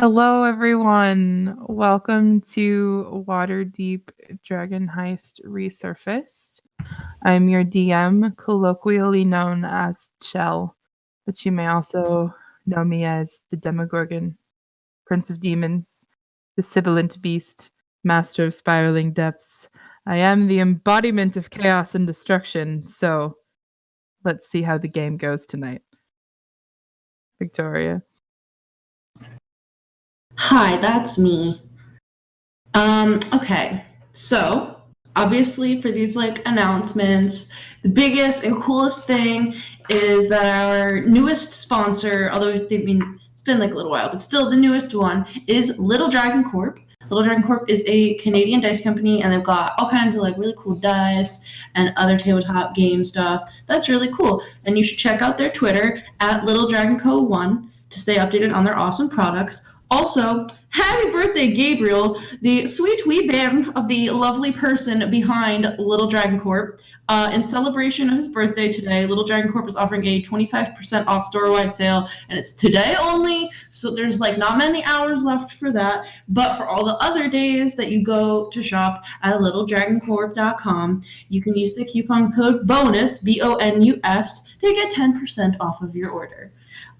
Hello, everyone. Welcome to Waterdeep Dragon Heist Resurfaced. I'm your DM, colloquially known as Chel, but you may also know me as the Demogorgon, Prince of Demons, the sibilant beast, master of spiraling depths. I am the embodiment of chaos and destruction, so let's see how the game goes tonight. Victoria. Hi, that's me. Okay, so obviously for these announcements, the biggest and coolest thing is that our newest sponsor, although it's been a little while, but still the newest one, is Little Dragon Corp. Little Dragon Corp is a Canadian dice company, and they've got all kinds of really cool dice and other tabletop game stuff. That's really cool, and you should check out their Twitter at Little Dragon Co. 1 to stay updated on their awesome products. Also, happy birthday, Gabriel, the sweet wee bairn of the lovely person behind Little Dragon Corp. In celebration of his birthday today, Little Dragon Corp is offering a 25% off store-wide sale, and it's today only, so there's not many hours left for that. But for all the other days that you go to shop at littledragoncorp.com, you can use the coupon code BONUS, BONUS, to get 10% off of your order.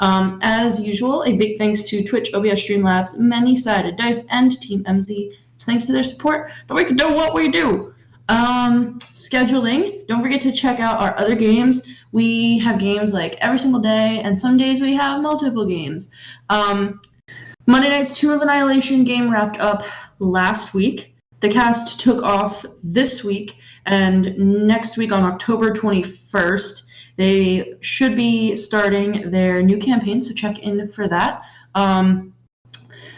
As usual, a big thanks to Twitch, OBS Streamlabs, Many-Sided Dice, and Team MZ. It's thanks to their support that we can do what we do. Scheduling. Don't forget to check out our other games. We have games every single day, and some days we have multiple games. Monday night's Tomb of Annihilation game wrapped up last week. The cast took off this week, and next week on October 21st, they should be starting their new campaign, so check in for that.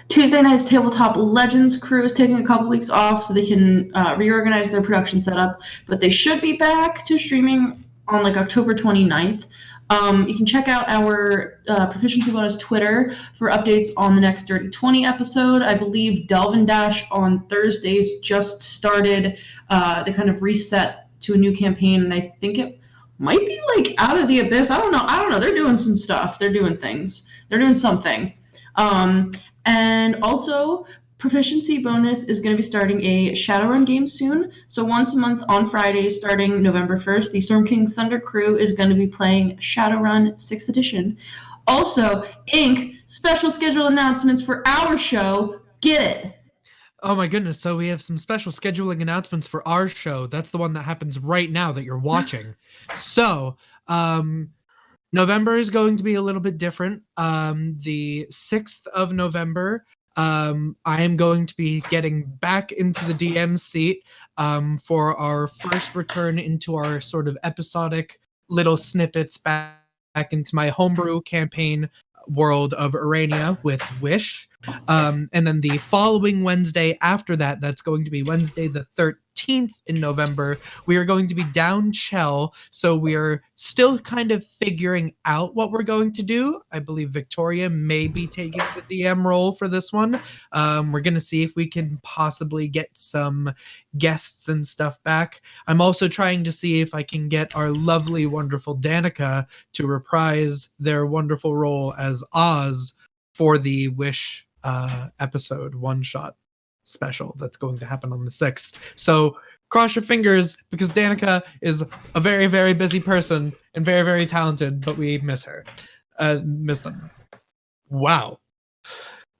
Tuesday night's Tabletop Legends crew is taking a couple weeks off so they can reorganize their production setup, but they should be back to streaming on October 29th. You can check out our Proficiency Bonus Twitter for updates on the next Dirty 20 episode. I believe Delve and Dash on Thursdays just started the kind of reset to a new campaign, and I think it might be Out of the Abyss. I don't know. They're doing some stuff. They're doing things. They're doing something. And also, Proficiency Bonus is going to be starting a Shadowrun game soon. So once a month on Fridays, starting November 1st, the Storm King's Thunder crew is going to be playing Shadowrun 6th edition. Also, Inc. special schedule announcements for our show. Get it. Oh my goodness, so we have some special scheduling announcements for our show. That's the one that happens right now that you're watching. So, November is going to be a little bit different. The 6th of November, I am going to be getting back into the DM seat for our first return into our sort of episodic little snippets back into my homebrew campaign world of Urania with Wish. And then the following Wednesday after that, that's going to be Wednesday the 13th in November, we are going to be down Chel. So we are still kind of figuring out what we're going to do. I believe Victoria may be taking the DM role for this one. We're going to see if we can possibly get some guests and stuff back. I'm also trying to see if I can get our lovely, wonderful Danica to reprise their wonderful role as Oz for the Wish episode one-shot special that's going to happen on the 6th. So cross your fingers, because Danica is a very, very busy person and very, very talented, but we miss her. Miss them. Wow.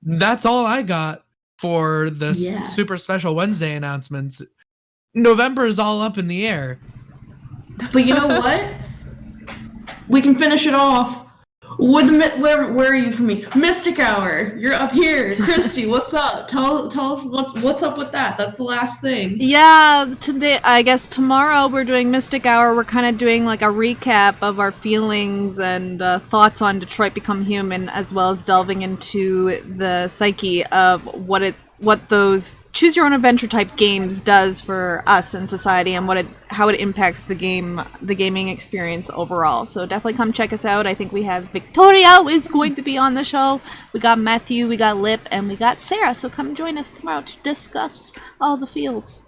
That's all I got for the super special Wednesday announcements. November is all up in the air. But you know what? We can finish it off with where are you for me? Mystic Hour. You're up here. Kristy, what's up? Tell us what's up with that. That's the last thing. Yeah, today, I guess tomorrow we're doing Mystic Hour. We're kind of doing a recap of our feelings and thoughts on Detroit Become Human, as well as delving into the psyche of what those choose your own adventure type games does for us in society, and how it impacts the gaming experience overall. So definitely come check us out. I think we have Victoria is going to be on the show. We got Matthew, we got Lip, and we got Sarah. So come join us tomorrow to discuss all the feels.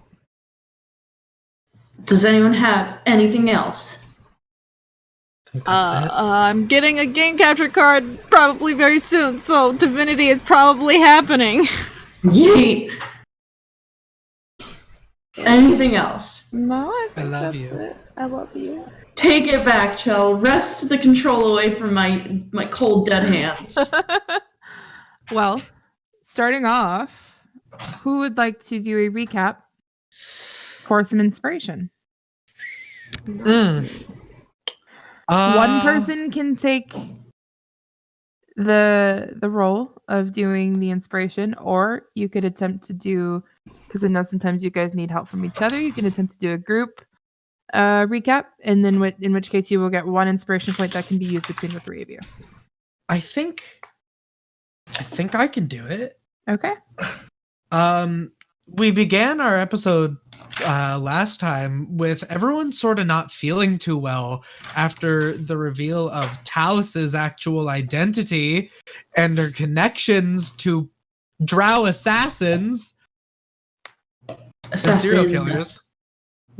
Does anyone have anything else? think that's it. I'm getting a game capture card probably very soon, so divinity is probably happening. Yeet. Anything else? No, I think love that's you. it. I love you. Take it back, Chel. Wrest the control away from my cold, dead hands. Well, starting off, who would like to do a recap for some inspiration? One person can take the role of doing the inspiration, or you could attempt to do, because I know sometimes you guys need help from each other, you can attempt to do a group recap, and then in which case you will get one inspiration point that can be used between the three of you. I think I can do it. Okay. We began our episode last time with everyone sort of not feeling too well after the reveal of Tallice's actual identity and her connections to drow assassins and serial killers.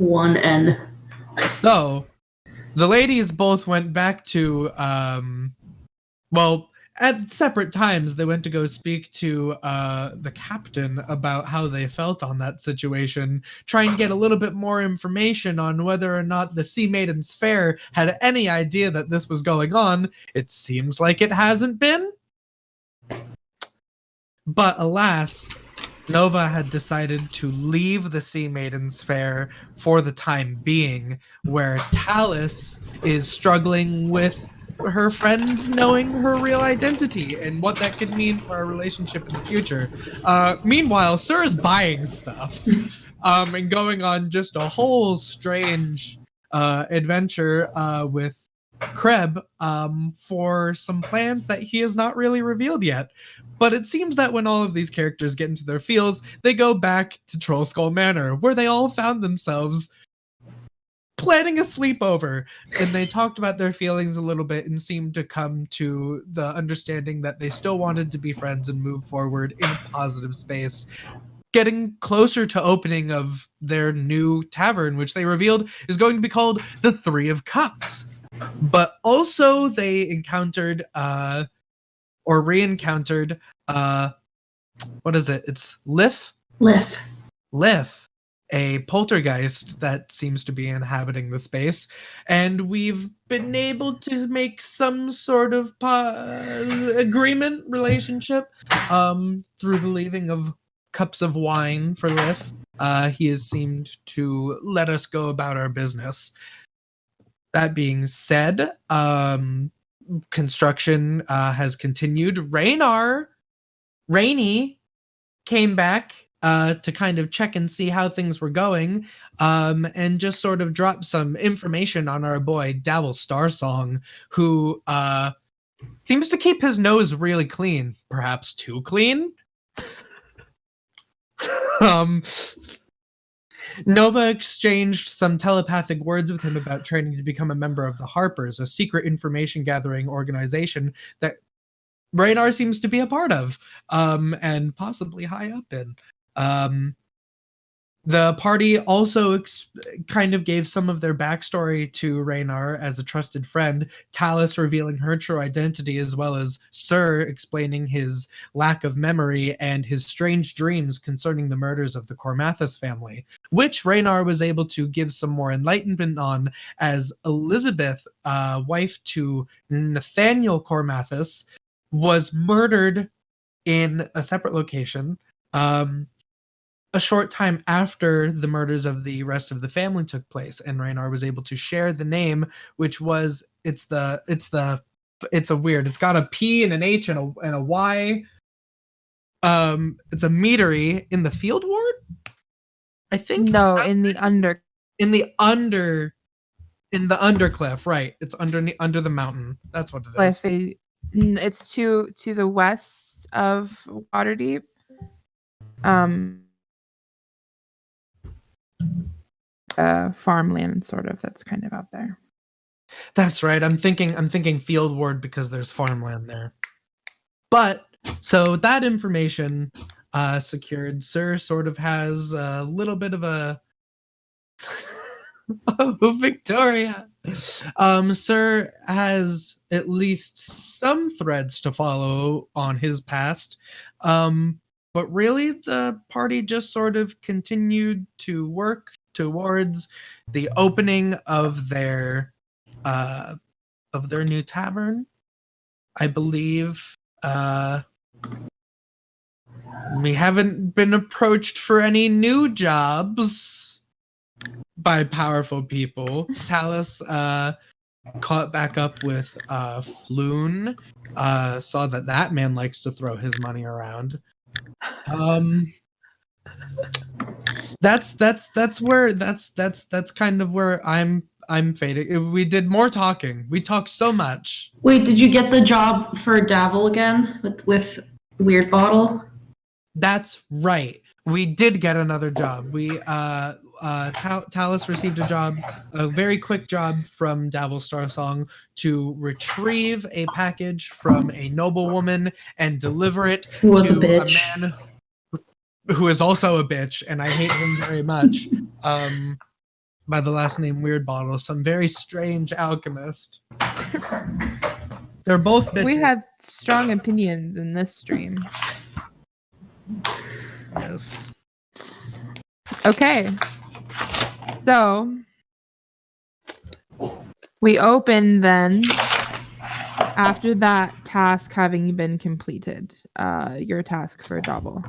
1N. So the ladies both went back to at separate times they went to go speak to the captain about how they felt on that situation, try and get a little bit more information on whether or not the Sea Maidens Fair had any idea that this was going on. It seems like it hasn't been. But alas, Nova had decided to leave the Sea Maidens Fair for the time being, where Tallice is struggling with her friends knowing her real identity and what that could mean for our relationship in the future. Meanwhile, Sir's buying stuff and going on just a whole strange adventure with Kreb for some plans that he has not really revealed yet. But it seems that when all of these characters get into their feels, they go back to Trollskull Manor, where they all found themselves planning a sleepover, and they talked about their feelings a little bit and seemed to come to the understanding that they still wanted to be friends and move forward in a positive space, getting closer to opening of their new tavern, which they revealed is going to be called the Three of Cups. But also they encountered or re-encountered what is it? It's Lif, a poltergeist that seems to be inhabiting the space, and we've been able to make some sort of agreement relationship through the leaving of cups of wine for Lif. He has seemed to let us go about our business. That being said, construction has continued. Rainy came back to kind of check and see how things were going, and just sort of drop some information on our boy Dabble Starsong, who seems to keep his nose really clean, perhaps too clean. Nova exchanged some telepathic words with him about training to become a member of the Harpers, a secret information gathering organization that Raynar seems to be a part of, and possibly high up in. The party also kind of gave some of their backstory to Raynar as a trusted friend, Tallice revealing her true identity, as well as Sir explaining his lack of memory and his strange dreams concerning the murders of the Cormathus family, which Raynar was able to give some more enlightenment on, as Elizabeth, wife to Nathaniel Cormathus, was murdered in a separate location a short time after the murders of the rest of the family took place, and Raynar was able to share the name, which was it's a weird, it's got a P and an H and a Y. It's a meadery in the field ward, I think. No, in the undercliff, right? It's under the mountain. That's what it is. It's to the west of Waterdeep. Farmland, sort of, that's kind of out there. That's right. I'm thinking field ward because there's farmland there. But so that information secured, Sir sort of has a little bit of a Oh, Victoria. Sir has at least some threads to follow on his past. But really the party just sort of continued to work towards the opening of their new tavern. I believe we haven't been approached for any new jobs by powerful people. Tallice caught back up with Floon, saw that man likes to throw his money around. That's kind of where I'm fading. We did more talking. We talked so much. Wait, did you get the job for Davil again with Weird Bottle? That's right. We did get another job. We Tallice received a very quick job from Davil Starsong to retrieve a package from a noblewoman and deliver it Who was to a bitch. man who is also a bitch, and I hate him very much. By the last name Weird Bottle, some very strange alchemist. They're both bitches. We have strong opinions in this stream. Yes. Okay. So we open then after that task having been completed, your task for double.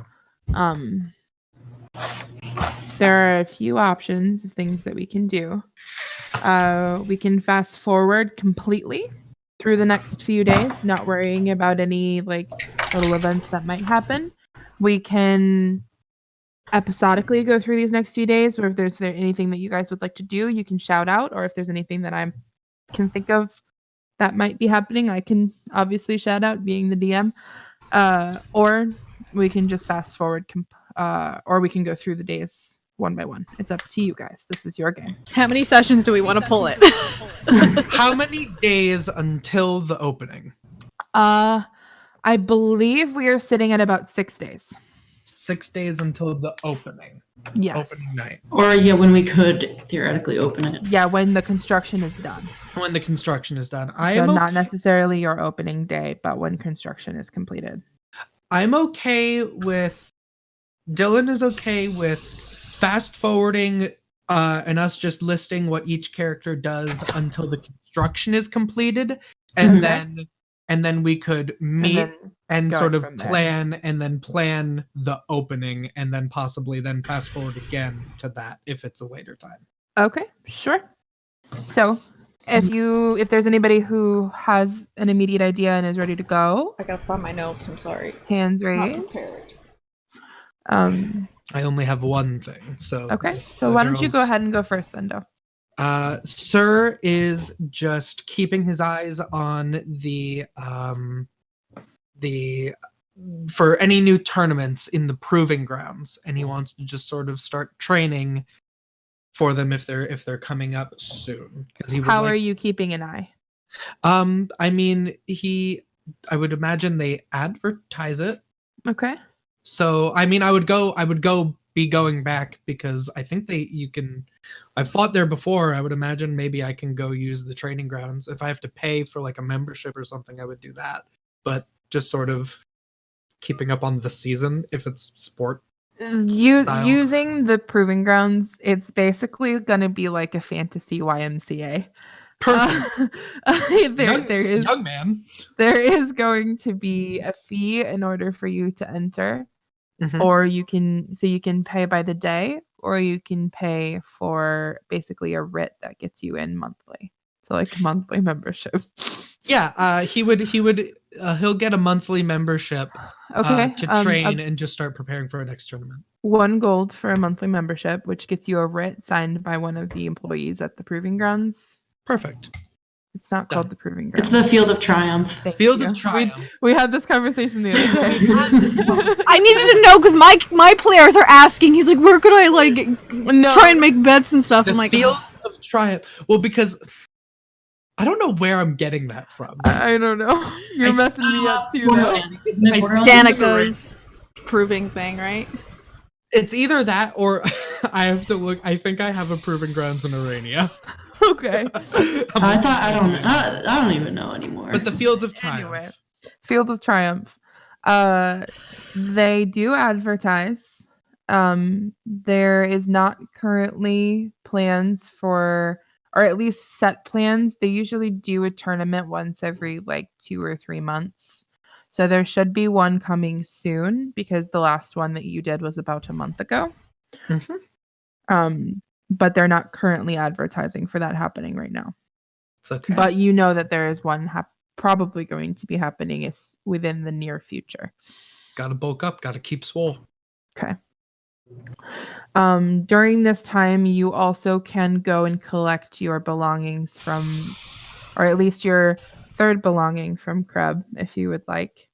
There are a few options of things that we can do. We can fast forward completely through the next few days, not worrying about any like little events that might happen. We can episodically go through these next few days, or if there's anything that you guys would like to do, you can shout out, or if there's anything that I can think of that might be happening, I can obviously shout out being the DM. Or we can just fast forward, or we can go through the days one by one. It's up to you guys. This is your game. How many sessions do we want to pull it? How many days until the opening? I believe we are sitting at about 6 days. 6 days until the opening. Yes. Opening night. Or yeah, when we could theoretically open it. Yeah, when the construction is done. When the construction is done. So not necessarily your opening day, but when construction is completed. I'm okay with... Dylan is okay with fast forwarding and us just listing what each character does until the construction is completed, and then we could meet and sort of plan the opening, and then possibly then fast forward again to that if it's a later time. Okay, sure. So if there's anybody who has an immediate idea and is ready to go, I gotta find my notes. I'm sorry. hands raised. I only have one thing, so Okay, so why don't you go ahead and go first then, Do? Sir is just keeping his eyes on the for any new tournaments in the proving grounds, and he wants to just sort of start training for them if they're coming up soon. How are you keeping an eye? I mean, I would imagine they advertise it. Okay. So I mean, I would be going back because I think I've fought there before. I would imagine maybe I can go use the training grounds. If I have to pay for like a membership or something, I would do that. But just sort of keeping up on the season if it's sport. Using the proving grounds, it's basically gonna be like a fantasy YMCA. Perfect. Young man. There is going to be a fee in order for you to enter. Mm-hmm. Or you can pay by the day, or you can pay for basically a writ that gets you in monthly. So like monthly membership. Yeah, he'll get a monthly membership to train and just start preparing for our next tournament. 1 gold for a monthly membership, which gets you a writ signed by one of the employees at the proving grounds. Perfect. It's not called the proving grounds. It's the Field of Triumph. Field of Triumph. We had this conversation the other day. I needed to know because my players are asking. He's like, where could I try and make bets and stuff? The I'm like, Field of Triumph. Well, because I don't know where I'm getting that from. I don't know. You're messing me up too. Danica's proving thing, right? It's either that or I have to look. I think I have a proving grounds in Arania. Okay. I don't even know anymore. But the Fields of Triumph. Anyway, Field of Triumph. They do advertise. There is not currently plans for, or at least set plans. They usually do a tournament once every like 2 or 3 months. So there should be one coming soon because the last one that you did was about a month ago. Mm-hmm. But they're not currently advertising for that happening right now. It's okay. But you know that there is one probably going to be happening is within the near future. Gotta bulk up. Gotta keep swole. Okay. During this time, you also can go and collect your belongings from, or at least your third belonging from Kreb, if you would like.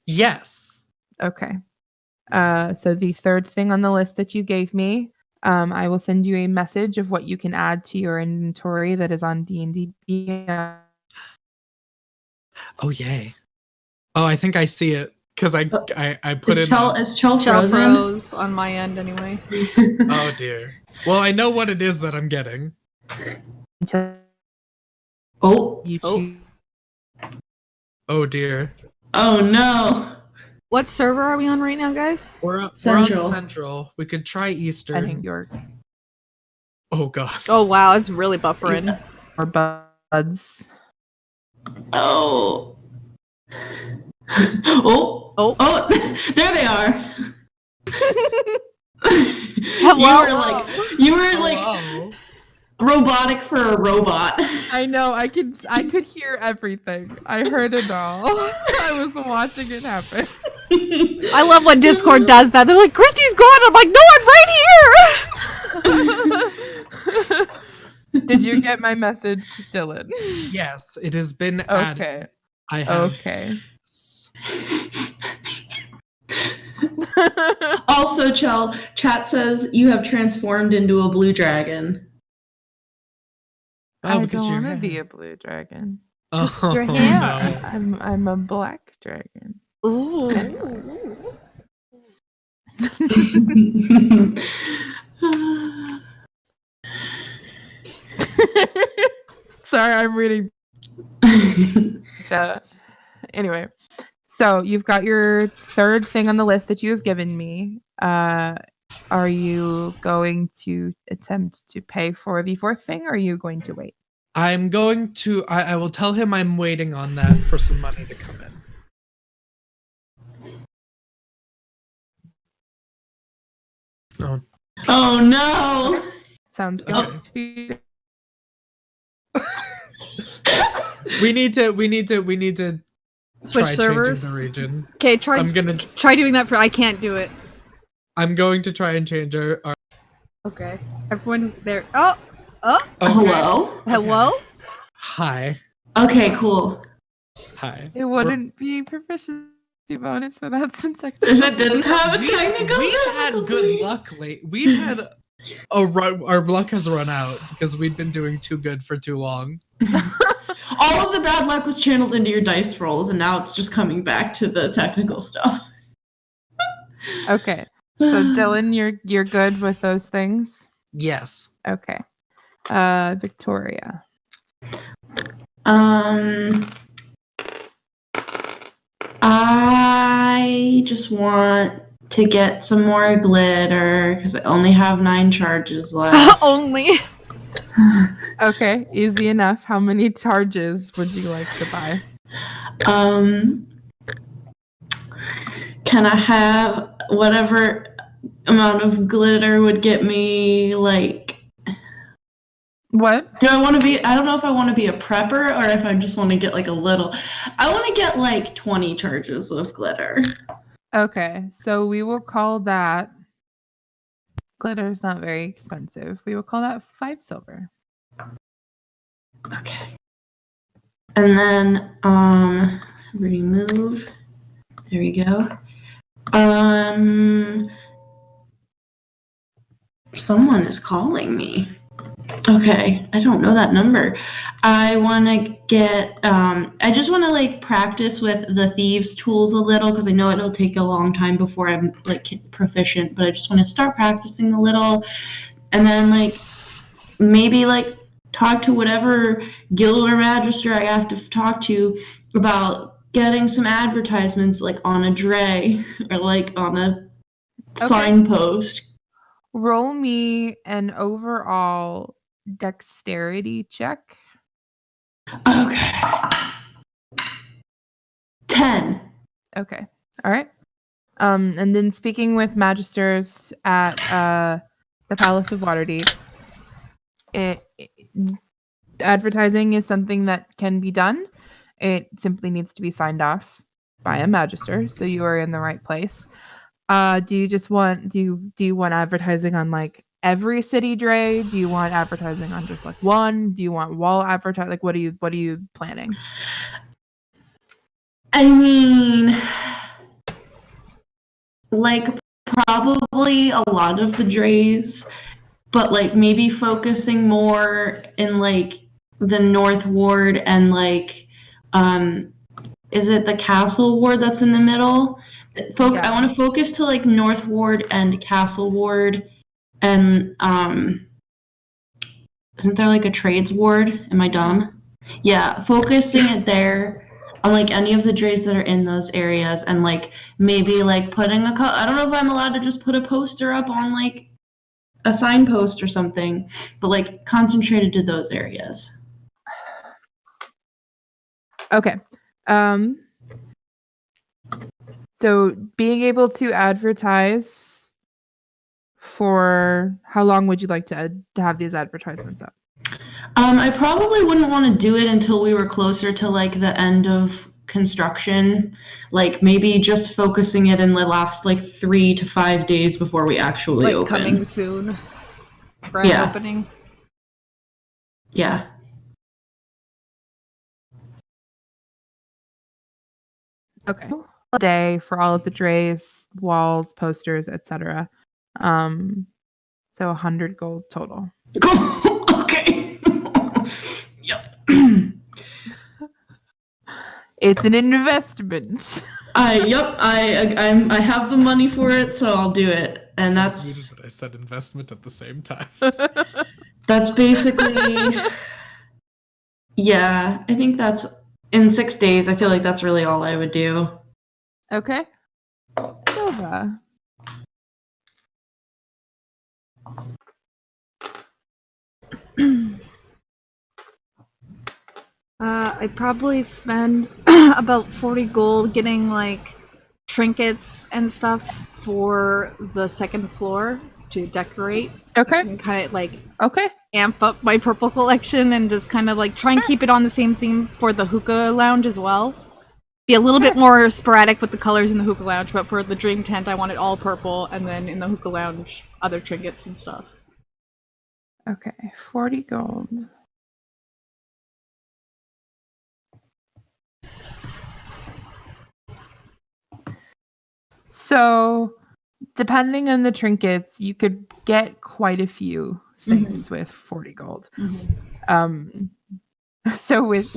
Yes. Okay. So the third thing on the list that you gave me, I will send you a message of what you can add to your inventory that is on D&D. Oh, yay. Oh, I think I see it. Because I put is in... Is Chel Chel frozen? froze on my end anyway. Oh, dear. Well, I know what it is that I'm getting. Oh. You choose. Oh, dear. Oh, no. What server are we on right now, guys? We're on Central. Central. We could try I Eastern. think York. Oh, God. Oh, wow. It's really buffering. Or buds. Oh. Oh, there they are. Hello. You were like robotic for a robot. I know. I could hear everything. I heard it all. I was watching it happen. I love when Discord does that. They're like, Kristy's gone. I'm like, no, I'm right here. Did you get my message, Dylan? Yes, it has been added. Okay. I have. Okay. Also, Chel, chat says you have transformed into a blue dragon. Oh, I because don't your want to hair. be a blue dragon. Oh, your hair. no. I'm a black dragon. Ooh. Sorry, I'm reading. Anyway, so you've got your third thing on the list that you have given me. Are you going to attempt to pay for the fourth thing, or are you going to wait? I'm going to... I will tell him I'm waiting on that for some money to come in. Oh no! Sounds Okay. good. We need to Switch try servers. changing the region. Okay, try doing that for. I can't do it. I'm going to try and change our Okay. Everyone there. Oh. okay. Hello. Hi. Okay, cool. Hi. It wouldn't be proficiency bonus for that since I If it didn't have a We've technical had good luck lately. We've had our luck has run out because we've been doing too good for too long. All of the bad luck was channeled into your dice rolls, and now it's just coming back to the technical stuff. Okay. So Dylan, you're good with those things? Yes. Okay. Victoria. I just want to get some more glitter because I only have 9 charges left. Only. Okay, easy enough. How many charges would you like to buy? Can I have whatever amount of glitter would get me, like... What? Do I want to be... I don't know if I want to be a prepper or if I just want to get, like, a little... I want to get, like, 20 charges of glitter. Okay, so we will call that... Glitter is not very expensive. We will call that 5 silver. Okay. And then, remove. There we go. Someone is calling me. Okay, I don't know that number. I want to get, I just want to like practice with the thieves' tools a little because I know it'll take a long time before I'm like proficient, but I just want to start practicing a little and then like maybe like talk to whatever guild or magister I have to talk to about getting some advertisements like on a dray or like on a signpost. Roll me an overall dexterity check. Okay. 10. Okay. All right. And then speaking with magisters at the Palace of Waterdeep, advertising is something that can be done. It simply needs to be signed off by a magister, so you are in the right place. Do you want advertising on like every city dray? Do you want advertising on just like one? Do you want wall advertising? Like what are you planning? I mean, like probably a lot of the drays, but like maybe focusing more in like the North Ward and like is it the Castle Ward that's in the middle? I want to focus to like North Ward and Castle Ward and isn't there like a Trades Ward? Am I dumb? Yeah, focusing it there on like any of the drays that are in those areas and like maybe like putting I don't know if I'm allowed to just put a poster up on like a signpost or something, but like concentrated to those areas. Okay. So being able to advertise for how long would you like to have these advertisements up? I probably wouldn't want to do it until we were closer to like the end of construction, like maybe just focusing it in the last like 3 to 5 days before we actually like open. Coming soon. Grand opening. Yeah. Okay. A day for all of the drays, walls, posters, etc. So 100 gold total. Okay. Yep. It's an investment. I have the money for it, so I'll do it. And that's But I said investment at the same time. That's basically yeah, I think that's in 6 days. I feel like that's really all I would do. Okay. Nova. I probably spend about 40 gold getting like trinkets and stuff for the second floor to decorate. Okay. And kind of like Okay. amp up my purple collection and just kind of like try and keep it on the same theme for the hookah lounge as well. Be a little bit more sporadic with the colors in the hookah lounge, but for the dream tent I want it all purple, and then in the hookah lounge other trinkets and stuff. Okay. 40 gold. So, depending on the trinkets, you could get quite a few things with 40 gold. So with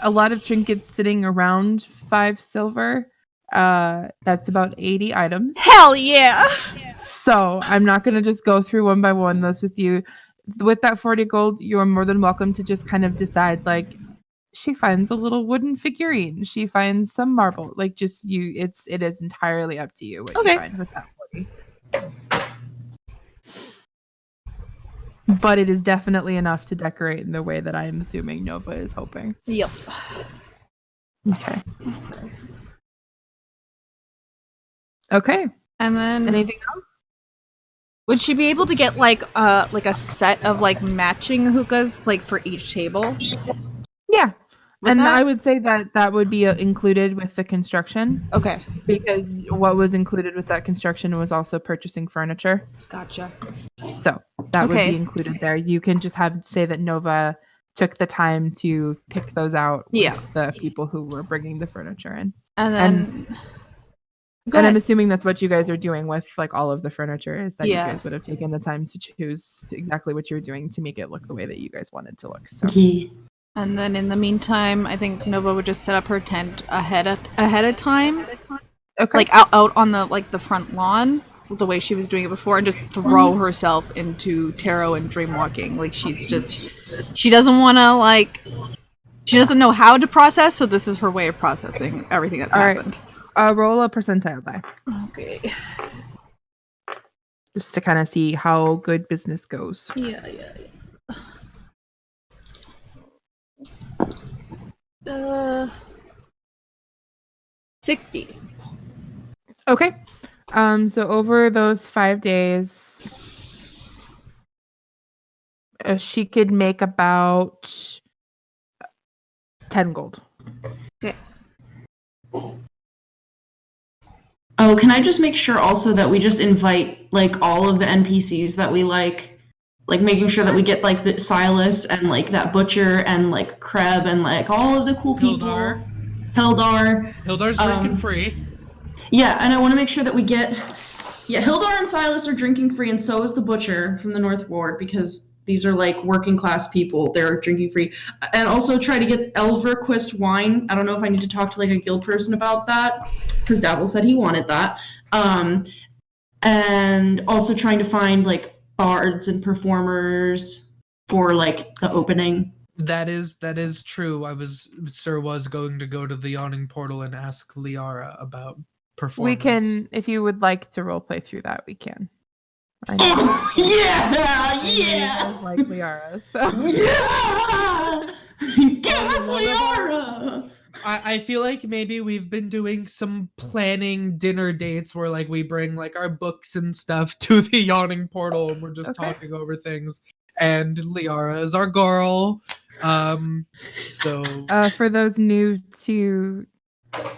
a lot of trinkets sitting around 5 silver, that's about 80 items. Hell yeah! So I'm not going to just go through one by one those with you. With that 40 gold, you are more than welcome to just kind of decide, like, she finds a little wooden figurine, she finds some marble, like, just it is entirely up to you what you find with that 40. But it is definitely enough to decorate in the way that I am assuming Nova is hoping. Yep. Okay. And then anything else? Would she be able to get like a set of like matching hookahs like for each table? Yeah. And I would say that would be included with the construction. Okay. Because what was included with that construction was also purchasing furniture. Gotcha. So that would be included there. You can just say that Nova took the time to pick those out with the people who were bringing the furniture in. And then Go And I'm ahead. assuming that's what you guys are doing with like all of the furniture, is that Yeah. you guys would have taken the time to choose exactly what you're doing to make it look the way that you guys wanted to look. So Yeah. And then in the meantime, I think Nova would just set up her tent ahead of time, okay. like out on the front lawn, the way she was doing it before, and just throw herself into tarot and dreamwalking. Like she doesn't want to she doesn't know how to process, so this is her way of processing everything that's All right. happened. Roll a percentile die, Okay. just to kind of see how good business goes. Yeah. 60. Okay. So over those 5 days, she could make about 10 gold. Okay. Oh, can I just make sure also that we just invite like all of the NPCs that we like making sure that we get like the Silas and like that butcher and like Kreb and like all of the cool people. Hildar. Hildar's drinking free. Yeah, and I want to make sure that we get. Yeah, Hildar and Silas are drinking free, and so is the butcher from the North Ward, because these are like working class people. They're drinking free, and also try to get Requisite wine. I don't know if I need to talk to like a guild person about that, because Davil said he wanted that. And also trying to find like bards and performers for like the opening. That is true. Sir was going to go to the yawning portal and ask Liara about performance. We can, if you would like to roleplay through that, we can. I Oh, yeah! You guys like Liara, so. Yeah! Give us Liara! I feel like maybe we've been doing some planning dinner dates where like we bring like our books and stuff to the yawning portal and we're just talking over things. And Liara is our girl. So For those new to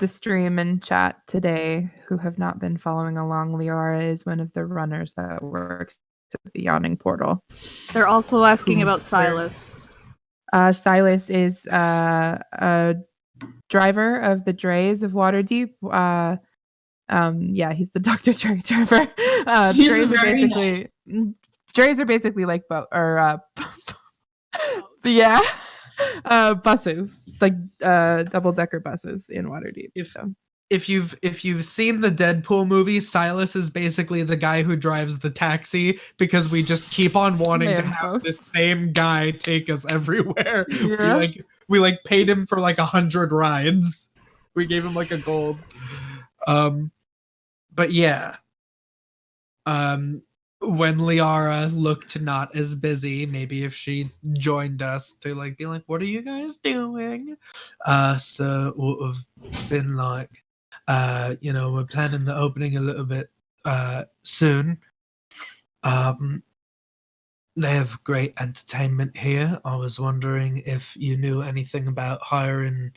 the stream and chat today who have not been following along, Liara is one of the runners that works at the yawning portal. They're also asking about Oops. Silas. Silas is a driver of the drays of Waterdeep. Yeah, he's the Dr. Dre driver. Drays are basically drays are basically like yeah, buses, like double-decker buses in Waterdeep. If you've seen the Deadpool movie, Silas is basically the guy who drives the taxi because we just keep on wanting to have the same guy take us everywhere. Yeah. We paid him for like 100 rides. We gave him like a gold. But yeah. When Liara looked not as busy, maybe if she joined us to like be like, what are you guys doing? So would have been like, we're planning the opening a little bit soon. They have great entertainment here. I was wondering if you knew anything about hiring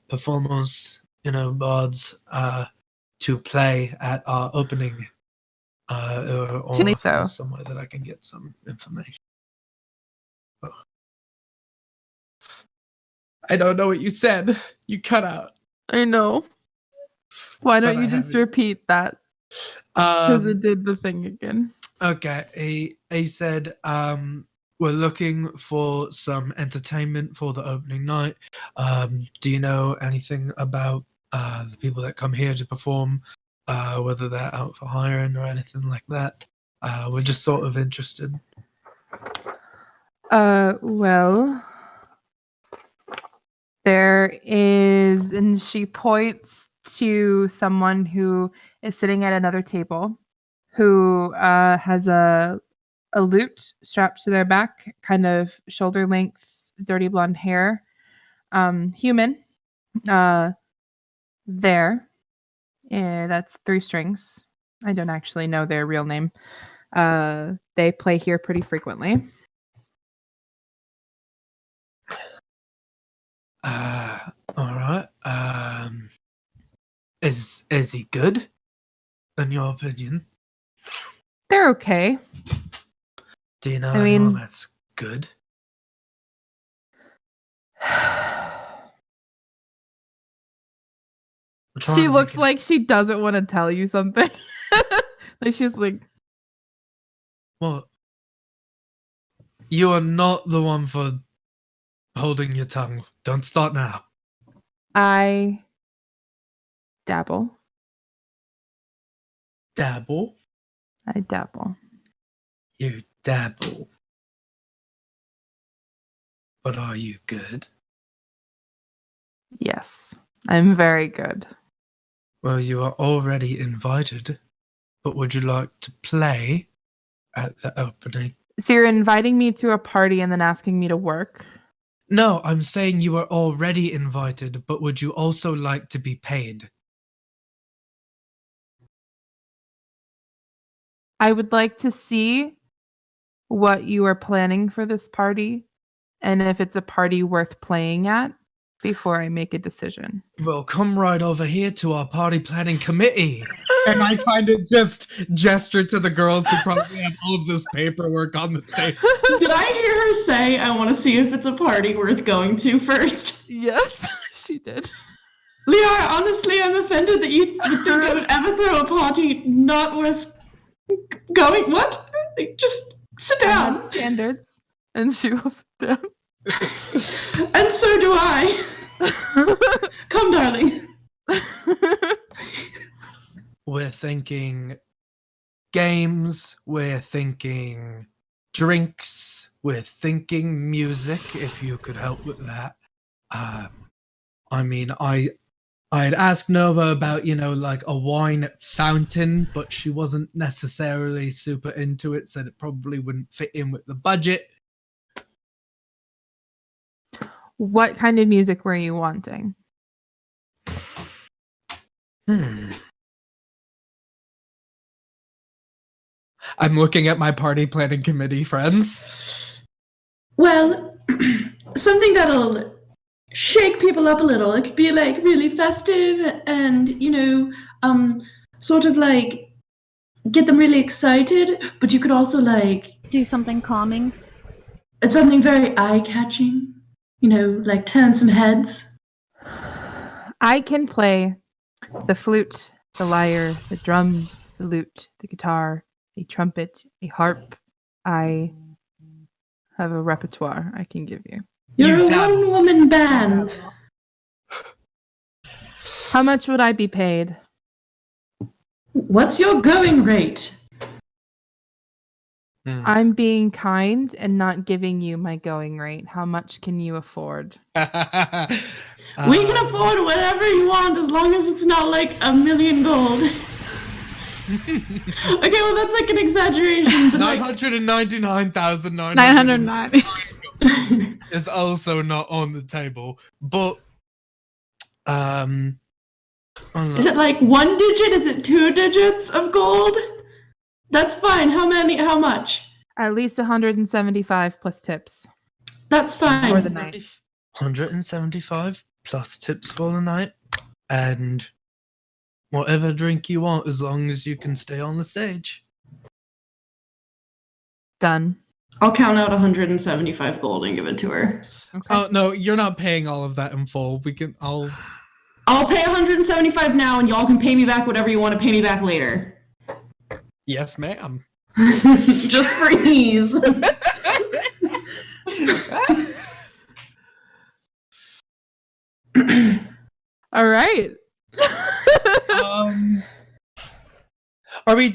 performers, bards, to play at our opening. Or if there's somewhere that I can get some information. Oh. I don't know what you said. You cut out. I know. Why don't you just repeat that? Because it did the thing again. Okay. He said, we're looking for some entertainment for the opening night. Do you know anything about the people that come here to perform? Whether they're out for hiring or anything like that. We're just sort of interested. Well, there is, and she points to someone who is sitting at another table, who has a lute strapped to their back, kind of shoulder length, dirty blonde hair, human. There. Yeah, that's 3 strings. I don't actually know their real name. They play here pretty frequently. All right. Is he good? In your opinion? They're okay. Do you know anyone that's good? We're trying She to looks make it- like she doesn't want to tell you something. Like she's like, What? You are not the one for holding your tongue. Don't start now. I dabble. Dabble? I dabble. You dabble. But are you good? Yes, I'm very good. Well, you are already invited. But would you like to play at the opening? So you're inviting me to a party and then asking me to work? No, I'm saying you are already invited, but would you also like to be paid? I would like to see what you are planning for this party and if it's a party worth playing at before I make a decision. Well, come right over here to our party planning committee. And I kind of just gesture to the girls who probably have all of this paperwork on the table. Did I hear her say, I want to see if it's a party worth going to first? Yes, she did. Liara, honestly, I'm offended that you would think I would ever throw a party not worth going. What? Just sit I have down. standards. And she will sit down. And so do I. Come, darling. We're thinking games, we're thinking drinks, we're thinking music, if you could help with that. I mean, I had asked Nova about, like a wine fountain, but she wasn't necessarily super into it, said it probably wouldn't fit in with the budget. What kind of music were you wanting? I'm looking at my party planning committee friends. Well, something that'll shake people up a little. It could be like really festive and, sort of like get them really excited, but you could also like Do something calming. it's something very eye-catching, like turn some heads. I can play the flute, the lyre, the drums, the lute, the guitar, a trumpet, a harp. I have a repertoire I can give you. You're You a dabble. one-woman band. How much would I be paid? What's your going rate? I'm being kind and not giving you my going rate. How much can you afford? We can afford whatever you want as long as it's not like 1 million gold. Okay, well that's like an exaggeration. But like, 999,990 909. is also not on the table. But I don't is know. it like 1 digit? Is it 2 digits of gold? That's fine. How much? At least 175 plus tips. That's fine. For the night. 175 plus tips for the night, and whatever drink you want, as long as you can stay on the stage. Done. I'll count out 175 gold and give it to her. Okay. Oh no, you're not paying all of that in full. I'll I'll pay 175 now, and y'all can pay me back whatever you want to pay me back later. Yes, ma'am. Just for ease. All right. Are we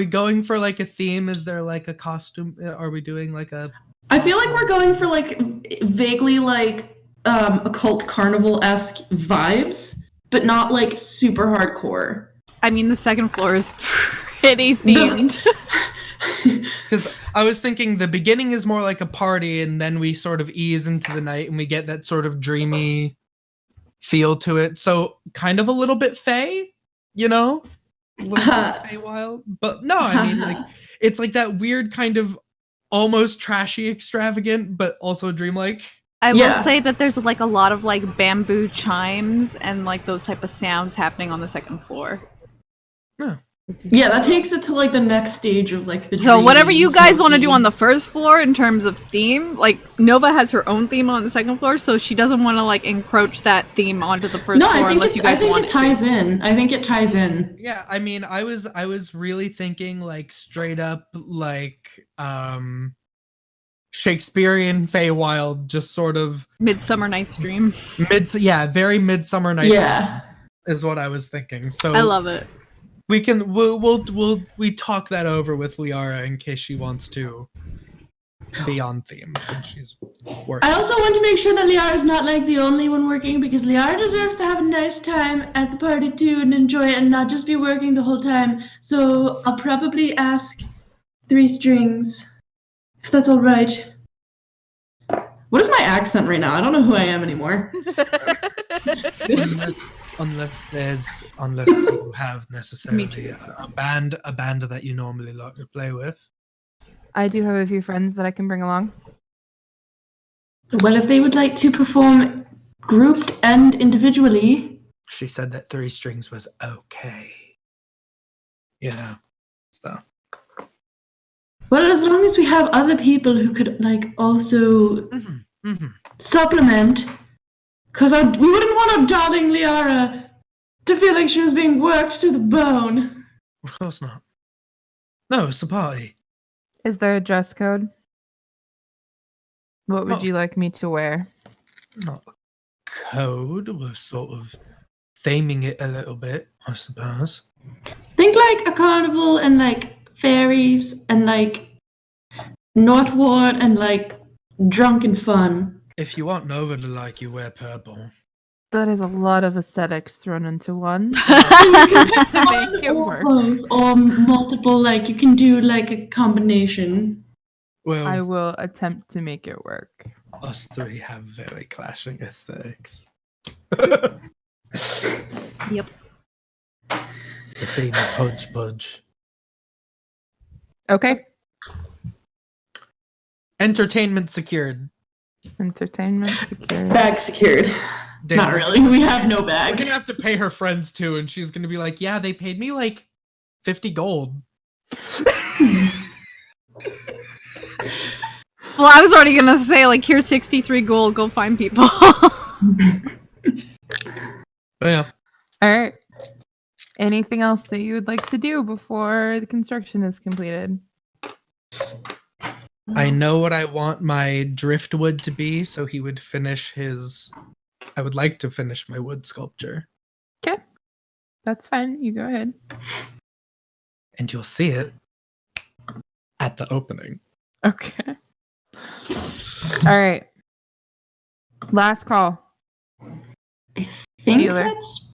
going for like a theme? Is there like a costume? Are we doing like a I feel like we're going for like vaguely like occult carnival-esque vibes, but not like super hardcore. I mean, the second floor is pretty themed. Because I was thinking the beginning is more like a party, and then we sort of ease into the night, and we get that sort of dreamy feel to it. So kind of a little bit Fey, a little bit Feywild. But no, I mean, like it's like that weird kind of almost trashy extravagant, but also dreamlike. I will Yeah. say that there's like a lot of like bamboo chimes and like those type of sounds happening on the second floor. Yeah, that takes it to like the next stage of like the. So whatever you guys want to do smoky. on the first floor in terms of theme, like Nova has her own theme on the second floor, so she doesn't want to like encroach that theme onto the first floor unless you guys want it to. I think it ties in. I think it ties in. Yeah, I mean, I was really thinking like straight up like Shakespearean Feywild, just sort of Midsummer Night's Dream. Very Midsummer Night's Yeah. Dream is what I was thinking. So I love it. we we talk that over with Liara in case she wants to be on theme since she's working. I also want to make sure that Liara is not like the only one working, because Liara deserves to have a nice time at the party too and enjoy it and not just be working the whole time. So I'll probably ask 3 strings, if that's all right. What is my accent right now? I don't know who I am anymore. Unless you have necessarily too. a band that you normally like to play with. I do have a few friends that I can bring along. Well, if they would like to perform grouped and individually. She said that 3 strings was okay. Yeah. So. Well, as long as we have other people who could like also supplement. Because we wouldn't want our darling Liara to feel like she was being worked to the bone. Of course not. No, it's a party. Is there a dress code? What would you like me to wear? Not a code. We're sort of theming it a little bit, I suppose. Think like a carnival and like fairies and like Northward and like drunken fun. If you want Nova to like you, wear purple. That is a lot of aesthetics thrown into one. To make it work. Or multiple, like you can do like a combination. Well, I will attempt to make it work. us 3 have very clashing aesthetics. Yep. The famous hodgepodge. Okay. Entertainment secured. Entertainment secured. Bag secured. Damn. Not really. We have no We're bag. gonna have to pay her friends too, and she's gonna be like, "Yeah, they paid me like 50 gold." Well, I was already gonna say like, here's 63 gold. Go find people. Yeah. All right. Anything else that you would like to do before the construction is completed? I know what I want my driftwood to be, so he would finish his. I would like to finish my wood sculpture. Okay. That's fine. You go ahead. And you'll see it at the opening. Okay. All right. Last call. I think Healer. that's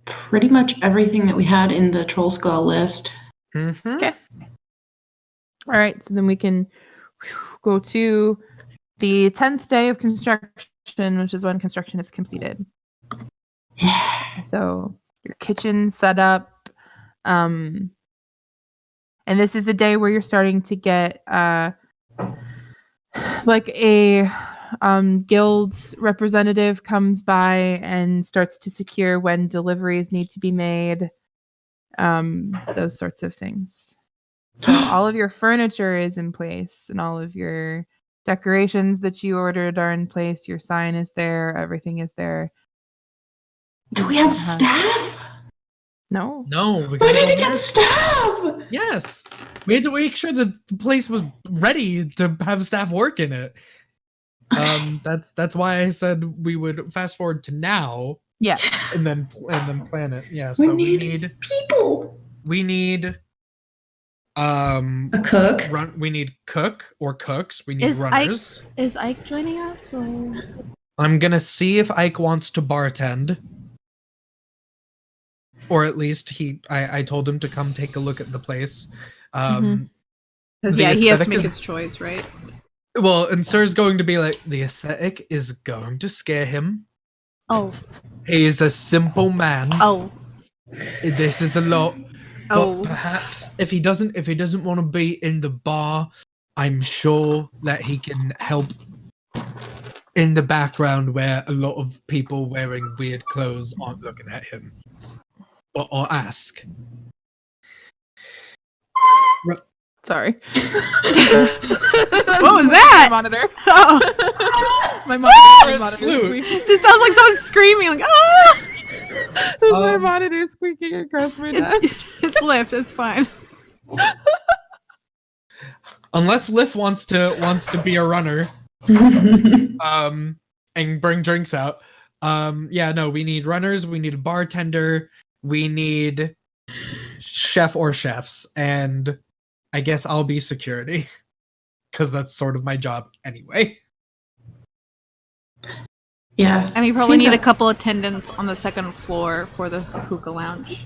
pretty much everything that we had in the Troll Skull list. Mm-hmm. Okay. All right. So then we can go to the 10th day of construction, which is when construction is completed. Yeah. So your kitchen set up. And this is the day where you're starting to get like a guild representative comes by and starts to secure when deliveries need to be made. Those sorts of things. So all of your furniture is in place and all of your decorations that you ordered are in place. Your sign is there. Everything is there. Do we have staff? No. No, We need to get staff! Yes, we had to make sure that the place was ready to have staff work in it. That's why I said we would fast forward to now. Yeah. And then plan it. Yeah. We So need people. we need A cook. we need cook or cooks. We need Is runners. Is Ike joining us? Or? I'm gonna see if Ike wants to bartend. Or at least I told him to come take a look at the place. Mhm. The Yeah, he has to aesthetic make is- his choice, right? Well, and Sir's going to be like, the aesthetic is going to scare him. Oh, He is a simple man. oh, This is a lot. oh. But perhaps if he doesn't want to be in the bar, I'm sure that he can help in the background where a lot of people wearing weird clothes aren't looking at him. Or ask. Sorry. What was that? My monitor. Oh, My It's monitor flute. squeaking. this sounds like someone screaming. Like, ah! This is my monitor squeaking across my desk. It's Lift. It's fine. Unless Lif wants to be a runner, and bring drinks out. We need runners, we need a bartender, we need chef or chefs, and I guess I'll be security because that's sort of my job anyway. Yeah. And we probably need a couple attendants on the second floor for the hookah lounge.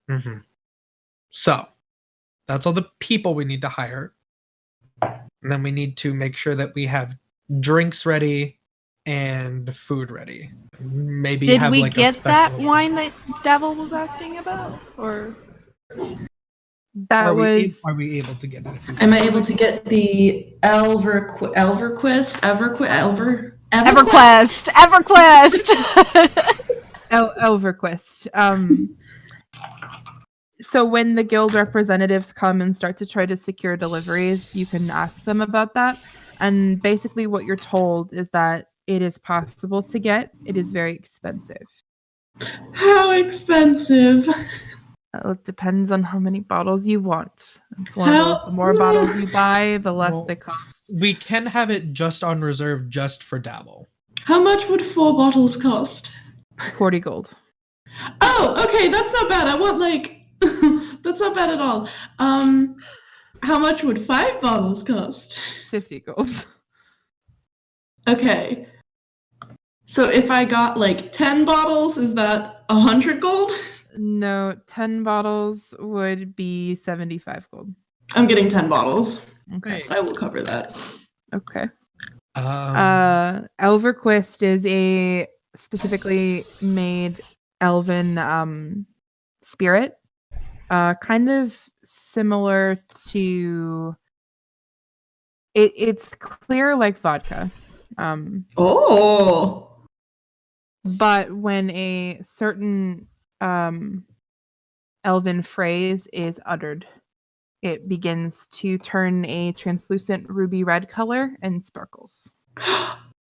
Mm-hmm. So that's all the people we need to hire, and then we need to make sure that we have drinks ready and food ready. Maybe Did have we like get a that special... wine that Devil was asking about? Or That Are was we able to get it? If we Am I able to get the EverQuest? ElverQuest. So when the guild representatives come and start to try to secure deliveries, you can ask them about that. And basically what you're told is that it is possible to get. It is very expensive. How expensive? It depends on how many bottles you want. It's one of those, the more bottles you buy, the less they cost. We can have it just on reserve just for Dabble. How much would 4 bottles cost? 40 gold. Oh, okay, that's not bad. I want that's not bad at all. How much would 5 bottles cost? 50 gold. Okay. So if I got 10 bottles, is that 100 gold? No, 10 bottles would be 75 gold. I'm getting 10 bottles. Okay. I will cover that. Okay. ElverQuest is a specifically made elven spirit. Kind of similar to it's clear like vodka. But when a certain elven phrase is uttered, it begins to turn a translucent ruby red color and sparkles.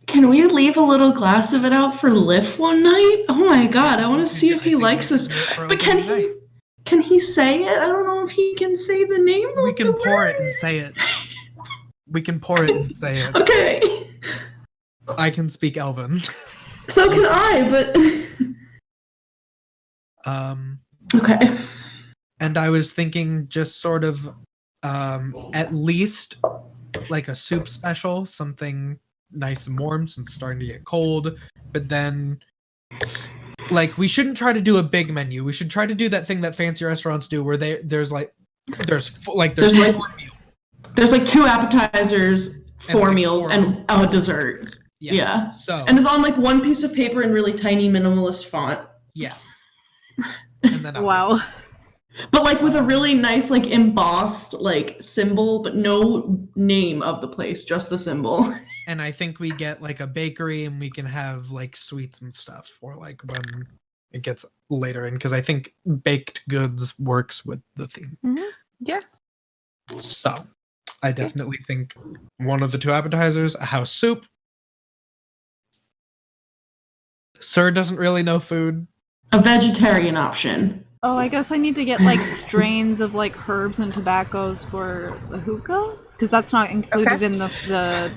Can we leave a little glass of it out for Liff one night? Oh my god, I want to see if he likes this. But can he say it? I don't know if he can say the name. We can pour it and say it. We can pour it and say it. Okay. I can speak Elven. So can I, but okay. And I was thinking just sort of at least like a soup special, something nice and warm since it's starting to get cold. But then we shouldn't try to do a big menu. We should try to do that thing that fancy restaurants do where there's 4 meals. There's 2 appetizers, 4 meals, and a dessert. Yeah. So and it's on one piece of paper in really tiny minimalist font. Yes. And then wow. But with a really nice embossed symbol, but no name of the place, just the symbol. And I think we get a bakery, and we can have sweets and stuff for when it gets later in, because I think baked goods works with the theme. Mm-hmm. Yeah. So I definitely think one of the 2 appetizers, a house soup. Sir doesn't really know food. A vegetarian option. Oh, I guess I need to get strains of herbs and tobaccos for the hookah, because that's not included in the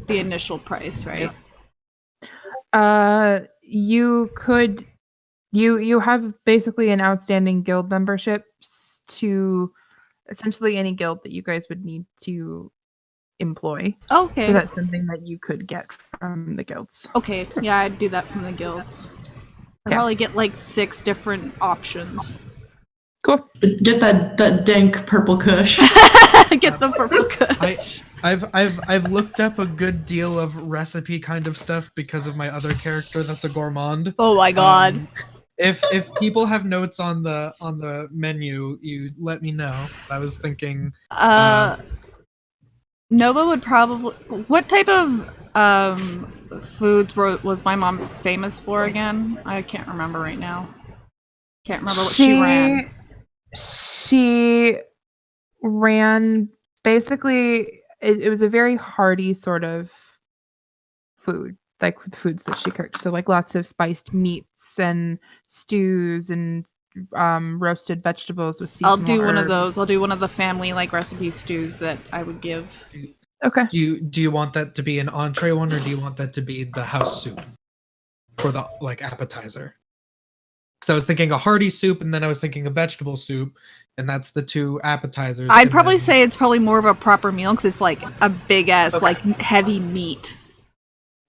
initial price, right? You could you have basically an outstanding guild membership to essentially any guild that you guys would need to employ. Okay. So that's something that you could get from the guilds. Okay, yeah, I'd do that from the guilds. I'd probably get 6 different options. Cool. Get that dank purple kush. Get the purple kush. I've looked up a good deal of recipe kind of stuff because of my other character that's a gourmand. Oh my god. If people have notes on the menu, you let me know. I was thinking Nova would probably... What type of foods was my mom famous for again? I can't remember right now. Can't remember what she ran. She ran basically. It was a very hearty sort of food, like the foods that she cooked. So like lots of spiced meats and stews and roasted vegetables with seasonal I'll do one of herbs. those. I'll do one of the family like recipe stews that I would give. Okay. Do you want that to be an entree one, or do you want that to be the house soup for the like appetizer? So I was thinking a hearty soup, and then I was thinking a vegetable soup, and that's the two appetizers. I'd and probably then- say it's probably more of a proper meal because it's like a big ass, Okay. like heavy meat.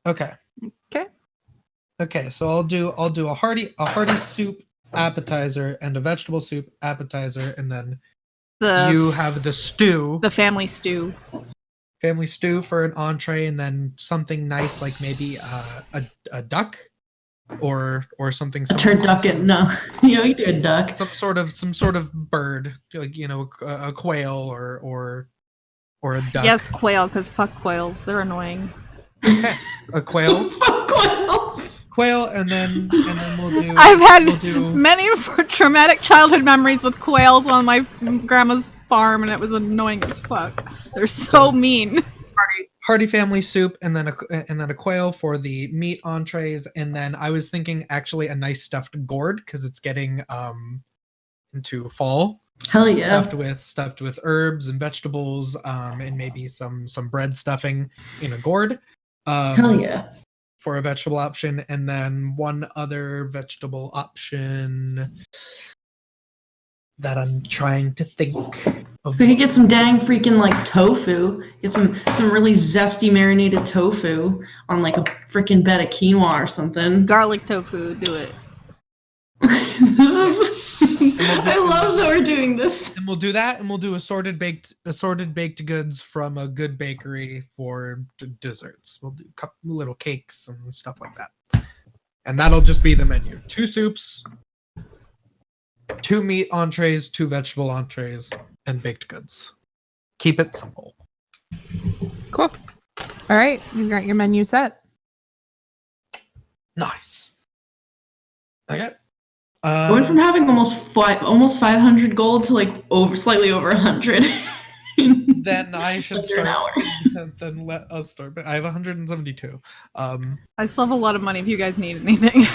Okay. Okay. Okay, so I'll do a hearty soup appetizer and a vegetable soup appetizer, and then you have the stew, The family stew. family stew for an entree, and then something nice like maybe a duck or something. A turducken? No, you do a duck. Some sort of bird, like a quail or a duck. Yes, quail, because fuck quails. They're annoying. Okay. A quail. Quails. Quail, and then we'll do. I've had we'll do many traumatic childhood memories with quails on my grandma's farm, and it was annoying as fuck. They're so mean. hearty family soup, and then a quail for the meat entrees, and then I was thinking actually a nice stuffed gourd because it's getting into fall. Hell yeah. Stuffed with herbs and vegetables, and maybe some bread stuffing in a gourd. Hell yeah. For a vegetable option, and then one other vegetable option that I'm trying to think of. We could get some dang freaking like tofu. Get some really zesty marinated tofu on like a freaking bed of quinoa or something. Garlic tofu, do it. I love that we're doing this. And we'll do that, and we'll do assorted baked goods from a good bakery for desserts. We'll do little cakes and stuff like that. And that'll just be the menu. 2 soups, 2 meat entrees, 2 vegetable entrees, and baked goods. Keep it simple. Cool. All right, you got your menu set. Nice. Okay. Going from having almost 500 gold to like slightly over 100. Then I should Under an start. hour. Then let us start. But I have 172. I still have a lot of money if you guys need anything.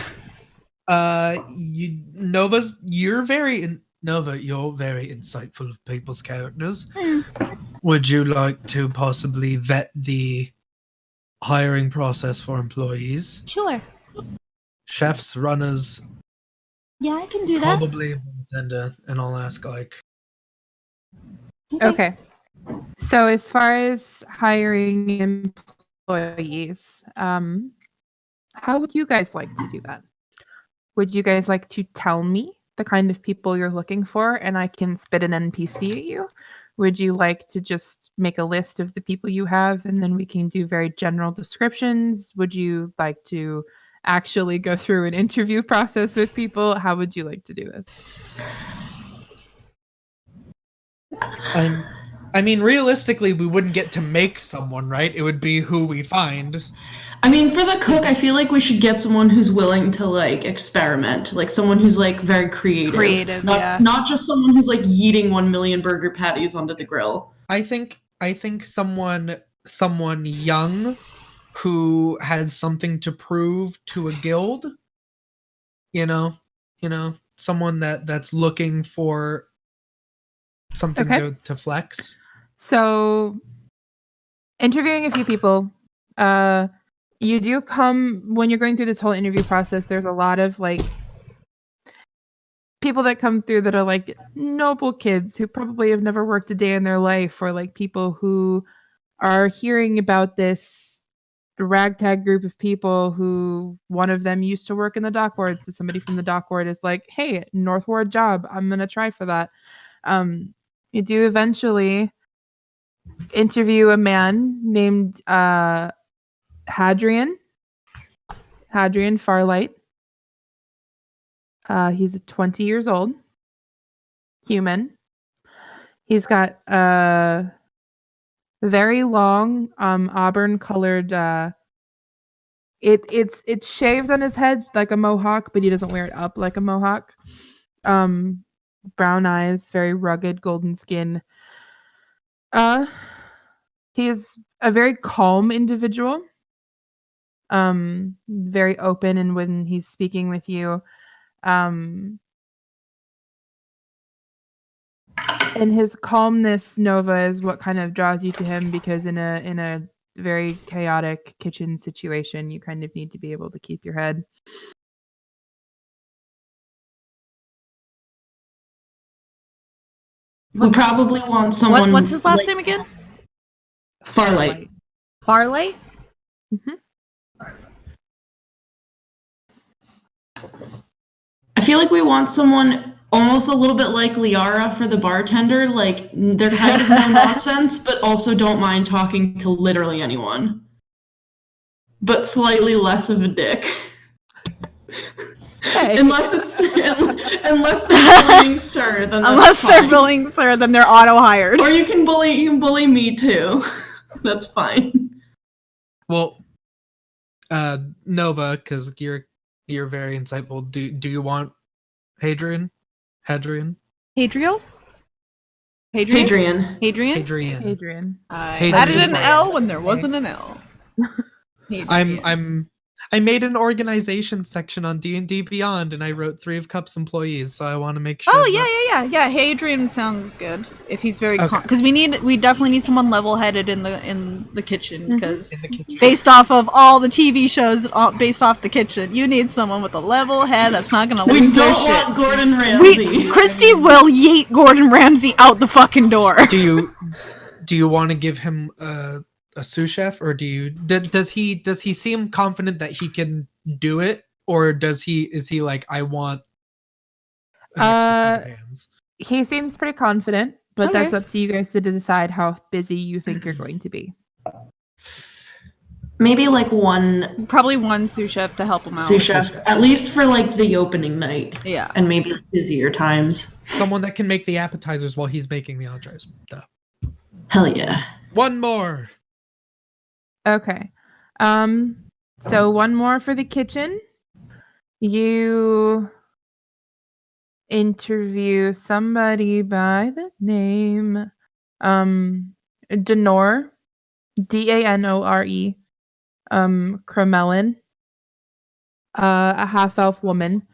You're very insightful of people's characters. Would you like to possibly vet the hiring process for employees? Sure. Chefs, runners, Yeah, I can do that. probably bartender, and I'll ask like. Okay. So as far as hiring employees, how would you guys like to do that? Would you guys like to tell me the kind of people you're looking for and I can spit an NPC at you? Would you like to just make a list of the people you have and then we can do very general descriptions? Would you like to actually go through an interview process with people? How would you like to do this? I mean, realistically, we wouldn't get to make someone, right? It would be who we find. I mean, for the cook, I feel like we should get someone who's willing to like experiment, like someone who's like very creative. Not just someone who's like yeeting 1 million burger patties onto the grill. I think someone young who has something to prove to a guild. You know, someone that's looking for something to flex. So, interviewing a few people, you do come when you're going through this whole interview process. There's a lot of like people that come through that are like noble kids who probably have never worked a day in their life, or like people who are hearing about this ragtag group of people who one of them used to work in the dock ward. So somebody from the dock ward is like, hey, North Ward job, I'm gonna try for that. You do eventually interview a man named Hadrian Farlight. He's 20 years old, human. He's got very long auburn colored it's shaved on his head like a mohawk, but he doesn't wear it up like a mohawk. brown eyes, very rugged golden skin. He is a very calm individual. Very open, and when he's speaking with you, and his calmness, Nova, is what kind of draws you to him, because in a very chaotic kitchen situation, you kind of need to be able to keep your head. We probably want someone. What's his last name again? Farlight. Farlight? Mm-hmm. I feel like we want someone almost a little bit like Liara for the bartender. Like, they're kind of no nonsense, but also don't mind talking to literally anyone. But slightly less of a dick. Hey. Unless they're bullying Sir, then Unless that's they're fine. bullying Sir, then they're auto hired. Or you can bully me too. That's fine. Well, Nova, because you're very insightful. Do you want Hadrian? Hadriel? Hadrian. Hadrian. Adrian. I Hadrian added an Farlight. L when there wasn't an L. I made an organization section on D&D Beyond, and I wrote 3 of Cups employees, so I want to make sure. Oh yeah. Hadrian sounds good. If he's very Okay. because we definitely need someone level-headed in the kitchen, because In the kitchen. based off of all the TV shows based off the kitchen, you need someone with a level head that's not gonna We lose their don't shit. want Gordon Ramsay. Kristy will yeet Gordon Ramsay out the fucking door. Do you want to give him a sous chef, or does he seem confident that he can do it, or is he like, I want an extra pair of hands? He seems pretty confident, but Okay. that's up to you guys to decide how busy you think you're going to be. Maybe like one Probably one sous chef to help him out. sous chef, at least for like the opening night, Yeah. and maybe busier times. Someone that can make the appetizers while he's making the entrees. Duh. Hell yeah. One more. Okay. So one more for the kitchen. You interview somebody by the name Denore, Danore, Cremelin, a half-elf woman.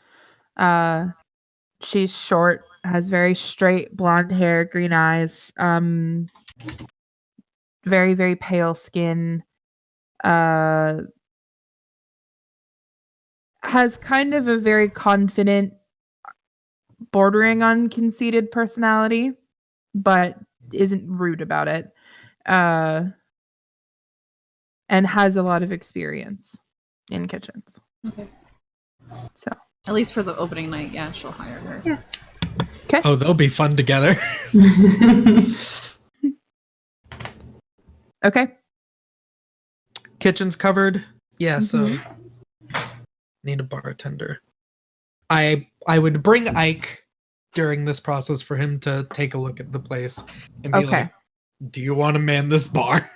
She's short, has very straight blonde hair, green eyes, very, very pale skin, has kind of a very confident, bordering on conceited personality, but isn't rude about it, and has a lot of experience in kitchens. Okay. So At least for the opening night, yeah, she'll hire her. Yeah. Okay. Oh, they'll be fun together. Okay. Kitchen's covered. Yeah, so need a bartender. I would bring Ike during this process for him to take a look at the place and be Okay. like, do you want to man this bar?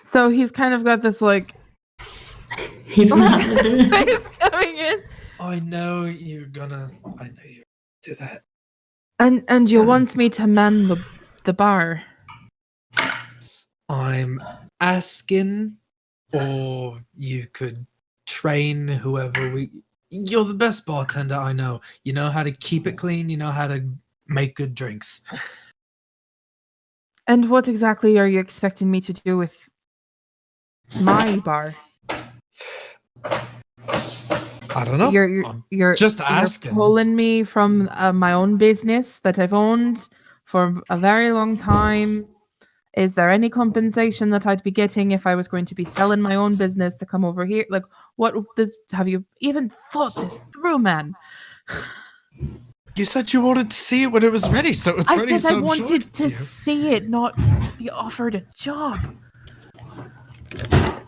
So he's kind of got this like He's not face coming in. I know you're do that. And you want me to man the bar? I'm asking, or you could train whoever you're the best bartender I know. You know how to keep it clean, you know how to make good drinks. And what exactly are you expecting me to do with my bar? I don't know. You're just asking. pulling me from my own business that I've owned for a very long time. Is there any compensation that I'd be getting if I was going to be selling my own business to come over here? Like, have you even thought this through, man? You said you wanted to see it when it was ready, so it's ready. I said so I I'm showing wanted it to you. see it, not be offered a job.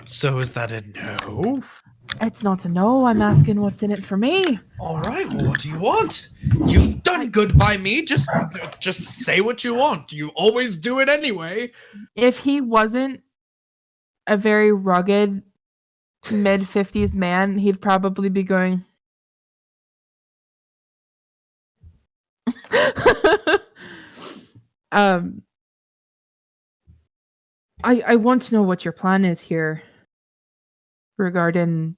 So is that a no? It's not a no. I'm asking what's in it for me. All right. Well, what do you want? You've done good by me. Just say what you want. You always do it anyway. If he wasn't a very rugged mid-50s man, he'd probably be going, I want to know what your plan is here regarding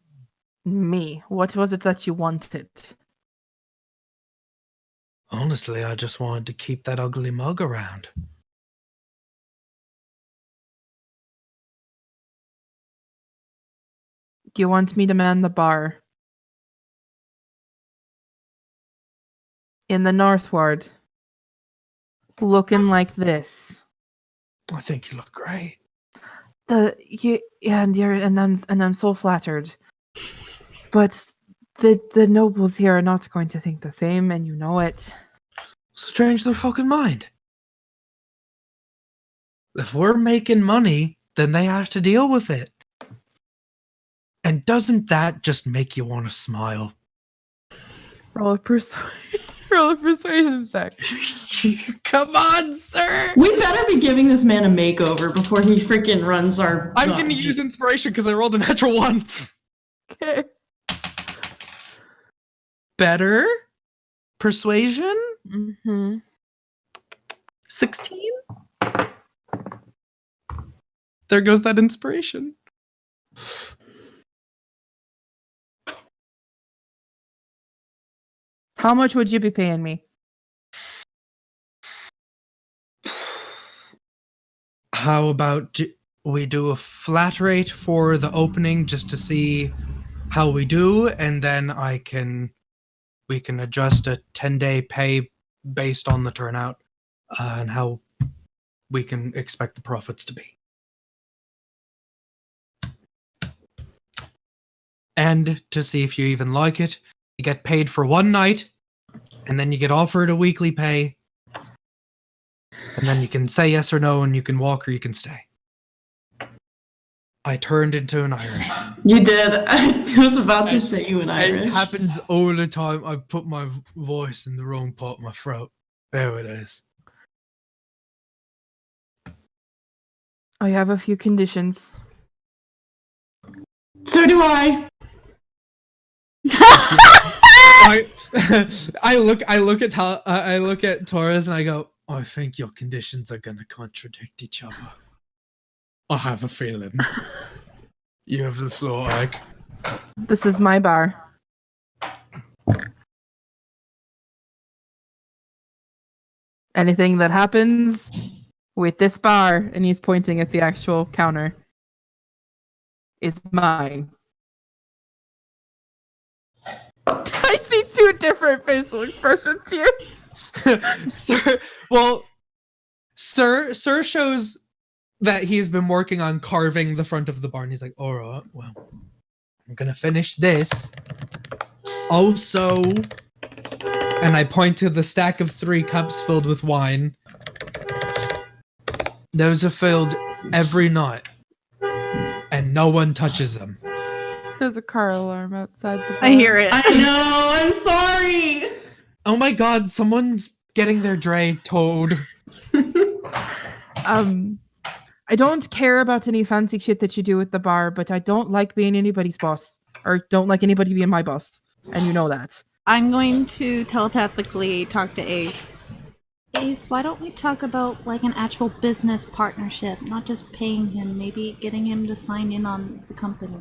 me. What was it that you wanted? Honestly, I just wanted to keep that ugly mug around. Do you want me to man the bar? In the North Ward? Looking like this. I think you look great. I'm so flattered. But the nobles here are not going to think the same, and you know it. So change their fucking mind. If we're making money, then they have to deal with it. And doesn't that just make you want to smile? Roll a persuasion check. Come on, sir! We better be giving this man a makeover before he freaking runs our... I'm going to use inspiration because I rolled a natural 1. Okay. Better? Persuasion? Mm-hmm. 16? There goes that inspiration. How much would you be paying me? How about we do a flat rate for the opening just to see how we do, and then we can adjust a 10-day pay based on the turnout and how we can expect the profits to be. And to see if you even like it, you get paid for one night, and then you get offered a weekly pay, and then you can say yes or no, and you can walk or you can stay. I turned into an Irishman. You did. I was about to say you an Irish. It happens all the time. I put my voice in the wrong part of my throat. There it is. I have a few conditions. So do I. I look at Torres and I go, I think your conditions are gonna contradict each other. I have a feeling. You have the floor, Ike. This is my bar. Anything that happens with this bar, and he's pointing at the actual counter, is mine. I see two different facial expressions here. Sir shows that he's been working on carving the front of the barn. He's like, all right, well, I'm gonna finish this. Also, and I point to the stack of 3 cups filled with wine. Those are filled every night, and no one touches them. There's a car alarm outside the bar. I hear it. I know. I'm sorry. Oh my god, someone's getting their dray towed. I don't care about any fancy shit that you do at the bar, but I don't like being anybody's boss. Or don't like anybody being my boss. And you know that. I'm going to telepathically talk to Ace. Ace, why don't we talk about like an actual business partnership, not just paying him, maybe getting him to sign in on the company.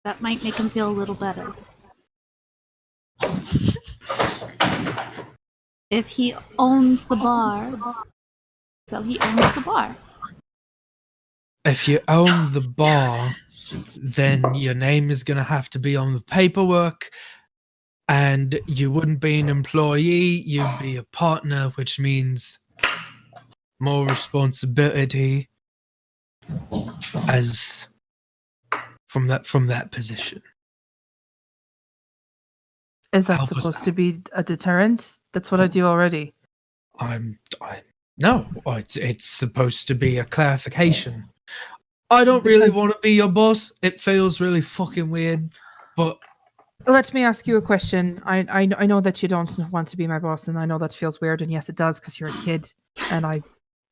That might make him feel a little better. If he owns the bar, so he owns the bar. If you own the bar, then your name is going to have to be on the paperwork, and you wouldn't be an employee, you'd be a partner, which means more responsibility as from that position. Is that supposed to be a deterrent? That's what I do already. No, it's supposed to be a clarification. I don't really want to be your boss. It feels really fucking weird, but... Let me ask you a question. I know that you don't want to be my boss, and I know that feels weird, and yes, it does, because you're a kid, and I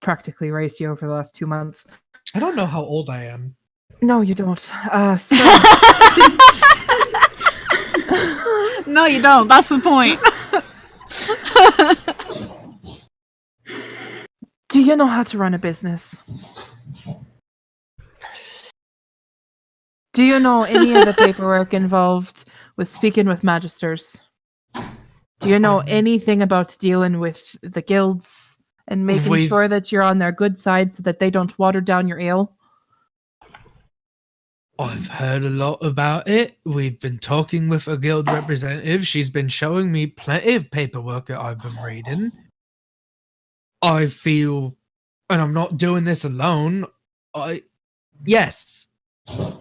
practically raised you over the last 2 months. I don't know how old I am. No, you don't. No, you don't. That's the point. Do you know how to run a business? Do you know any of the paperwork involved with speaking with magisters? Do you know anything about dealing with the guilds and making sure that you're on their good side so that they don't water down your ale? I've heard a lot about it. We've been talking with a guild representative. She's been showing me plenty of paperwork that I've been reading. I feel, and I'm not doing this alone. Yes. All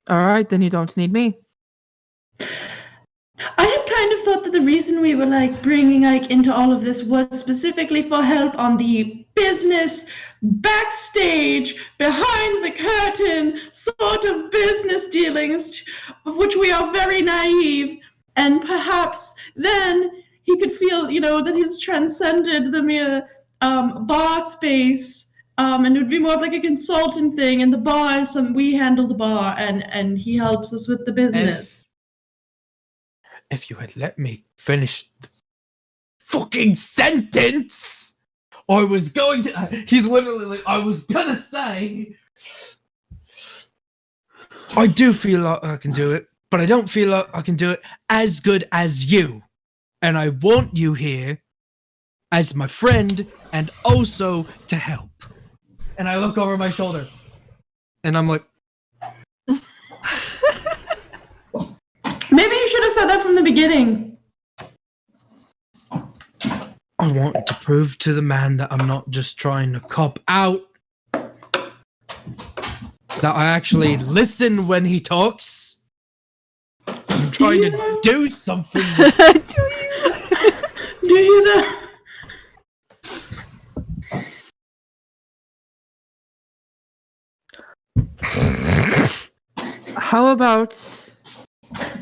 right, then you don't need me. I had kind of thought that the reason we were like bringing Ike into all of this was specifically for help on the business backstage, behind the curtain sort of business dealings, of which we are very naive, and perhaps then he could feel, that he's transcended the mere bar space. And it would be more of like a consultant thing, and the bar is we handle the bar, and he helps us with the business. If you had let me finish the fucking sentence, I was going to. He's literally like, I was gonna say. I do feel like I can do it, but I don't feel like I can do it as good as you. And I want you here as my friend and also to help. And I look over my shoulder and I'm like, maybe you should have said that from the beginning. I want to prove to the man that I'm not just trying to cop out, that I actually listen when he talks. I'm trying to do something. Do you know? How about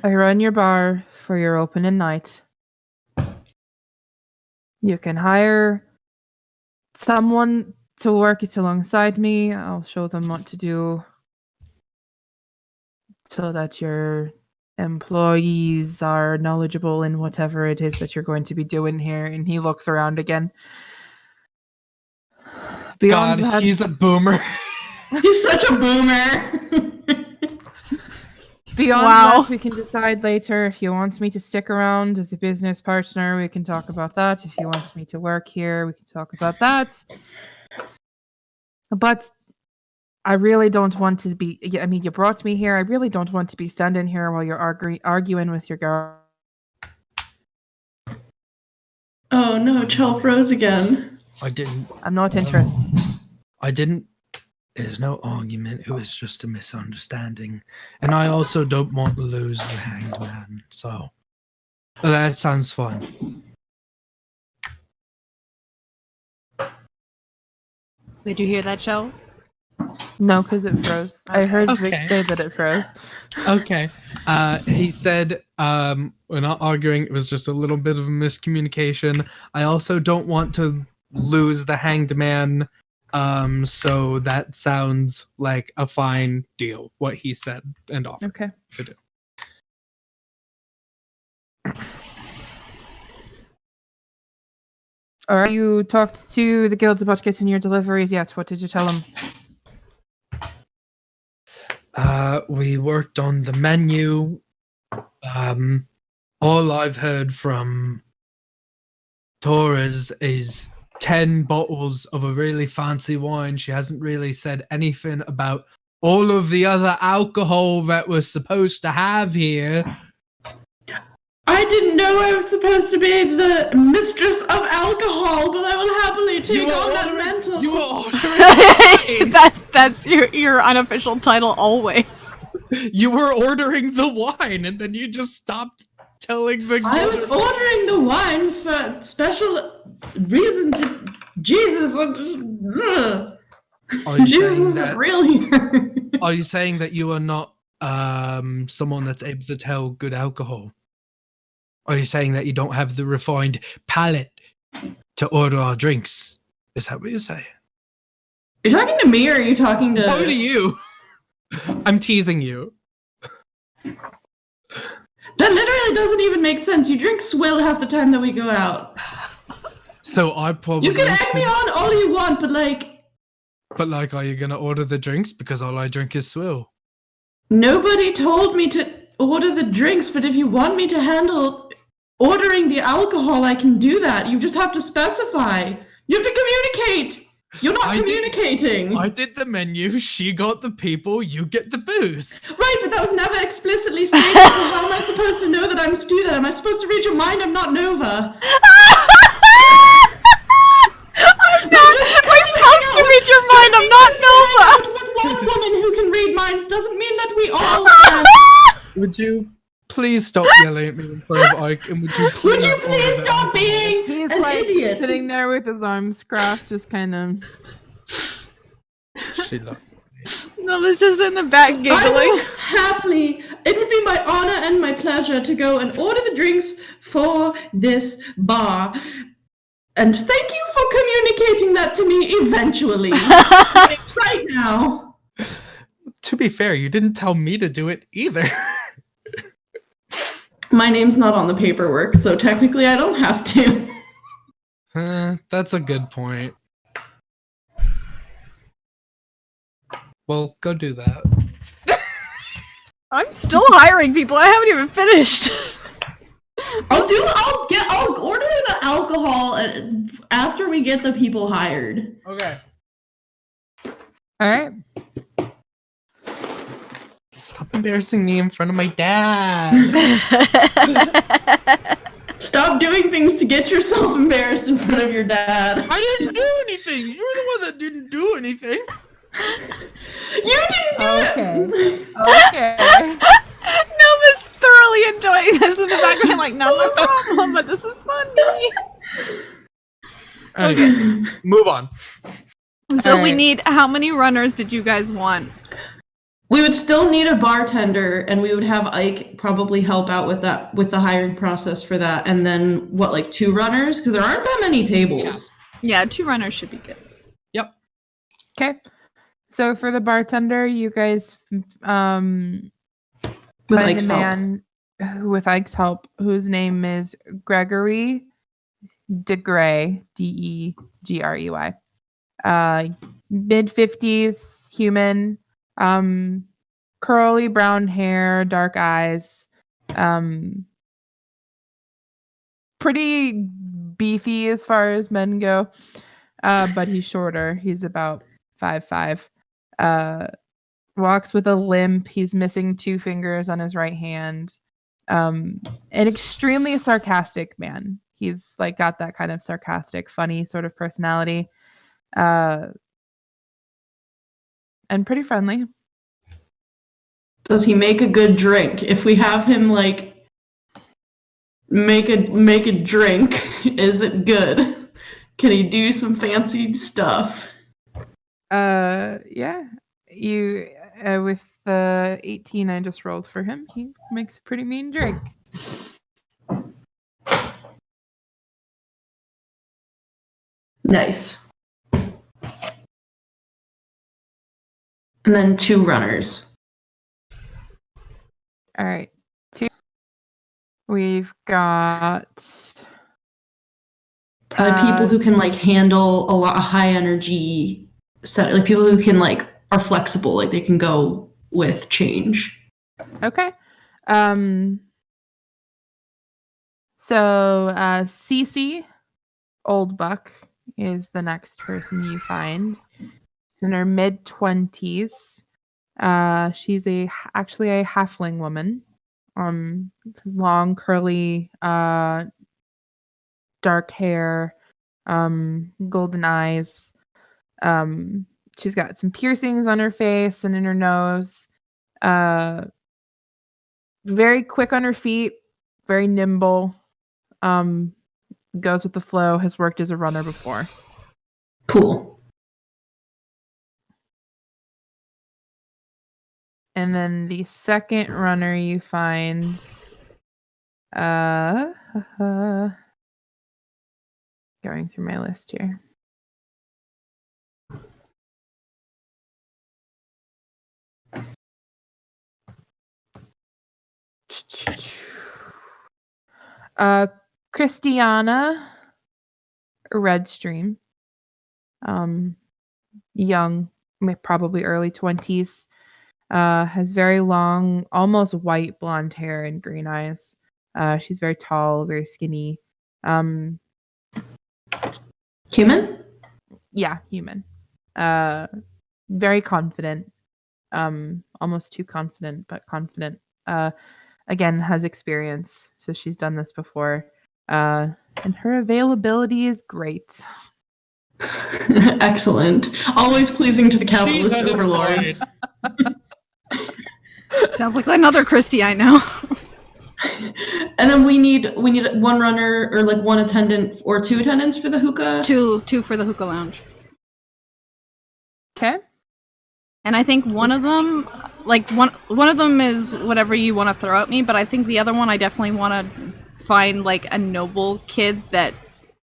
I run your bar for your opening night? You can hire someone to work it alongside me. I'll show them what to do so that your employees are knowledgeable in whatever it is that you're going to be doing here. And he looks around again. Beyond God, that, he's a boomer. He's such a boomer. Beyond Wow. that, we can decide later. If you want me to stick around as a business partner, we can talk about that. If you want me to work here, we can talk about that. But I really don't want to be... I mean, you brought me here. I really don't want to be standing here while you're arguing with your girl. Oh no, Chel froze again. I'm not interested. There's no argument. It was just a misunderstanding. And I also don't want to lose the hanged man. So that sounds fun. Did you hear that, Chel? No, because it froze. I heard Vic Okay. say that it froze. Okay. He said, we're not arguing. It was just a little bit of a miscommunication. I also don't want to lose the hanged man. So that sounds like a fine deal, what he said and offered Okay. to do. All right, you talked to the guilds about getting your deliveries yet? What did you tell them? We worked on the menu. All I've heard from Torres is 10 bottles of a really fancy wine. She hasn't really said anything about all of the other alcohol that we're supposed to have here. I didn't know I was supposed to be the mistress of alcohol, but I will happily take on that mantle. You were ordering That's your unofficial title always. You were ordering the wine, and then you just stopped telling the. I was ordering the wine for special reason to Jesus. Are you Jesus saying isn't that? real here. Are you saying that you are not someone that's able to tell good alcohol? Are you saying that you don't have the refined palate to order our drinks? Is that what you're saying? Are you talking to me or are you talking to... Talking to you. I'm teasing you. That's That literally doesn't even make sense. You drink swill half the time that we go out. So I probably You can egg me on all you want, but are you gonna order the drinks? Because all I drink is swill. nobody told me to order the drinks, but if you want me to handle ordering the alcohol, I can do that. You just have to specify. You have to communicate. You're not communicating. I did the menu, she got the people, you get the booze. Right, but that was never explicitly stated, so how am I supposed to know that I'm to do that? Am I supposed to read your mind? I'm not Nova. We're supposed to read your mind, I'm not Nova! With one woman who can read minds doesn't mean that we all can. Would you please stop yelling at me in front of Ike, and would you please stop being He's an like idiot? sitting there with his arms crossed, just kind of. She loved Nova's just in the back I giggling. will happily. It would be my honor and my pleasure to go and order the drinks for this bar. And thank you for communicating that to me eventually. Right now. To be fair, you didn't tell me to do it either. My name's not on the paperwork, so technically I don't have to. That's a good point. Well, go do that. I'm still hiring people, I haven't even finished. I'll order the alcohol after we get the people hired. Okay. All right. Stop embarrassing me in front of my dad. Stop doing things to get yourself embarrassed in front of your dad. I didn't do anything. You're the one that didn't do anything. You didn't do it! Okay. Nova's thoroughly enjoying this in the background, like, not my problem, but this is funny. Okay, move on. So we Alright. need, how many runners did you guys want? We would still need a bartender, and we would have Ike probably help out with that, with the hiring process for that. And then, 2 runners? Because there aren't that many tables. Yeah, 2 runners should be good. Yep. Okay. So for the bartender, you guys With find Ike's a man with Ike's help whose name is Gregory DeGrey, Degrey. Mid-50s, human, curly brown hair, dark eyes, pretty beefy as far as men go, but he's shorter. He's about 5'5". Walks with a limp. He's missing 2 fingers on his right hand. An extremely sarcastic man. He's got that kind of sarcastic, funny sort of personality. And pretty friendly. Does he make a good drink? If we have him make a drink, is it good? Can he do some fancy stuff? Yeah. You with the 18 I just rolled for him, he makes a pretty mean drink. Nice. And then 2 runners. All right. 2. We've got People who can handle a lot of high energy set, people who can are flexible, they can go with change. Okay. So Cece Old Buck is the next person you find. She's in her mid-20s. She's actually a halfling woman. Long curly dark hair, golden eyes. She's got some piercings on her face and in her nose. Very quick on her feet, very nimble. Goes with the flow, has worked as a runner before. Cool. And then the second runner you find, going through my list here. Christiana Redstream. Young, probably early 20s. Has very long, almost white blonde hair and green eyes. She's very tall, very skinny. Human? Yeah, human. Very confident. Almost too confident, but confident. Again, has experience, so she's done this before. And her availability is great. Excellent. Always pleasing to the capitalist She's overlords. Sounds like another Kristy I know. And then we need one runner or like one attendant or two attendants for the hookah. Two for the hookah lounge. Okay. And I think one of them, like one of them is whatever you want to throw at me, but I think the other one I definitely want to find like a noble kid that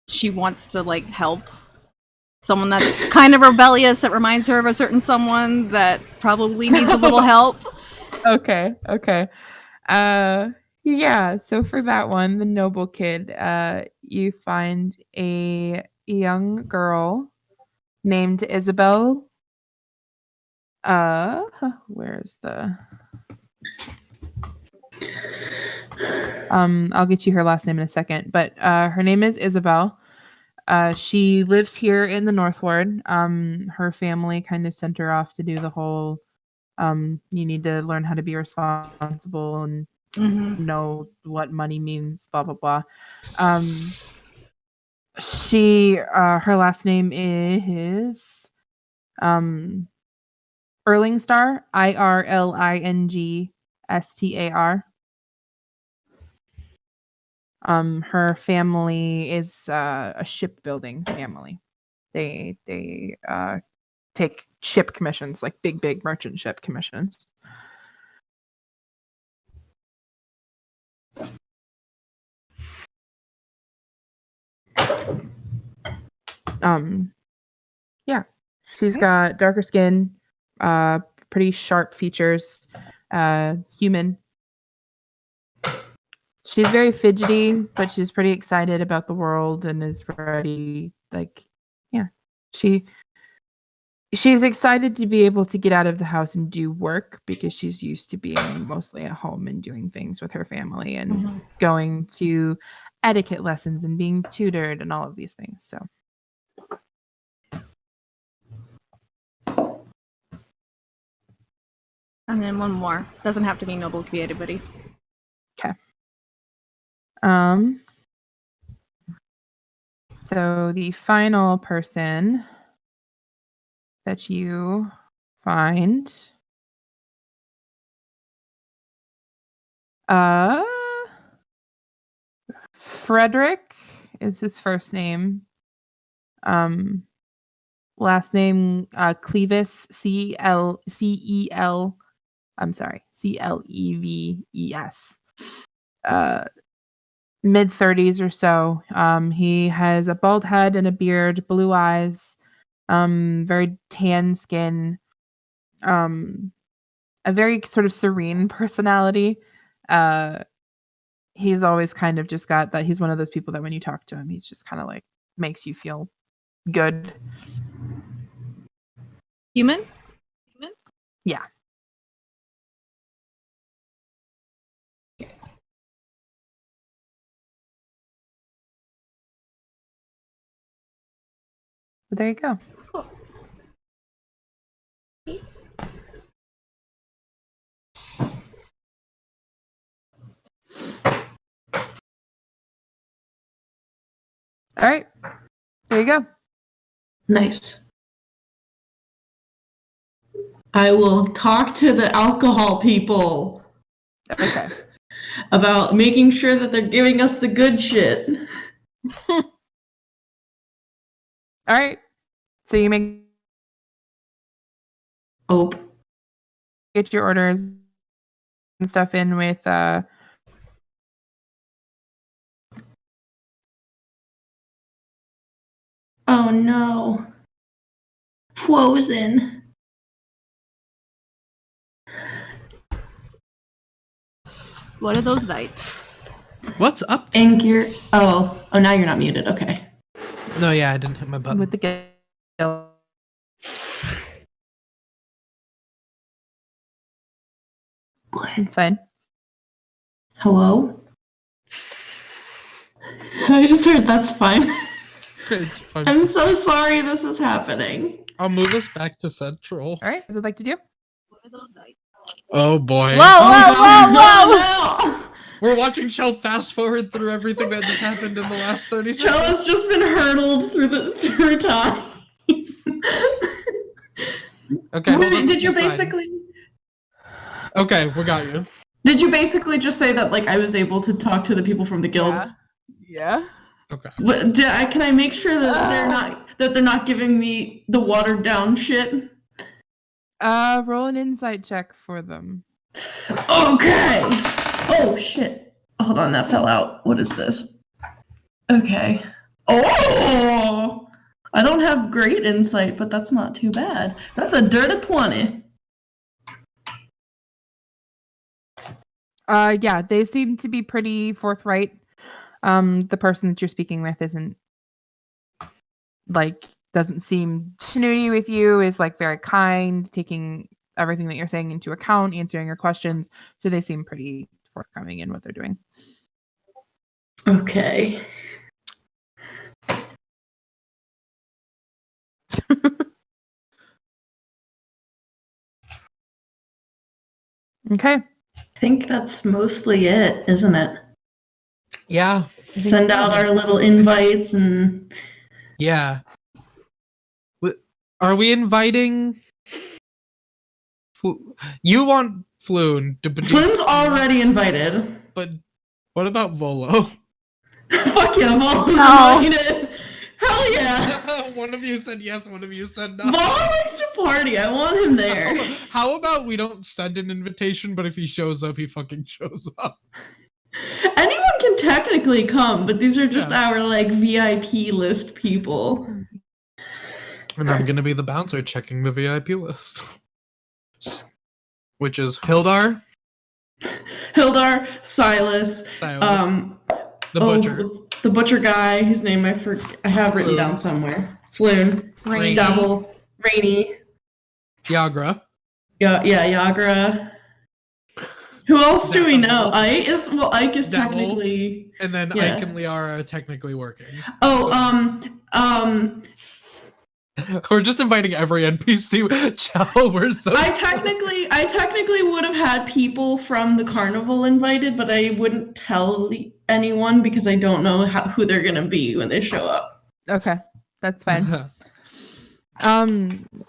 she wants to like help. Someone that's kind of rebellious that reminds her of a certain someone that probably needs a little help. Okay. Yeah, so for that one, the noble kid, you find a young girl named Isabel. Where's the I'll get you her last name in a second, but her name is Isabel. She lives here in the North Ward. Her family kind of sent her off to do the whole you need to learn how to be responsible and know what money means, blah blah blah. She her last name is Erlingstar, Irlingstar. Her family is a shipbuilding family. They take ship commissions, like big merchant ship commissions. Yeah, she's got darker skin, pretty sharp features, human. She's very fidgety, but she's pretty excited about the world and is ready. Like, yeah, she's excited to be able to get out of the house and do work because she's used to being mostly at home and doing things with her family and going to etiquette lessons and being tutored and all of these things. So. And then one more. Doesn't have to be noble, could be anybody. Okay. So the final person that you find, Frederick is his first name. Last name Clevis, Cleves. Mid-30s or so. He has a bald head and a beard, blue eyes, very tan skin, a very sort of serene personality. He's always kind of just got that. He's one of those people that when you talk to him, he's just kind of like makes you feel good. Human? Yeah. But there you go. Cool. All right. There you go. Nice. I will talk to the alcohol people. Okay. About making sure that they're giving us the good shit. All right. So you get your orders and stuff in with Oh no. Frozen. One of those nights. What's up? Angier. Oh, now you're not muted. Okay. No, yeah, I didn't hit my button. With the guild. It's fine. Hello? I just heard that's fine. Fine. I'm so sorry this is happening. I'll move us back to Central. All right. What would you like to do? Oh boy. Whoa! No! We're watching Chel fast forward through everything that just happened in the last 30 Chel seconds. has just been hurdled through time. Okay, hold on. Did you basically... Okay, we got you. Did you basically just say that like I was able to talk to the people from the guilds? Yeah. Okay. Can I make sure that they're not giving me the watered down shit? Roll an insight check for them. Okay. Oh shit. Hold on, that fell out. What is this? Okay. Oh! I don't have great insight, but that's not too bad. That's a dirty 20. Yeah, they seem to be pretty forthright. The person that you're speaking with doesn't seem snooty with you, is like very kind, taking everything that you're saying into account, answering your questions. So they seem pretty forthcoming in what they're doing. Okay. Okay. I think that's mostly it, isn't it? Yeah. Send out our little invites and... Yeah. Are we inviting... You want Floon. Flynn's already invited. But what about Volo? Fuck yeah, Volo's No. invited. Hell yeah. One of you said yes, one of you said no. Volo likes to party. I want him there. How about we don't send an invitation, but if he shows up, he fucking shows up? Anyone can technically come, but these are just our like VIP list people. And I'm gonna be the bouncer checking the VIP list. Which is Hildar, Silas, the butcher, the butcher guy, whose name I have written down somewhere. Floon, Rainy. Double, Rainy, Yagra. Yagra. Who else do we know? Ike is Devil. technically, And then Ike and Liara are technically working. We're just inviting every NPC. Chel, we're so. I technically would have had people from the carnival invited, but I wouldn't tell anyone because I don't know who they're gonna be when they show up. Okay, that's fine.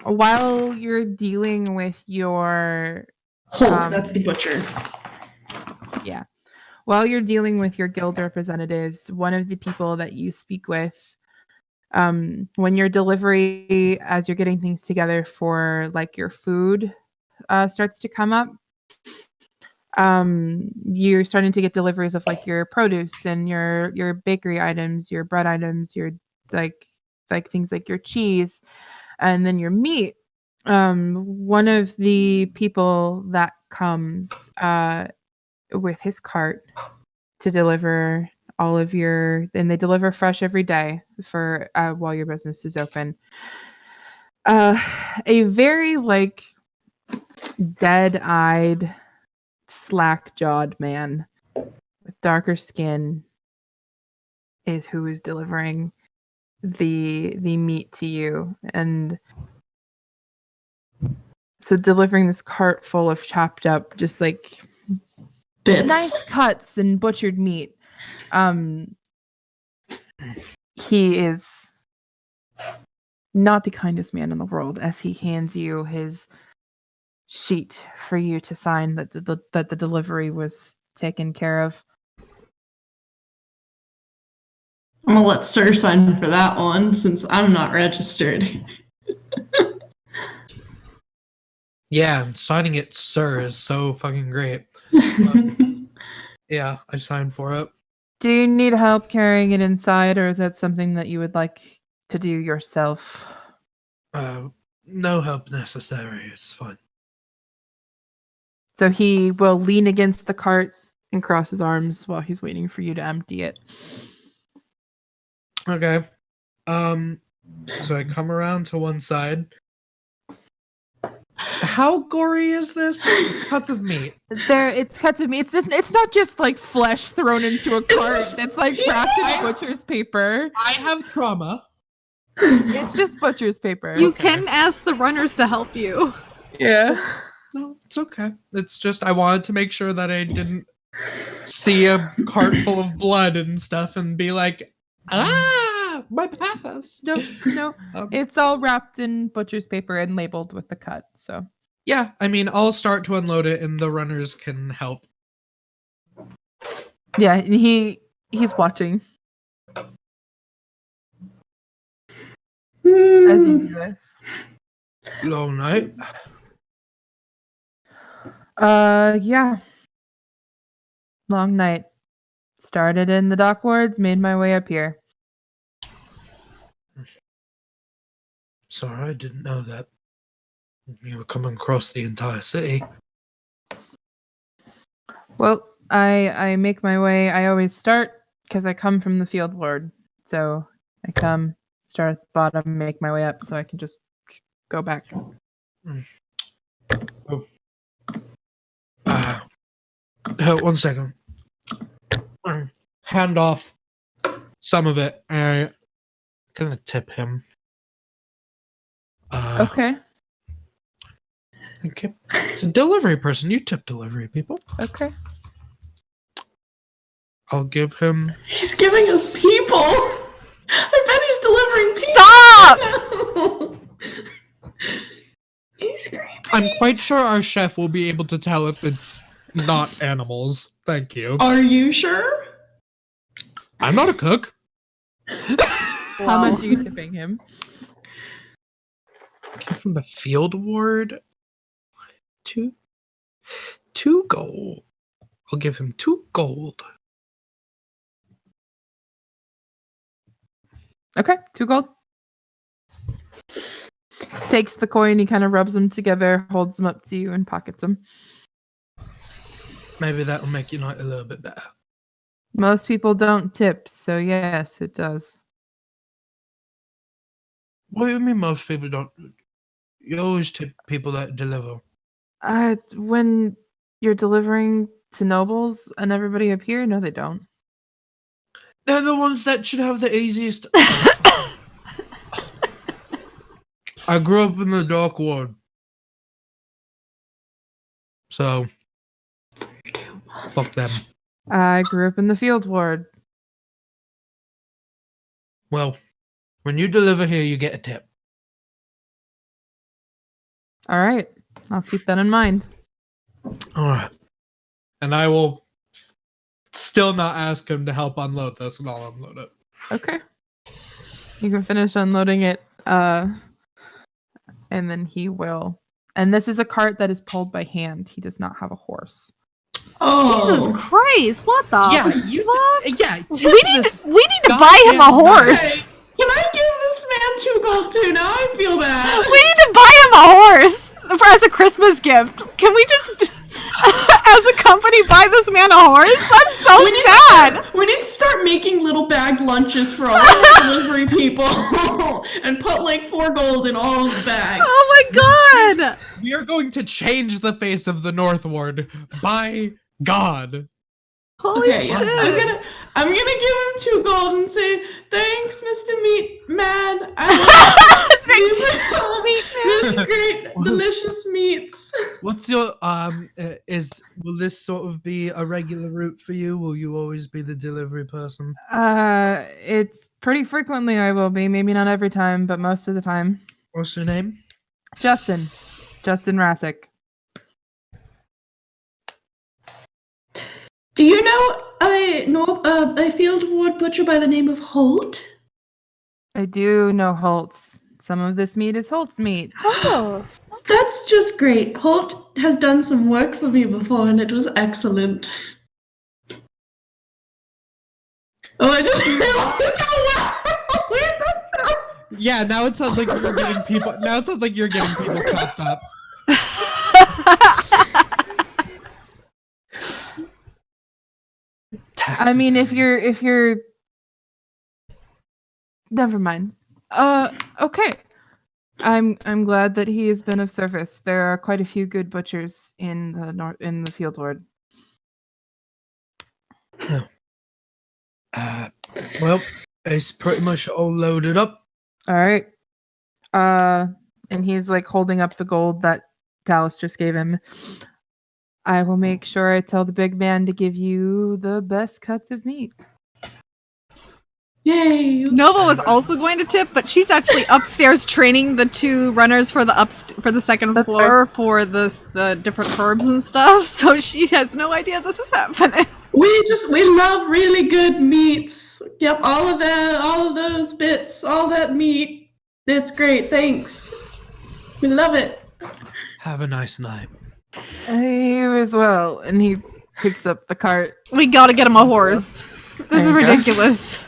While you're dealing with your Holt, that's the butcher. Yeah. While you're dealing with your guild representatives, one of the people that you speak with, when your delivery, as you're getting things together for like your food, starts to come up, you're starting to get deliveries of like your produce and your bakery items, your bread items, your like things like your cheese, and then your meat. One of the people that comes with his cart to deliver all of your, and they deliver fresh every day for while your business is open. A very like dead-eyed, slack-jawed man with darker skin is who is delivering the meat to you. And so delivering this cart full of chopped up, just like Bits. nice cuts and butchered meat. He is not the kindest man in the world, as he hands you his sheet for you to sign that the delivery was taken care of. I'm gonna let Sir sign for that one since I'm not registered. Yeah, signing it, sir, is so fucking great. Yeah, I signed for it. Do you need help carrying it inside, or is that something that you would like to do yourself? No help necessary. It's fine. So he will lean against the cart and cross his arms while he's waiting for you to empty it. Okay. So I come around to one side. How gory is this? It's cuts of meat. It's cuts of meat. It's not just like flesh thrown into a cart. It's like wrapped in butcher's paper. I have trauma. It's just butcher's paper. You can ask the runners to help you. Yeah. No, it's okay. It's just I wanted to make sure that I didn't see a cart full of blood and stuff and be like, my past. No. It's all wrapped in butcher's paper and labeled with the cut. So yeah, I mean, I'll start to unload it, and the runners can help. yeah, he's watching as you do this. Long night. Yeah. Long night. Started in the dock wards, made my way up here. Sorry, I didn't know that. You were coming across the entire city. Well, I make my way. I always start because I come from the field ward. So I come, start at the bottom, make my way up so I can just go back. One second. Hand off some of it. I'm gonna tip him. Okay. Okay. It's a delivery person. You tip delivery people. Okay. I'll give him. He's giving us people. I bet he's delivering people. Stop! He's creepy. I'm quite sure our chef will be able to tell if it's not animals. Thank you. Are you sure? I'm not a cook. How much are you tipping him? Okay, from the field ward. Two gold. I'll give him 2 gold. Okay, 2 gold. Takes the coin, he kind of rubs them together, holds them up to you, and pockets them. Maybe that will make your night a little bit better. Most people don't tip, so yes, it does. What do you mean most people don't? You always tip people that deliver. When you're delivering to nobles and everybody up here, no, they don't. They're the ones that should have the easiest. I grew up in the dark ward. So, fuck them. I grew up in the field ward. Well, when you deliver here, you get a tip. All right, I'll keep that in mind. All right. And I will still not ask him to help unload this, and I'll unload it. Okay. You can finish unloading it, and then he will. And this is a cart that is pulled by hand. He does not have a horse. Oh, Jesus Christ! What the Yeah, fuck? we We need to buy him a horse. Can I give this man 2 gold too? Now I feel bad. We need to buy him a horse as a Christmas gift. Can we just, as a company, buy this man a horse? That's so sad. We need to start making little bagged lunches for all the delivery people and put like 4 gold in all of the bags. Oh my god! We are going to change the face of the North Ward. By God. Holy Okay, shit! I'm gonna give him 2 gold and say thanks, Mr. Meat Man. Thanks, Mr. Meat This great, delicious meats. What's your will this sort of be a regular route for you? Will you always be the delivery person? It's pretty frequently I will be. Maybe not every time, but most of the time. What's your name? Justin Rassick. Do you know a field ward butcher by the name of Holt? I do know Holt's. Some of this meat is Holt's meat. Oh. That's just great. Holt has done some work for me before, and it was excellent. Oh, I just realized how weird that sounds. Yeah, now it sounds like you're getting people. Now it sounds like you're getting people chopped up. tax I mean, if attorney. you're never mind. Okay. I'm glad that he has been of service. There are quite a few good butchers in the field ward. Well, it's pretty much all loaded up. All right. And he's like holding up the gold that Tallice just gave him. I will make sure I tell the big man to give you the best cuts of meat. Yay! Nova was also going to tip, but she's actually upstairs training the two runners for the second That's floor for the different herbs and stuff. So she has no idea this is happening. We love really good meats. Yep, all of those bits, all that meat. It's great, thanks. We love it. Have a nice night. You as well. And he picks up the cart. We gotta get him a horse. This is There you go. ridiculous.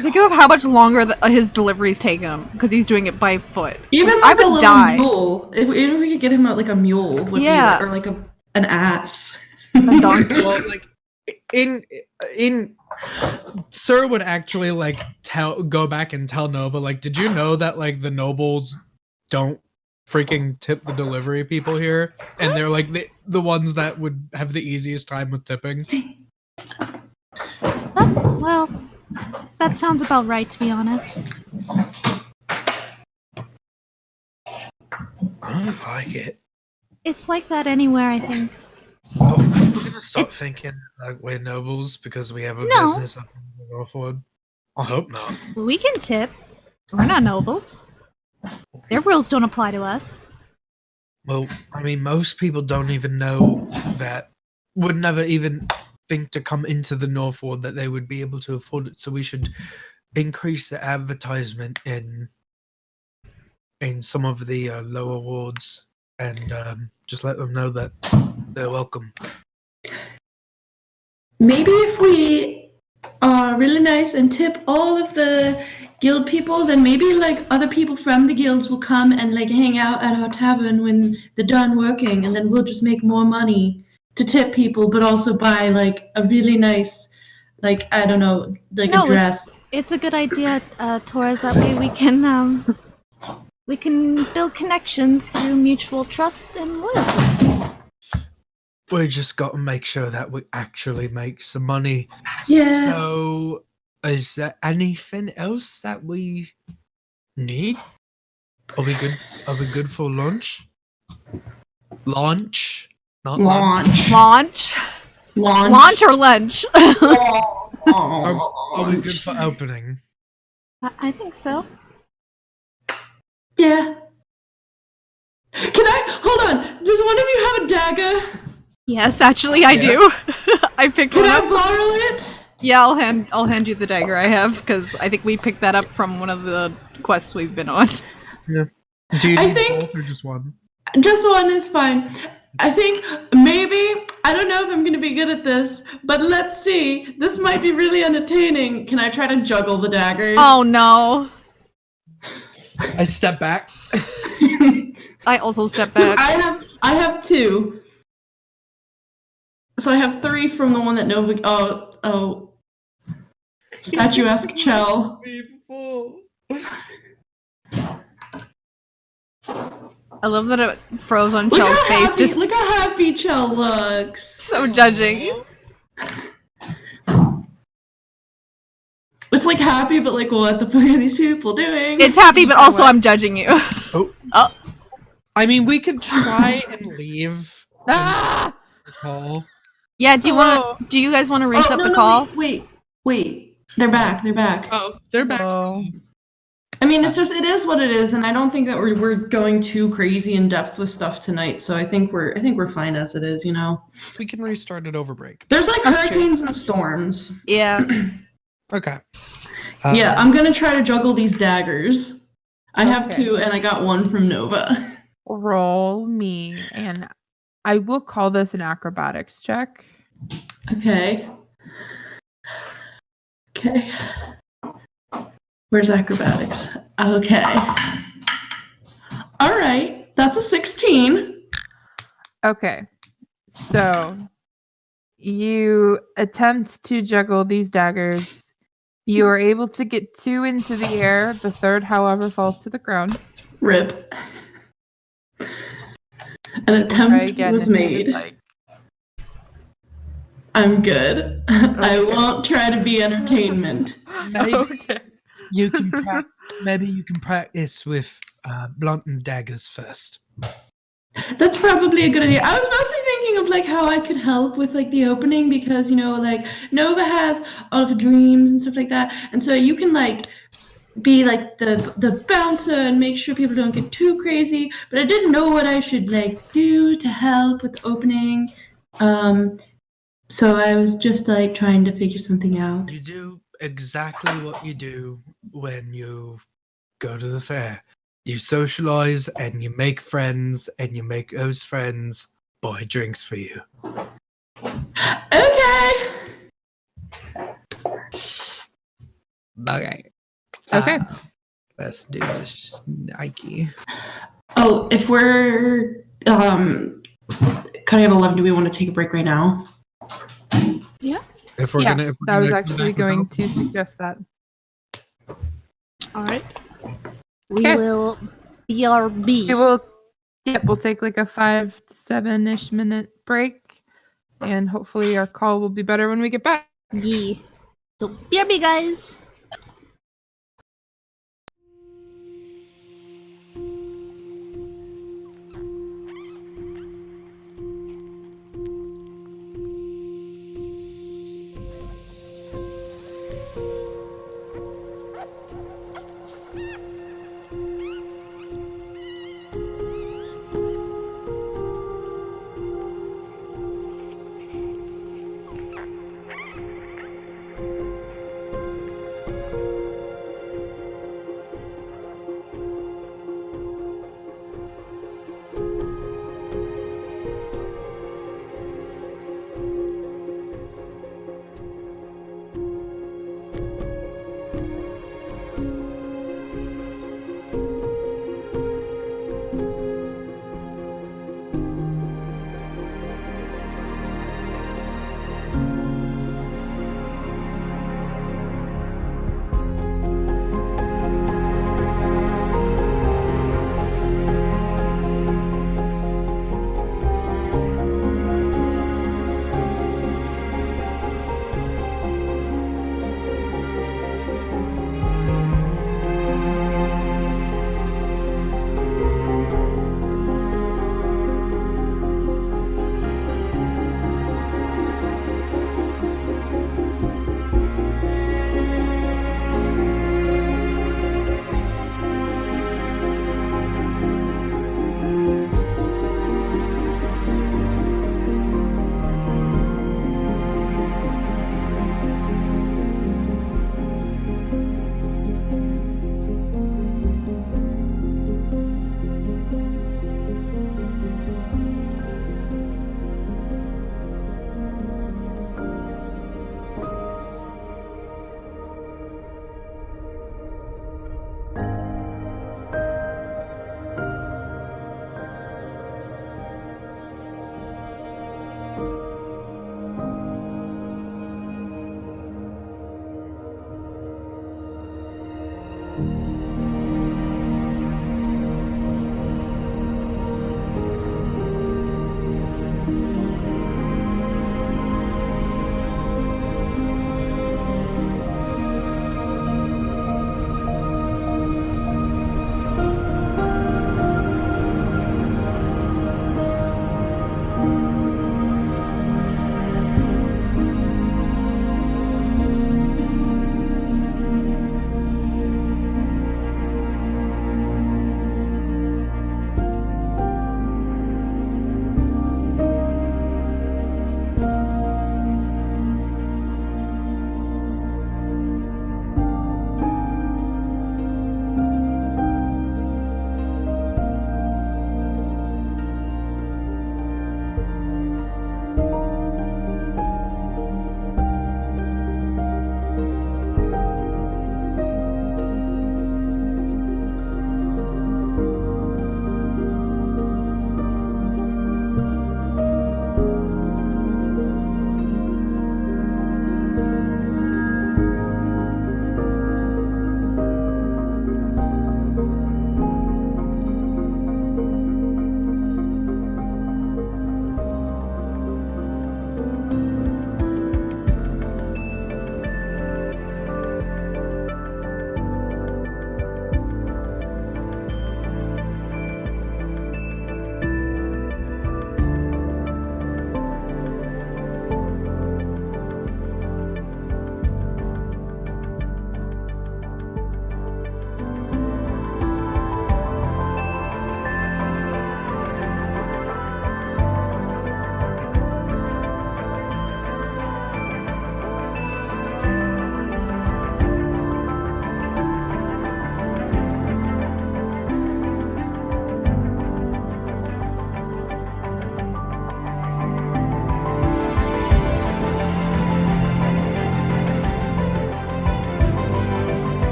Think of how much longer his deliveries take him because he's doing it by foot. Even I like a would little die. mule. Even if we could get him like a mule, would Yeah. be or like an ass. A donkey. Well, like in Sir would actually like go back and tell Nova, like, did you know that like the nobles don't freaking tip the delivery people here, and they're like the ones that would have the easiest time with tipping. That sounds about right, to be honest. I don't like it. It's like that anywhere, I think. Oh, we're gonna start thinking like we're nobles because we have a No. business up in the Northwood. I hope not. We can tip. We're not nobles. Their rules don't apply to us. Well, I mean, most people don't even know that. Would never even think to come into the Northwood that they would be able to afford it. So we should increase the advertisement in some of the lower wards and just let them know that they're welcome. Maybe if we are really nice and tip all of the guild people, then maybe like other people from the guilds will come and like hang out at our tavern when they're done working, and then we'll just make more money to tip people, but also buy like a really nice, like I don't know, like a dress. It's a good idea, Torres. That way we can build connections through mutual trust and loyalty. We just got to make sure that we actually make some money. Yeah. So, is there anything else that we need? Are we good? Are we good for lunch? Launch? Not lunch. Launch. Launch or lunch? Are we good for opening? I think so. Yeah. Can I hold on? Does one of you have a dagger? Yes, actually, I do. I picked Can one I up. borrow it? Yeah, I'll hand you the dagger I have because I think we picked that up from one of the quests we've been on. Yeah. Do you I need think- both or just one? Just one is fine. I think maybe, I don't know if I'm going to be good at this, but let's see. This might be really entertaining. Can I try to juggle the daggers? Oh no! I step back. I also step back. I have two. So I have three from the one that Nova. Oh. Statuesque Chel. I love that it froze on Look Chel's how face. happy, Just look how happy Chel looks. so judging. It's like happy, but like, what the fuck are these people doing? It's happy, but also I'm judging you. Oh. Oh. I mean, we could try and leave. Ah! The call. Yeah. Do Hello. you guys want to reset no, the no, call? Wait. They're back. Oh, they're back. Whoa. I mean, it is what it is, and I don't think that we're going too crazy in depth with stuff tonight. So I think we're fine as it is, you know. We can restart it over break. There's like That's true. hurricanes and storms. Yeah. Okay. Yeah, I'm gonna try to juggle these daggers. I have Okay. two, and I got one from Nova. Roll me, and I will call this an acrobatics check. Okay. Where's acrobatics? Okay. All right, that's a 16. Okay, so you attempt to juggle these daggers. You are able to get 2 into the air. The third, however, falls to the ground. Rip. An You can try attempt again was if you would made. like. I'm good. I won't try to be entertainment. Maybe Okay. you can maybe you can practice with blunt and daggers first. That's probably a good idea. I was mostly thinking of like how I could help with like the opening because like Nova has all of the dreams and stuff like that, and so you can like be like the bouncer and make sure people don't get too crazy. But I didn't know what I should like do to help with the opening, so I was just like trying to figure something out. You do exactly what you do when you go to the fair. You socialize and you make friends, and you make those friends buy drinks for you. Okay. Okay. Okay. Let's do this, Nike. Oh, if we're cutting at 11, do we want to take a break right now? Yeah. If we're Yeah, gonna, if we're I was gonna actually connect with going help. to suggest that. All right. We Okay. will BRB. We'll take like a 5 to 7-ish minute break, and hopefully our call will be better when we get back. Yeah. So BRB, guys.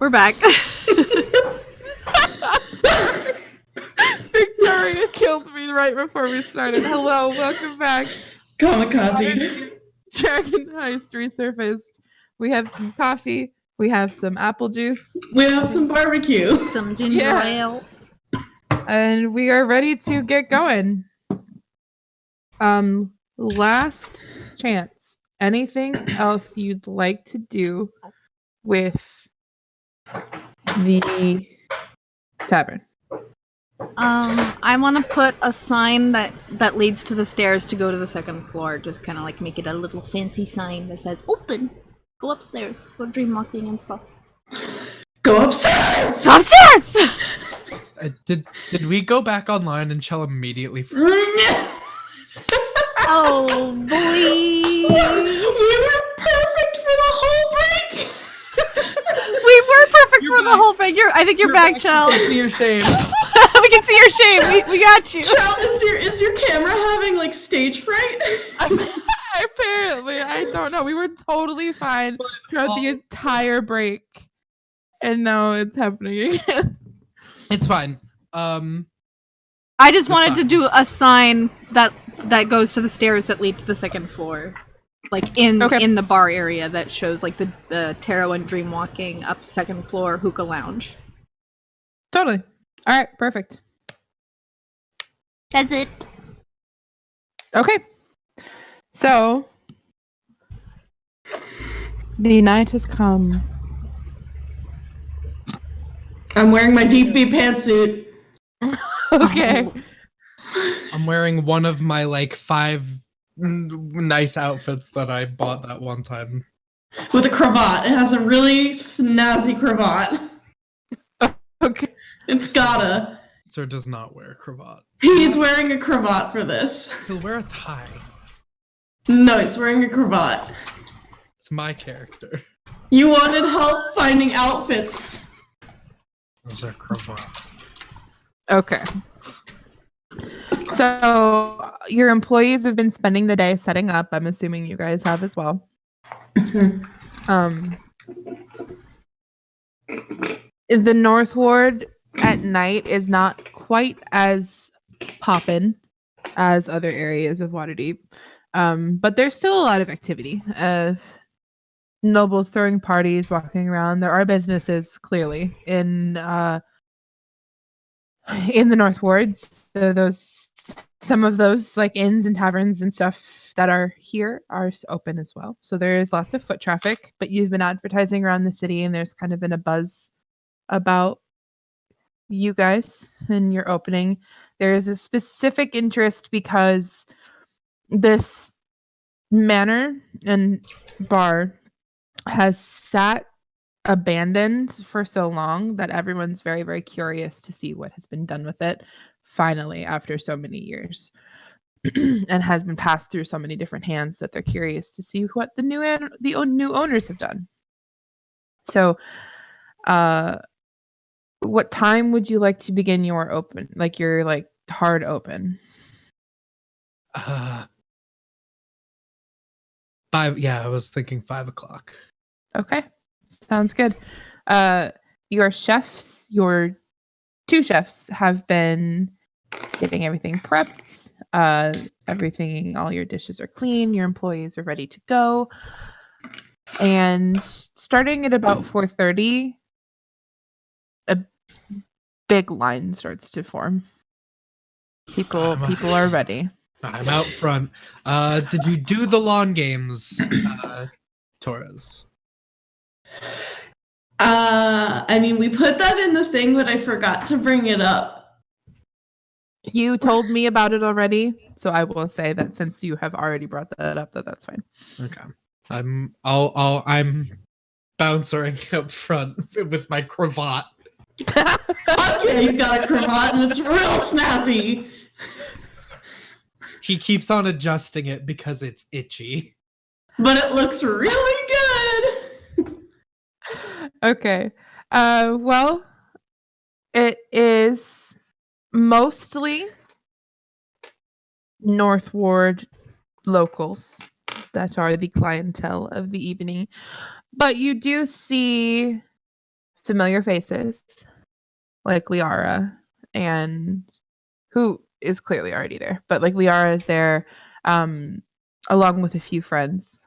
we're back. Victoria killed me right before we started. Hello, welcome back. Kamikaze. Dragon Heist Resurfaced. We have some coffee. We have some apple juice. We have some barbecue. Some ginger Yeah. ale. And we are ready to get going. Last chance. Anything else you'd like to do with the tavern? I want to put a sign that leads to the stairs to go to the second floor. Just kind of like make it a little fancy sign that says "Open." Go upstairs. Go dream walking and stuff. Go upstairs! Go upstairs! Did we go back online and Chel immediately? Oh boy! We were perfect for the whole break! We were perfect for the whole thing. I think you're back, Chel. See your shame. We can see your shame. We got you. Chel, is your camera having like stage fright? Apparently, I don't know. We were totally fine throughout the entire break, and now it's happening again. It's fine. I just wanted to do a sign that goes to the stairs that lead to the second floor, like in the bar area that shows like the tarot and dream walking up second floor hookah lounge. Totally. All right. Perfect. That's it. Okay. So the night has come. I'm wearing my deep V pantsuit. Okay. I'm wearing one of my like 5 nice outfits that I bought that one time. With a cravat. It has a really snazzy cravat. Okay. It's gotta. Sir does not wear a cravat. He's wearing a cravat for this. He'll wear a tie. No, he's wearing a cravat. It's my character. You wanted help finding outfits. Those are cravat. Okay. So your employees have been spending the day setting up. I'm assuming you guys have as well. The North Ward at night is not quite as poppin' as other areas of Waterdeep. But there's still a lot of activity. Nobles throwing parties, walking around. There are businesses clearly in the North Wards. Some of those like inns and taverns and stuff that are here are open as well. So there is lots of foot traffic, but you've been advertising around the city and there's kind of been a buzz about you guys and your opening. There is a specific interest because this manor and bar has sat abandoned for so long that everyone's very, very curious to see what has been done with it finally after so many years and has been passed through so many different hands that they're curious to see what the new owners have done. So what time would you like to begin your open, like your like hard open? 5. Yeah, I was thinking 5 o'clock. Okay, sounds good. Your 2 chefs have been getting everything prepped. All your dishes are clean. Your employees are ready to go. And starting at about 4:30, a big line starts to form. People are ready. I'm out front. Did you do the lawn games, Torres? I mean, we put that in the thing, but I forgot to bring it up. You told me about it already, so I will say that since you have already brought that up, that's fine. Okay. I'm bouncing up front with my cravat. Okay, you got a cravat and it's real snazzy. He keeps on adjusting it because it's itchy. But it looks really good. Okay. Well, it is mostly North Ward locals that are the clientele of the evening. But you do see familiar faces like Liara, and who is clearly already there, but like Liara is there, along with a few friends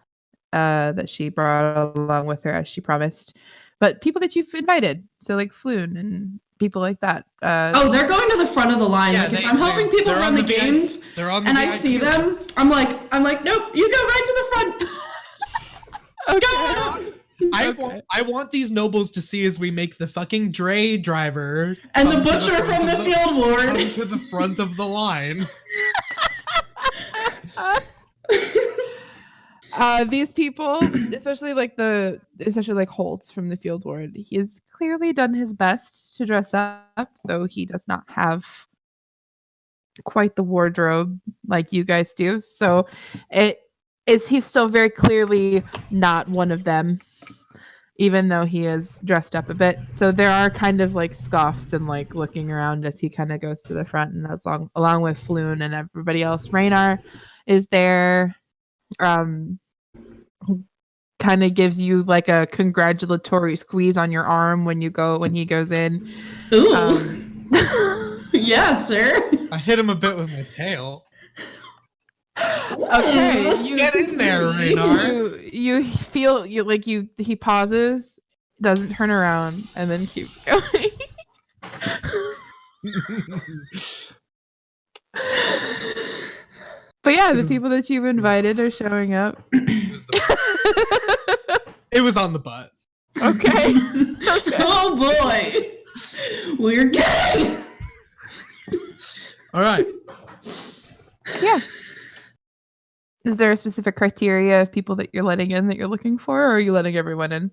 that she brought along with her as she promised. But people that you've invited, so like Floon and people like that. They're going to the front of the line. Yeah, like if I'm helping people run the games, they're on the and I VIP see them, list. I'm like, nope, you go right to the front. Okay. I want these nobles to see as we make the fucking dray driver And the come to butcher front from of the field come ward. to the front of the line. These people, especially like Holtz from the field ward, he has clearly done his best to dress up, though he does not have quite the wardrobe like you guys do. So he's still very clearly not one of them, even though he is dressed up a bit. So there are kind of like scoffs and like looking around as he kind of goes to the front, and along with Floon and everybody else. Raynar is there. Kind of gives you like a congratulatory squeeze on your arm when he goes in. Ooh. Yeah, sir. I hit him a bit with my tail. Okay, you Get in there, Raynar. You feel he pauses, doesn't turn around, and then keeps going. But yeah, the people that you've invited are showing up. It was on the butt. Okay. Oh boy. We're gay. All right. Yeah. Is there a specific criteria of people that you're letting in that you're looking for, or are you letting everyone in?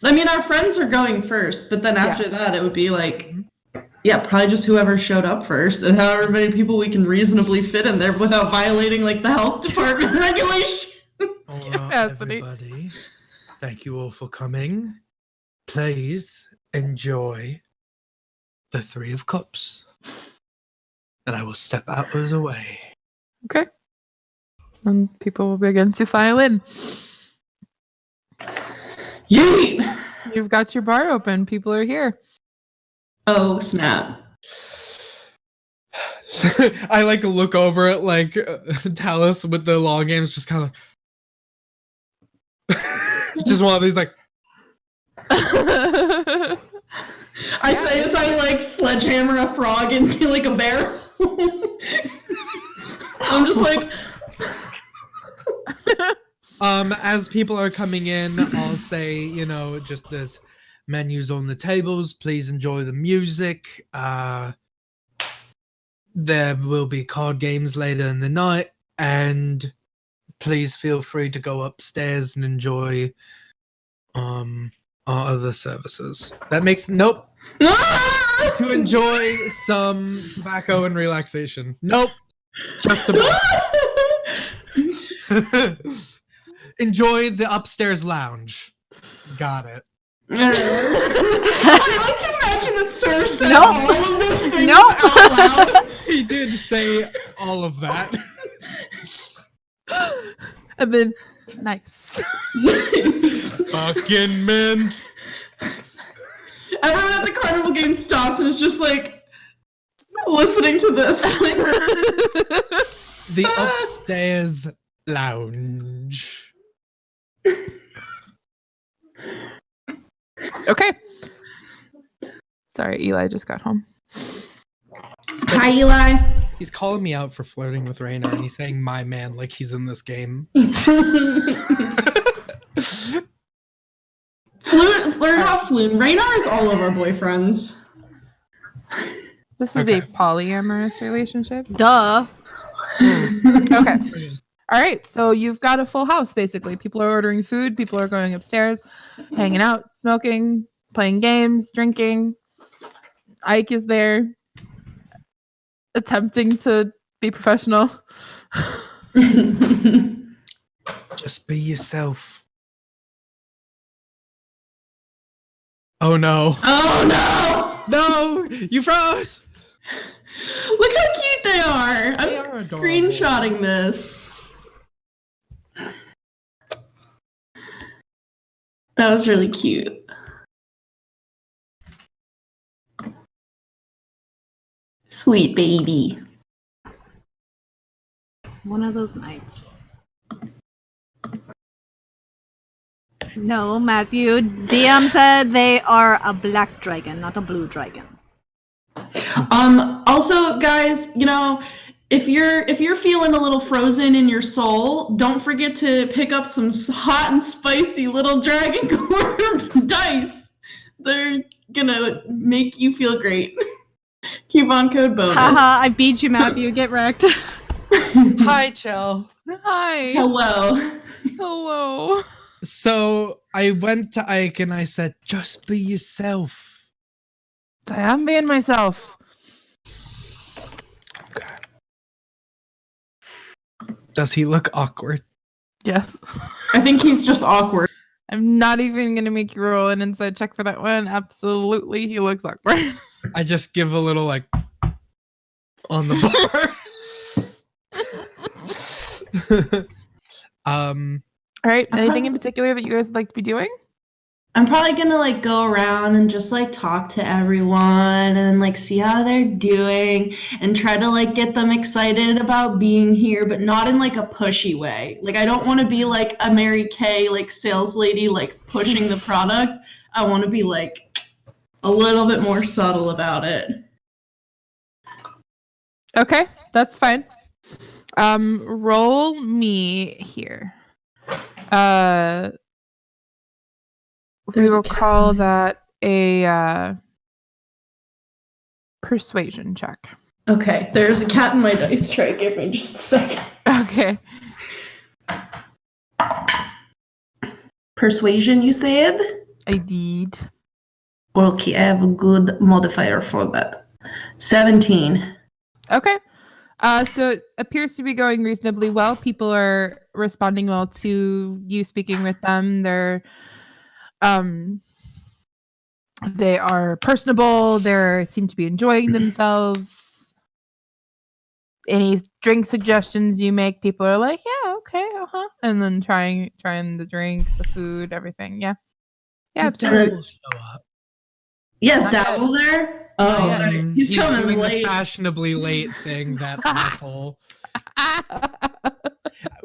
I mean, our friends are going first, but then after that, it would be like, yeah, probably just whoever showed up first, and however many people we can reasonably fit in there without violating like the health department regulation. Hello, everybody. Thank you all for coming. Please enjoy the Three of Cups. And I will step out of the way. Okay. And people will begin to file in. Yeet! You've got your bar open. People are here. Oh, snap. I like look over at like Tallice with the long games, just kind of just one of these like I say as I like sledgehammer a frog into like a bear. I'm just like as people are coming in, I'll say, just there's menus on the tables. Please enjoy the music. There will be card games later in the night, and please feel free to go upstairs and enjoy our other services. That makes to enjoy some tobacco and relaxation. Nope. Just about. Enjoy the upstairs lounge. Got it. I like to imagine that Sir said Nope. all of those things Nope. out loud. He did say all of that. And then, nice. Fucking mint. Everyone at the carnival game stops and is just like listening to this. The upstairs lounge. Okay. Sorry, Eli just got home. Hi, Eli. He's calling me out for flirting with Raynar, and he's saying "my man" like he's in this game. Floon. Raynar is all of our boyfriends. This is a polyamorous relationship. Duh. Okay. All right. So you've got a full house, basically. People are ordering food. People are going upstairs, hanging out, smoking, playing games, drinking. Ike is there, attempting to be professional. Just be yourself. Oh no. Oh no! No! You froze! Look how cute they are! They I'm are adorable. screenshotting this. That was really cute. Sweet baby. One of those nights. No, Matthew. DM said they are a black dragon, not a blue dragon. Also, guys, if you're feeling a little frozen in your soul, don't forget to pick up some hot and spicy little dragon corn dice. They're gonna make you feel great. Coupon code bonus. Haha, I beat you, Matthew. Get wrecked. Hi, Chel. Hi. Hello. Hello. So I went to Ike and I said, just be yourself. I am being myself. Okay. Does he look awkward? Yes. I think he's just awkward. I'm not even going to make you roll an inside check for that one. Absolutely, he looks awkward. I just give a little like on the bar. All right. Anything in particular that you guys would like to be doing? I'm probably gonna go around and just talk to everyone and see how they're doing and try to get them excited about being here, but not in a pushy way. I don't want to be a Mary Kay sales lady pushing the product. I want to be a little bit more subtle about it. Okay, that's fine. Roll me here. We will call that a persuasion check. Okay, there's a cat in my dice tray. Give me just a second. Okay. Persuasion, you said? I did. Okay, I have a good modifier for that. 17. Okay. So it appears to be going reasonably well. People are responding well to you speaking with them. They are personable. They seem to be enjoying themselves. Any drink suggestions you make, people are like, yeah, okay, and then trying the drinks, the food, everything. Yeah, absolutely. Show up. Yes, Dabble there. Oh, Yeah. He's coming doing late. the fashionably late thing. That asshole.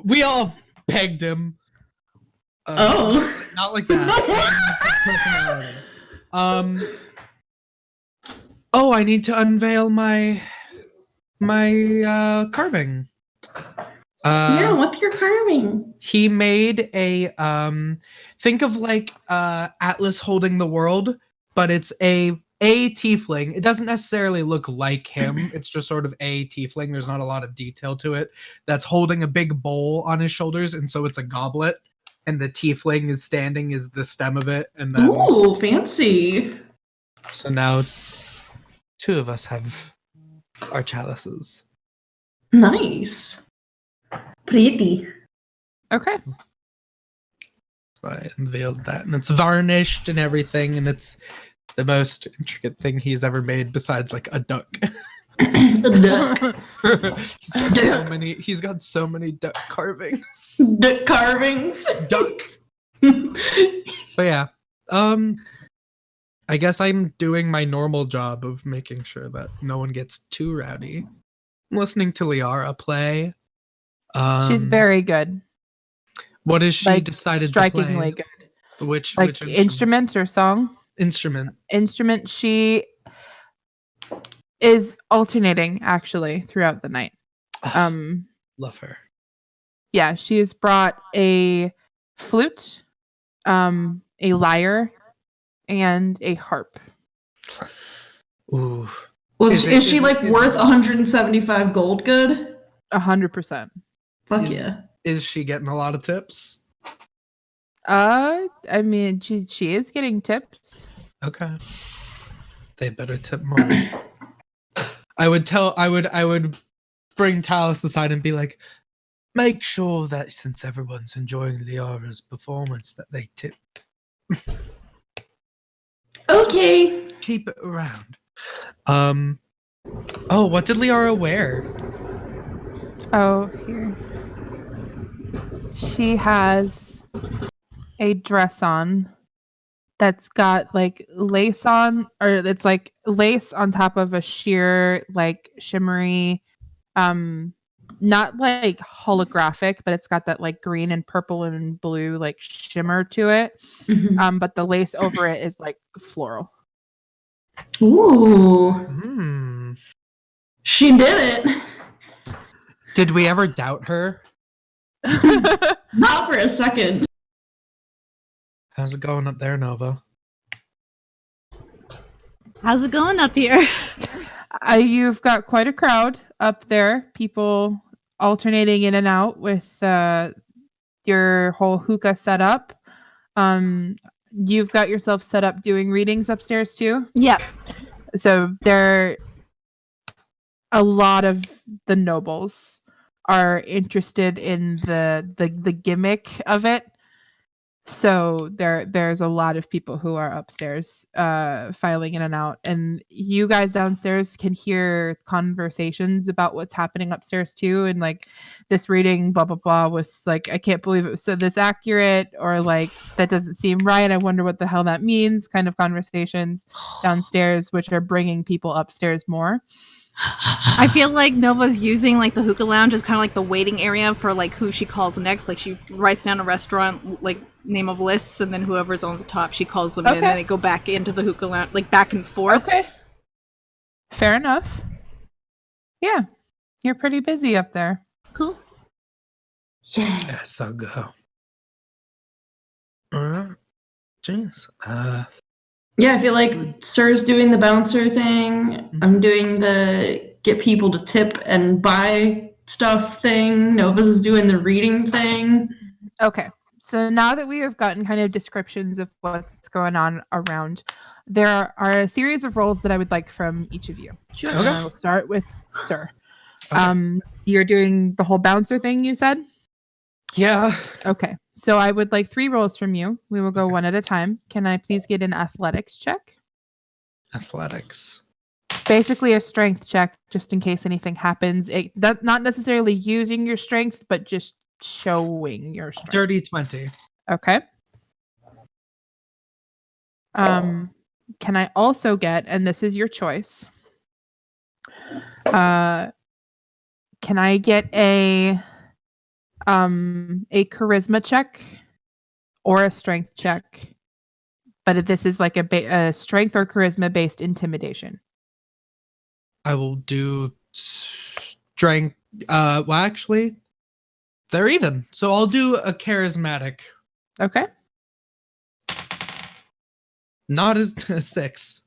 We all pegged him. Not like that. Oh, I need to unveil my carving. Yeah, what's your carving? He made a think of Atlas holding the world, but it's a tiefling. It doesn't necessarily look like him. It's just sort of a tiefling. There's not a lot of detail to it. That's holding a big bowl on his shoulders, and so it's a goblet. And the tiefling is standing as the stem of it. And then, ooh, fancy. So now 2 of us have our chalices. Nice. Pretty. Okay. So I unveiled that, and it's varnished and everything, and it's the most intricate thing he's ever made besides a duck. He's got so many duck carvings. Duck carvings. Duck. But yeah. I guess I'm doing my normal job of making sure that no one gets too rowdy. I'm listening to Liara play. She's very good. What has she decided to play? Strikingly good. Which instrument or song? Instrument. She is alternating actually throughout the night. Love her. Yeah, she has brought a flute, a lyre, and a harp. Ooh. Is she worth 175 gold good? 100%. Fuck yeah. Is she getting a lot of tips? I mean, she is getting tipped. Okay. They better tip more. I would bring Tallice aside and be like, make sure that since everyone's enjoying Liara's performance that they tip. Okay. Keep it around. Oh, what did Liara wear? Oh, here. She has a dress on that's got like lace on, or it's like lace on top of a sheer like shimmery, not like holographic, but it's got that like green and purple and blue like shimmer to it. But the lace over it is like floral. Ooh. She did it. Did we ever doubt her? Not for a second. How's it going up there, Nova? How's it going up here? You've got quite a crowd up there. People alternating in and out with your whole hookah set up. You've got yourself set up doing readings upstairs too? Yep. So a lot of the nobles are interested in the gimmick of it. So there's a lot of people who are upstairs filing in and out, and you guys downstairs can hear conversations about what's happening upstairs too, and like this reading blah blah blah was like, I can't believe it was so this accurate, or like that doesn't seem right, I wonder what the hell that means, kind of conversations downstairs, which are bringing people upstairs more. I feel like Nova's using like the hookah lounge as kind of like the waiting area for like who she calls next. Like she writes down a restaurant like name of lists, and then whoever's on the top, she calls them in, and they go back into the hookah lounge, like back and forth. Okay, fair enough. Yeah, you're pretty busy up there. Cool. Yeah, so go. Jeez. Yeah, I feel like Sir's doing the bouncer thing. I'm doing the get people to tip and buy stuff thing. Novus is doing the reading thing. Okay, so now that we have gotten kind of descriptions of what's going on around, there are a series of roles that I would like from each of you. Sure. And I will start with Sir. Okay. You're doing the whole bouncer thing, you said? Yeah. Okay, so I would like 3 rolls from you. We will go one at a time. Can I please get an athletics check? Athletics. Basically a strength check, just in case anything happens. Not necessarily using your strength, but just showing your strength. Dirty 20. Okay. Can I also get, and this is your choice, can I get a charisma check or a strength check, but this is like a strength or charisma based intimidation? I will do strength. Well, actually, they're even. So I'll do a charismatic. Okay. Not as a 6.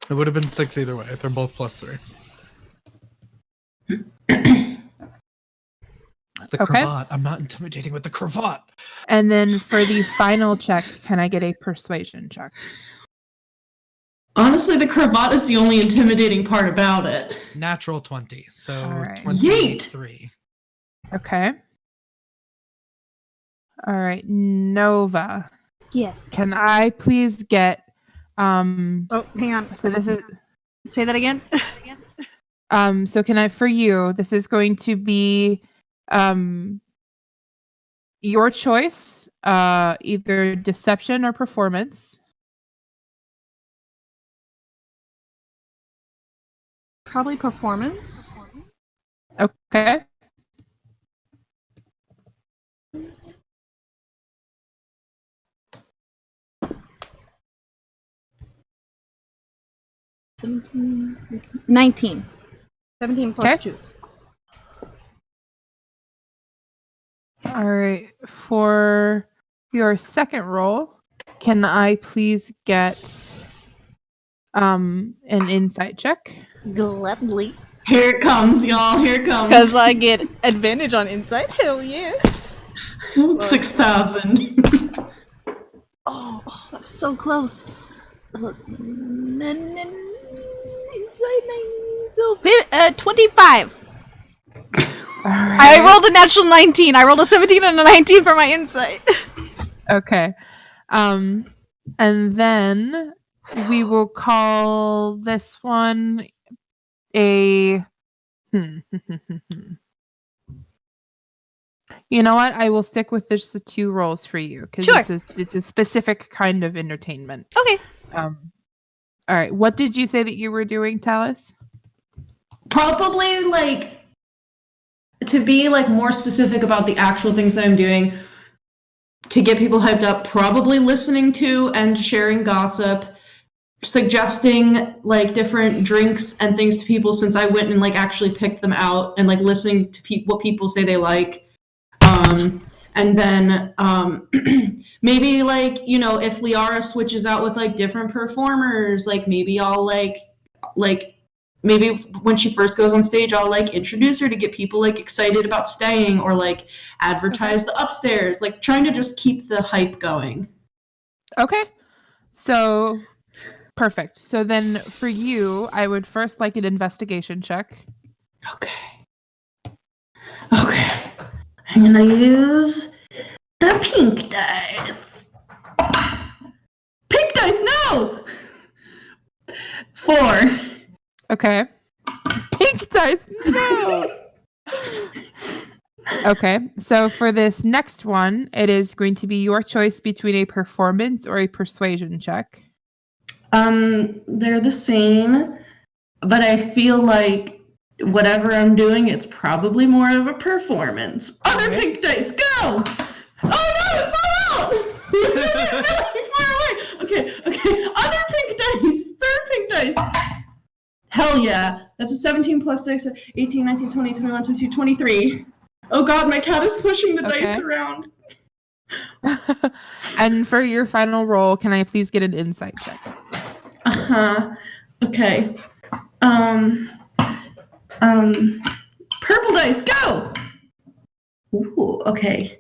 It would have been 6 either way. They're both +3. It's the cravat. I'm not intimidating with the cravat. And then for the final check, can I get a persuasion check? Honestly, the cravat is the only intimidating part about it. Natural 20. So right. 23. Okay. All right, Nova. Yes. Can I please get Oh, hang on. so this is Say that again. so can I, for you, this is going to be your choice, either deception or performance. Probably performance. Okay. $17, 19. 17 plus 2. All right. For your second roll, can I please get an insight check? Gladly. Here it comes, y'all. Here it comes. Because I get advantage on insight. Hell yeah. 6,000. Oh, that's so close. Insight 25. Right. I rolled a natural 19. I rolled a 17 and a 19 for my insight. Okay. And then we will call this one a You know what? I will stick with just the 2 rolls for you because Sure. it's a specific kind of entertainment. Okay. All right. What did you say that you were doing, Tallice? Probably like to be like more specific about the actual things that I'm doing to get people hyped up. Probably listening to and sharing gossip, suggesting like different drinks and things to people since I went and like actually picked them out and like listening to what people say they like. And then maybe like, you know, if Liara switches out with like different performers, like maybe I'll like maybe when she first goes on stage, I'll like introduce her to get people like excited about staying or like advertise the upstairs, like trying to just keep the hype going. Okay. So perfect. So then for you, I would first like an investigation check. Okay. I'm gonna use the pink dice. Pink dice, no! 4. Okay. Pink dice. No. Okay. So for this next one, it is going to be your choice between a performance or a persuasion check. They're the same, but I feel like whatever I'm doing, it's probably more of a performance. Other pink dice, go! Oh no, it fell out! Really far away. Okay. Other pink dice. Third pink dice. Hell yeah. That's a 17 plus 6, 18, 19, 20, 21, 22, 23. Oh god, my cat is pushing the dice around. And for your final roll, can I please get an insight check? Okay. Purple dice, go! Ooh, okay.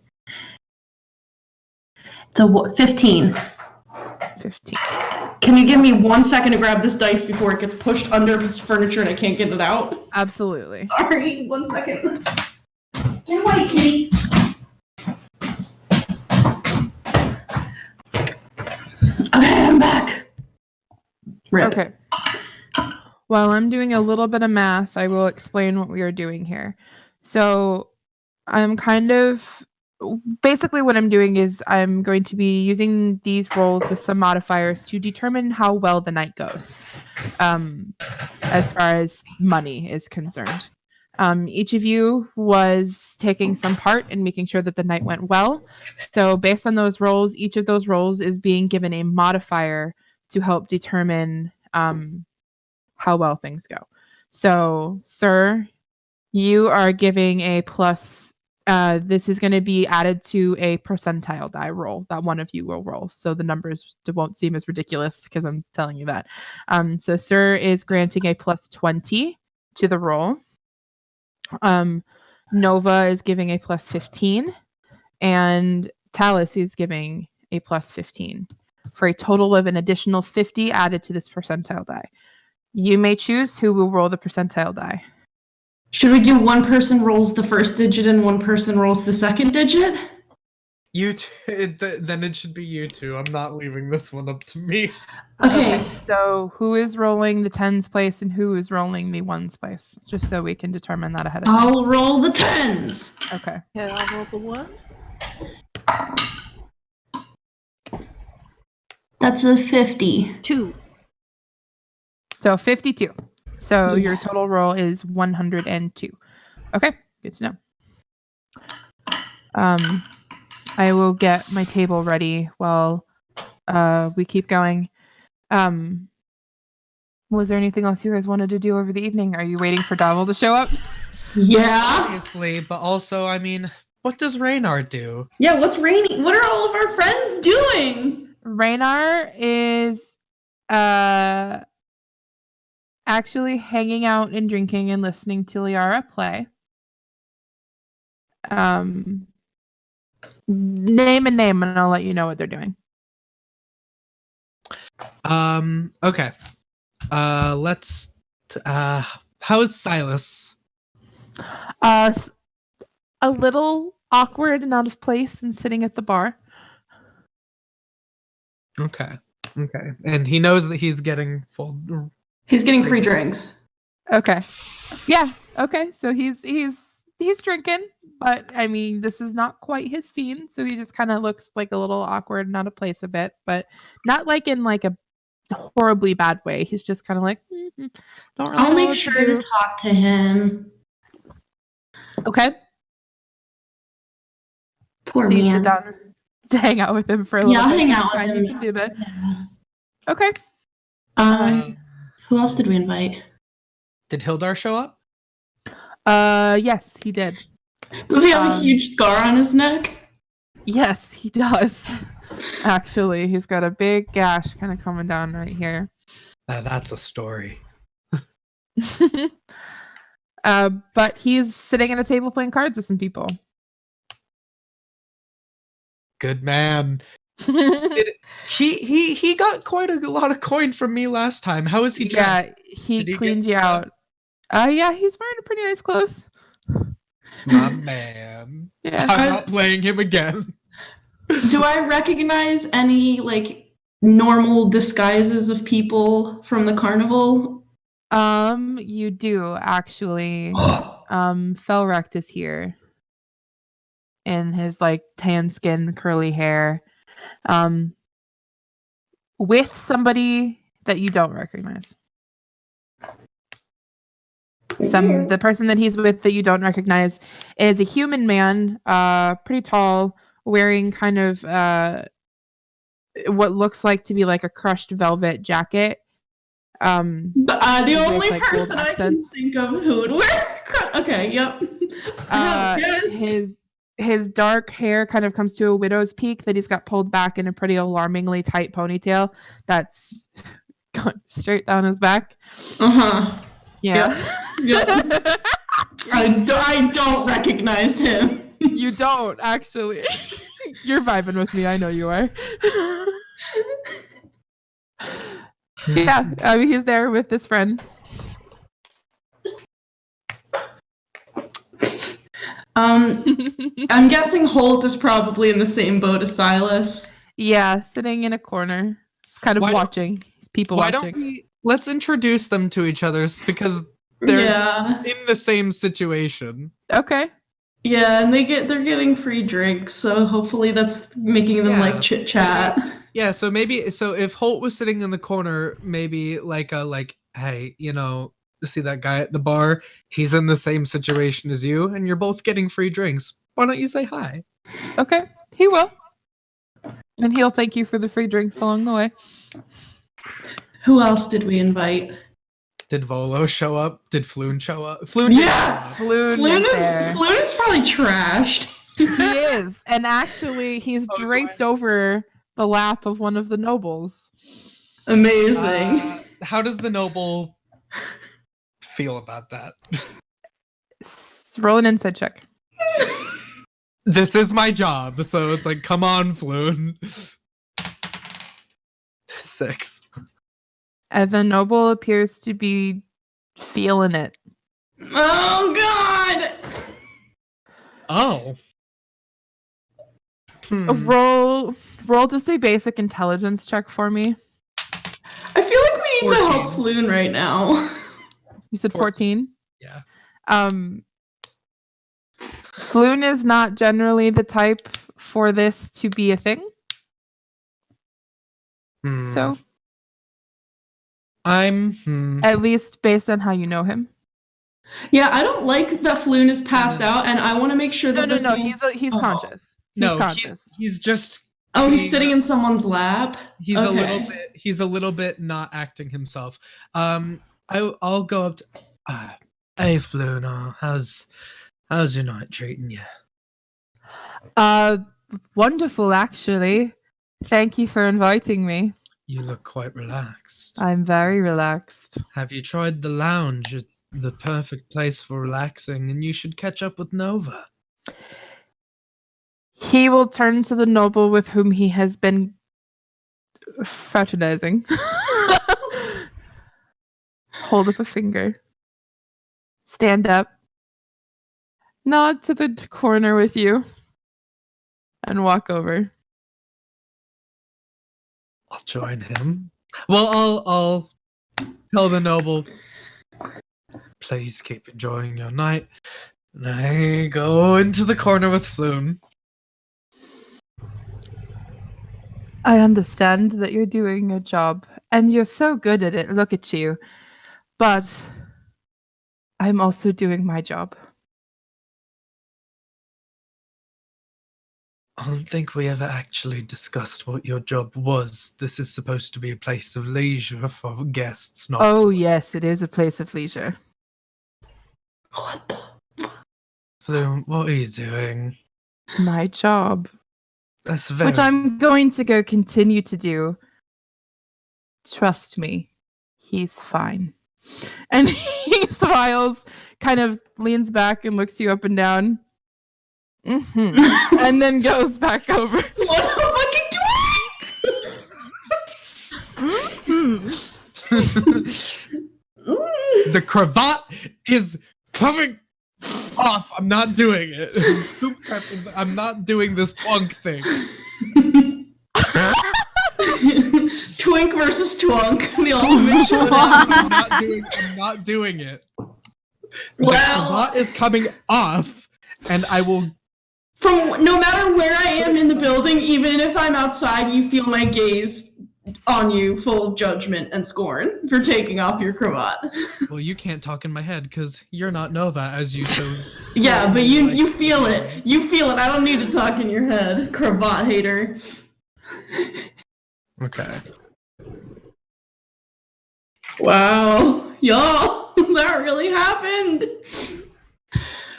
It's a 15. 15. Can you give me 1 second to grab this dice before it gets pushed under his furniture and I can't get it out? Absolutely. Sorry, 1 second. Get away, kitty. Okay, I'm back. Rip. Okay. While I'm doing a little bit of math, I will explain what we are doing here. So I'm basically what I'm doing is I'm going to be using these rolls with some modifiers to determine how well the night goes, as far as money is concerned. Each of you was taking some part in making sure that the night went well. So based on those rolls, each of those rolls is being given a modifier to help determine how well things go. So, sir, you are giving a plus. This is going to be added to a percentile die roll that one of you will roll. So the numbers won't seem as ridiculous because I'm telling you that. So sir is granting a plus 20 to the roll. Nova is giving a plus 15. And Tallice is giving a plus 15 for a total of an additional 50 added to this percentile die. You may choose who will roll the percentile die. Should we do one person rolls the first digit and one person rolls the second digit? Then it should be you two. I'm not leaving this one up to me. Okay. So who is rolling the tens place and who is rolling the ones place? Just so we can determine that ahead of time. I'll roll the tens. Okay. Yeah, I'll roll the ones. That's a 50. 2. So 52. So Yeah. your total roll is 102. Okay, good to know. I will get my table ready while we keep going. Was there anything else you guys wanted to do over the evening? Are you waiting for Davil to show up? Yeah. Obviously, but also, I mean, what does Reynard do? Yeah, what's raining? What are all of our friends doing? Raynar is actually hanging out and drinking and listening to Liara play. Name a name and I'll let you know what they're doing. Okay. How's Silas? A little awkward and out of place and sitting at the bar. Okay. And he knows that he's getting full. He's getting free drinks. Okay. Yeah. Okay. So he's he's drinking, but I mean, this is not quite his scene, so he just kind of looks like a little awkward and out of place a bit, but not like in like a horribly bad way. He's just kind of like, don't really I'll know make what sure to do. to talk to him. Okay, Poor so you sit man. down to hang out with him for a little Yeah, I'll bit. hang That's out with fine, him. you can do that. Okay. Who else did we invite? Did Hildar show up? Yes, he did. Does he have a huge scar on his neck? Yes, he does. Actually, he's got a big gash kind of coming down right here. That's a story. But he's sitting at a table playing cards with some people. Good man. He got quite a lot of coin from me last time. How is he dressed? Yeah, he Did he cleans get you out. Yeah, he's wearing a pretty nice clothes. My man. Yeah. I'm not playing him again. Do I recognize any like normal disguises of people from the carnival? You do actually. Felrect is here. In his like tan skin, curly hair. With somebody that you don't recognize. The person that he's with that you don't recognize is a human man, pretty tall, wearing kind of what looks like to be like a crushed velvet jacket. The only like, person I can think of who would wear. Okay, yep. His dark hair kind of comes to a widow's peak that he's got pulled back in a pretty alarmingly tight ponytail that's going straight down his back. Yeah. Yep. I don't recognize him. You don't, actually. You're vibing with me. I know you are. Yeah, I mean, he's there with his friend. I'm guessing Holt is probably in the same boat as Silas. Yeah, sitting in a corner, just kind of watching. People watching. Let's introduce them to each other because they're in the same situation. Okay. Yeah, and they're getting free drinks, so hopefully that's making them like chit chat. Yeah, so if Holt was sitting in the corner, maybe hey, see that guy at the bar? He's in the same situation as you, and you're both getting free drinks. Why don't you say hi? Okay, he will. And he'll thank you for the free drinks along the way. Who else did we invite? Did Volo show up? Did Floon show up? Floon is there. Floon is probably trashed. He is. And actually, he's draped over the lap of one of the nobles. Amazing. How does the noble feel about that? Roll an insight check. This is my job, so it's like, come on, Floon. 6. And the noble appears to be feeling it. Oh, God! Oh. Roll just a basic intelligence check for me. I feel like we need 14. to help Floon right now. You said 14? Yeah. Floon is not generally the type for this to be a thing. So at least based on how you know him. Yeah, I don't like that Floon is passed out, and I want to make sure that No. He's conscious. He's just. Oh, he's sitting in someone's lap. He's a little bit not acting himself. I'll go up to. Hey, Floon, how's your night treating you? Wonderful, actually. Thank you for inviting me. You look quite relaxed. I'm very relaxed. Have you tried the lounge? It's the perfect place for relaxing, and you should catch up with Nova. He will turn to the noble with whom he has been fraternizing. Hold up a finger. Stand up. Nod to the corner with you. And walk over. I'll join him. Well, I'll tell the noble, please keep enjoying your night. And I go into the corner with Floon. I understand that you're doing your job, and you're so good at it. Look at you. But I'm also doing my job. I don't think we ever actually discussed what your job was. This is supposed to be a place of leisure for guests, not... Oh, yes, it is a place of leisure. What the? Floon, what are you doing? My job. That's very... Which I'm going to go continue to do. Trust me, he's fine. And he smiles, kind of leans back and looks you up and down. And then goes back over. What a fucking The cravat is coming off. I'm not doing it. I'm not doing this twunk thing. Twink versus twunk. The ultimate showdown. I'm not doing it. The Well, cravat is coming off, and I will... from no matter where I am in the building, even if I'm outside, you feel my gaze on you, full of judgment and scorn for taking off your cravat. Well, you can't talk in my head because you're not Nova, as you so... Yeah, but you feel it. You feel it. I don't need to talk in your head, cravat hater. Okay. Wow, y'all, that really happened.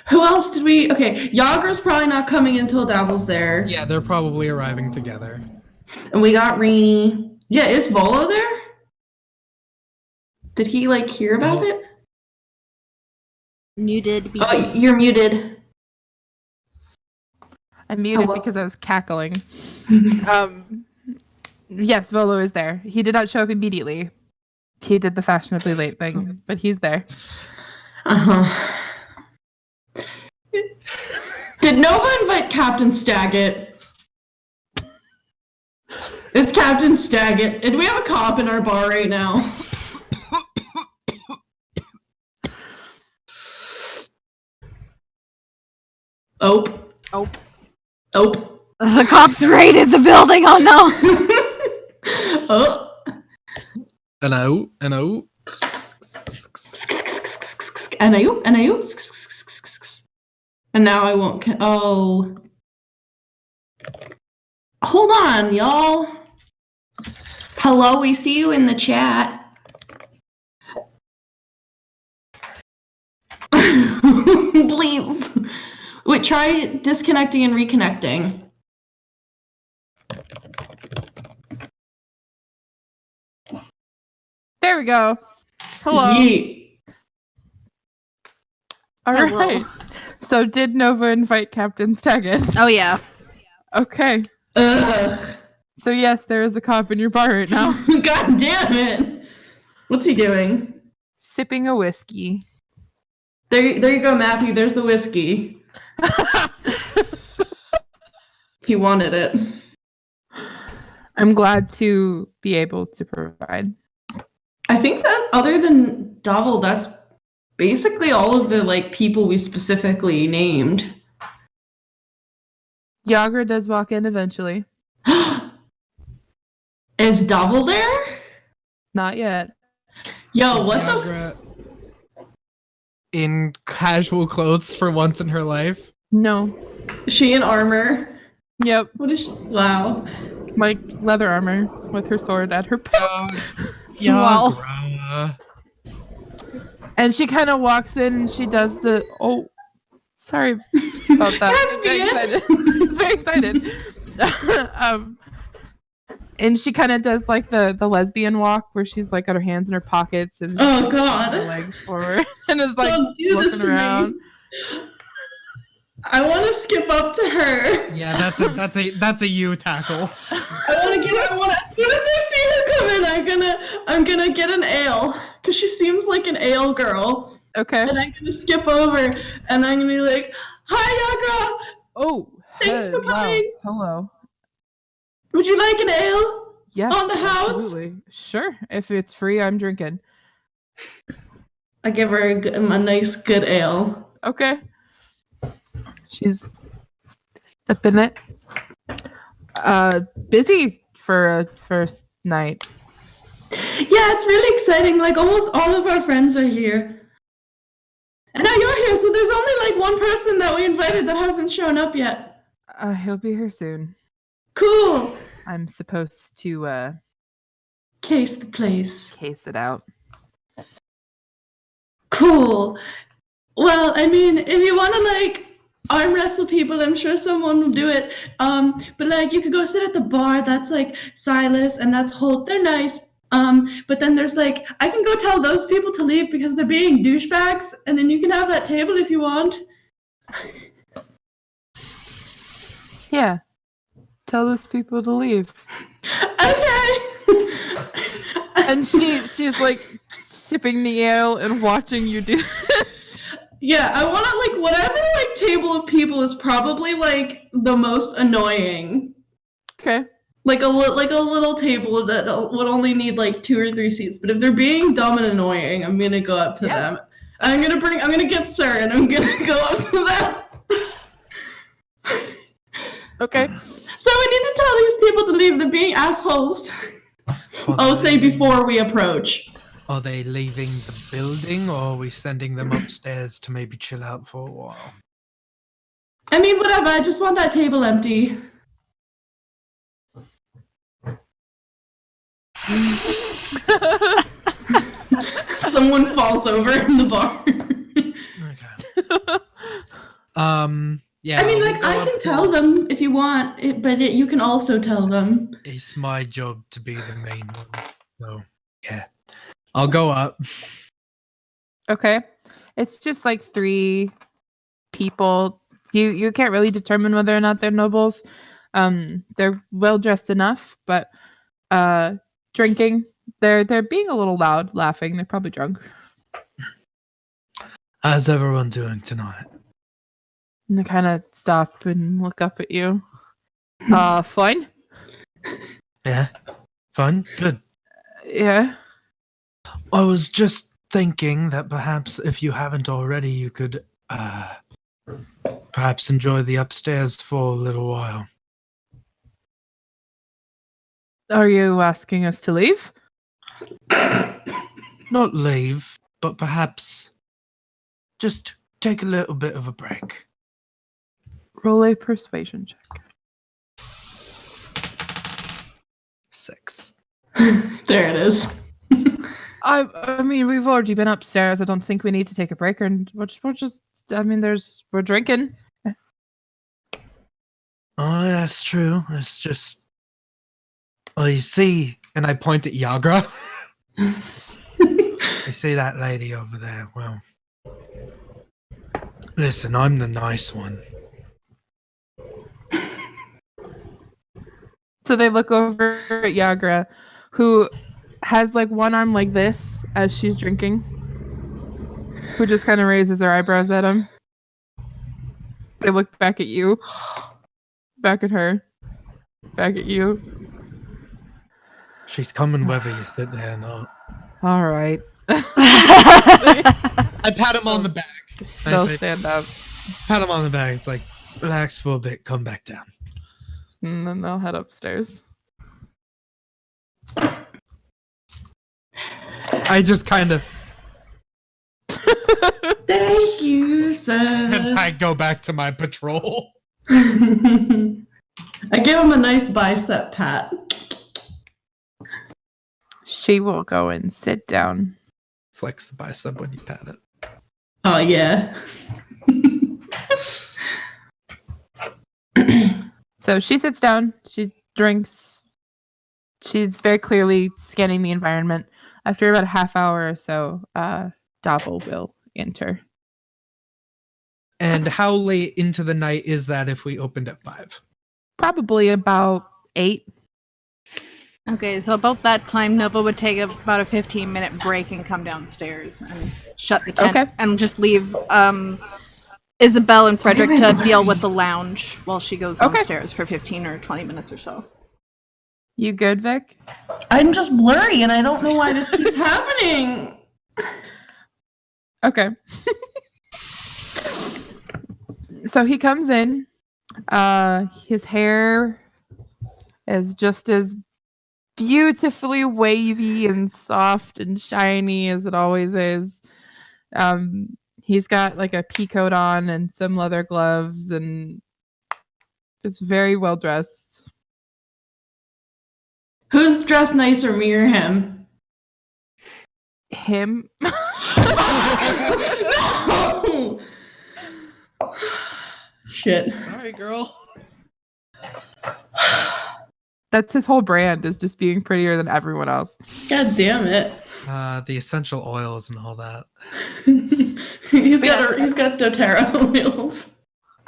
Who else did we? Okay, Yagra's probably not coming until Dabble's there. Yeah, they're probably arriving together. And we got Rainy. Yeah, is Volo there? Did he like hear about it? Muted. Oh, you're muted. I muted Hello? because I was cackling. Yes, Volo is there. He did not show up immediately. He did the fashionably late thing, but he's there. Uh-huh. Did Nova invite Captain Staggett? Is Captain Staggett? Do we have a cop in our bar right now? Ope. Ope. Ope. The cops raided the building. Oh no. Oh. And out. NIU. And now I won't. Oh. Hold on, y'all. Hello, we see you in the chat. Please. Wait, try disconnecting and reconnecting. There we go. Hello. Yeet. All Hello. right. So did Nova invite Captain Staggett? Oh yeah. Okay. Ugh. So yes, there is a cop in your bar right now. God damn it. What's he doing? Sipping a whiskey. There you go, Matthew. There's the whiskey. He wanted it. I'm glad to be able to provide. I think that other than Davil, that's basically all of the like people we specifically named. Yagra does walk in eventually. Is Davil there? Not yet. Yo, Is what the? Yagra in casual clothes for once in her life? No. She in armor? Yep. What is she? Wow. Like leather armor with her sword at her belt. Wow. Yagra. And she kind of walks in and she does the sorry about that. He's very excited. And she kind of does like the lesbian walk where she's like got her hands in her pockets and Oh God. her legs forward and is like Don't do this looking to around. me. I want to skip up to her. Yeah, that's a you tackle. As soon as I see her come in, I'm gonna get an ale because she seems like an ale girl. Okay. And I'm gonna skip over and I'm gonna be like, "Hi, Yagra. Oh, Thanks for wow. coming. Hello. Would you like an ale? Yes. On the house? Absolutely. Sure. If it's free, I'm drinking. I give her a nice, good ale. Okay. She's sipping it. Busy for a first night. Yeah, it's really exciting. Like, almost all of our friends are here. And now you're here, so there's only like one person that we invited that hasn't shown up yet. He'll be here soon. Cool. I'm supposed to Case the place. case it out. Cool. Well, I mean, if you want to like arm wrestle people, I'm sure someone will do it. But like, you could go sit at the bar. That's like Silas and that's Holt. They're nice. But then there's like, I can go tell those people to leave because they're being douchebags, and then you can have that table if you want. Yeah. Tell those people to leave. Okay. And she's like sipping the ale and watching you do this. Yeah, I want to like whatever like table of people is probably like the most annoying. Okay. Like a little table that would only need like 2 or 3 seats. But if they're being dumb and annoying, I'm gonna go up to them. I'm gonna get Sir and I'm gonna go up to them. Okay. So we need to tell these people to leave. They're being assholes. Say before we approach. Are they leaving the building, or are we sending them upstairs to maybe chill out for a while? I mean, whatever. I just want that table empty. Someone falls over in the bar. Okay. Yeah. I mean, like, I can tell them if you want, but you can also tell them. It's my job to be the main one. So, yeah. I'll go up. Okay. It's just like 3 people. You can't really determine whether or not they're nobles. They're well dressed enough, but drinking. They're being a little loud, laughing. They're probably drunk. How's everyone doing tonight? And they kind of stop and look up at you. Fine. Yeah? Fun? Good. Yeah. I was just thinking that perhaps if you haven't already, you could perhaps enjoy the upstairs for a little while. Are you asking us to leave? Not leave, but perhaps just take a little bit of a break. Roll a persuasion check. 6. There it is. I mean, we've already been upstairs. I don't think we need to take a break. And we're just. I mean, we're drinking. Oh, that's true. It's just. Well, you see, and I point at Yagra. You see that lady over there? Well, listen, I'm the nice one. So they look over at Yagra, who has like one arm like this as she's drinking, who just kind of raises her eyebrows at him. They look back at you, back at her, back at you. She's coming whether you sit there or not. All right. I pat him on the back. They'll stand up. Pat him on the back. It's like, relax for a bit, come back down. And then they'll head upstairs. I just kind of... Thank you, sir. And I go back to my patrol. I give him a nice bicep pat. She will go and sit down. Flex the bicep when you pat it. Oh, yeah. So she sits down. She drinks. She's very clearly scanning the environment. After about a half hour or so, Doppel will enter. And how late into the night is that if we opened at 5? Probably about 8. Okay, so about that time, Nova would take about a 15-minute break and come downstairs and shut the tent. Okay. And just leave Isabel and Frederick to deal with the lounge while she goes downstairs for 15 or 20 minutes or so. You good, Vic? I'm just blurry and I don't know why this keeps happening. So he comes in. His hair is just as beautifully wavy and soft and shiny as it always is. He's got like a pea coat on and some leather gloves and is very well dressed. Who's dressed nicer, me or him? Him. No! Shit. Sorry, girl. That's his whole brand, is just being prettier than everyone else. God damn it. The essential oils and all that. he's got doTERRA oils.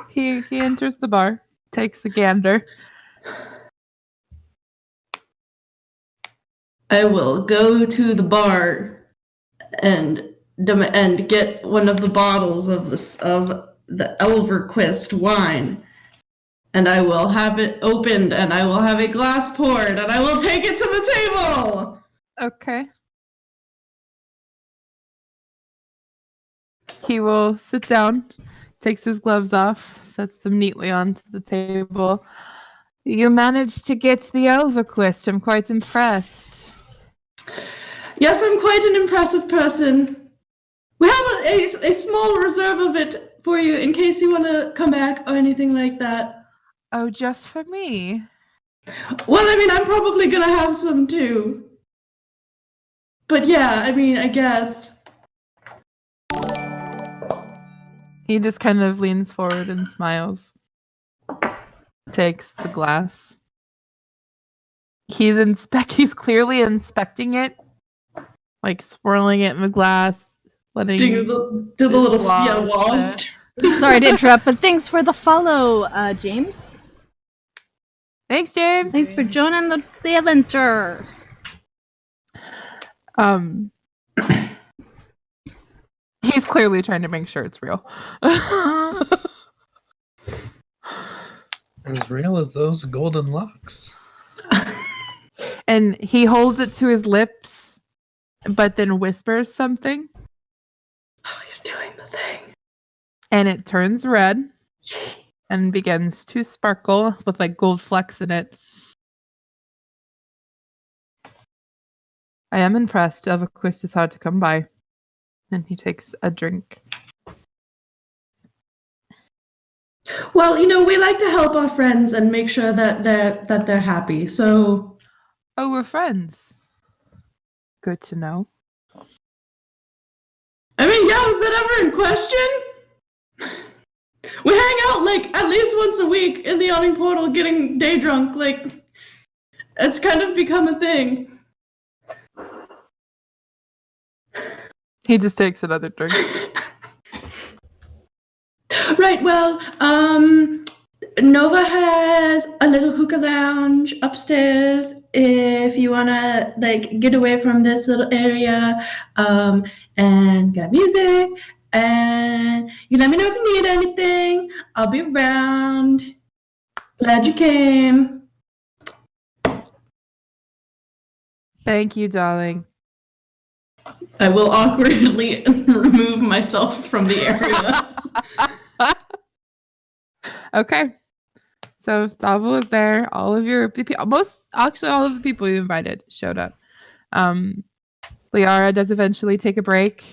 He enters the bar, takes a gander. I will go to the bar and get one of the bottles of the Resurfaced wine, and I will have it opened, and I will have a glass poured, and I will take it to the table. Okay. He will sit down, takes his gloves off, sets them neatly onto the table. You managed to get the Resurfaced. I'm quite impressed. Yes, I'm quite an impressive person. We have a small reserve of it for you in case you want to come back or anything like that. Oh, just for me? Well, I mean, I'm probably going to have some too. But yeah, I mean, I guess. He just kind of leans forward and smiles. Takes the glass. He's clearly inspecting it. Like swirling it in the glass. Letting Do the little wall. Sorry to interrupt, but thanks for the follow, James. Thanks, James. Thanks for joining the adventure. He's clearly trying to make sure it's real. As real as those golden locks. And he holds it to his lips, but then whispers something. Oh, he's doing the thing. And it turns red and begins to sparkle with like gold flecks in it. I am impressed. Resurfaced is hard to come by. And he takes a drink. Well, you know, we like to help our friends and make sure that they're happy. So, oh, we're friends. Good to know. I mean, yeah, was that ever in question? We hang out like at least once a week in the Yawning Portal, getting day drunk. Like, it's kind of become a thing. He just takes another drink. Right, well, Nova has a little hookah lounge upstairs if you want to, like, get away from this little area, and got music, and you let me know if you need anything. I'll be around. Glad you came. Thank you, darling. I will awkwardly remove myself from the area. Okay. So Stavel is there. All of all of the people you invited showed up. Liara does eventually take a break.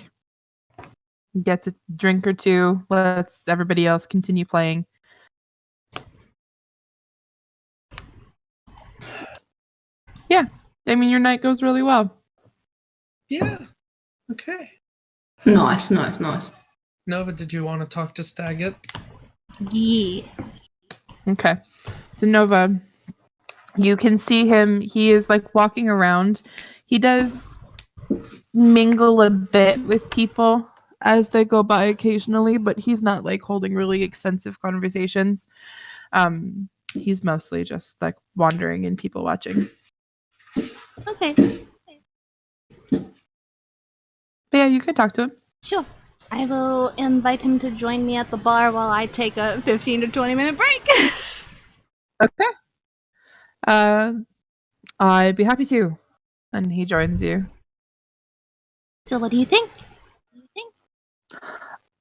Gets a drink or two. Lets everybody else continue playing. Yeah. I mean, your night goes really well. Yeah. Okay. Nice. Nova, did you want to talk to Staggett? Yeah. Okay. So Nova, you can see him. He is like walking around. He does mingle a bit with people as they go by occasionally, but he's not like holding really extensive conversations. He's mostly just like wandering and people watching. Okay. But yeah, you could talk to him. Sure. I will invite him to join me at the bar while I take a 15 to 20 minute break. Okay. I'd be happy to. And he joins you. So what do you think?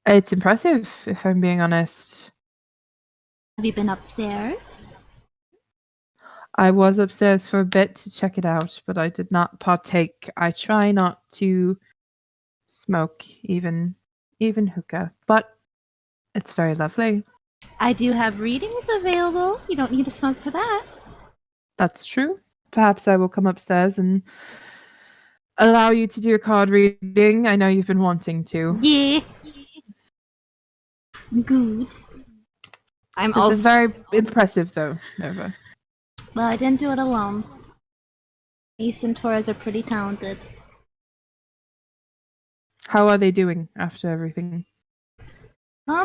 It's impressive, if I'm being honest. Have you been upstairs? I was upstairs for a bit to check it out, but I did not partake. I try not to smoke, even hookah, but it's very lovely. I do have readings available. You don't need to smoke for that. That's true. Perhaps I will come upstairs and allow you to do a card reading. I know you've been wanting to. Yeah. Good. This is very impressive, though, Nova. Well, I didn't do it alone. Ace and Torres are pretty talented. How are they doing after everything? I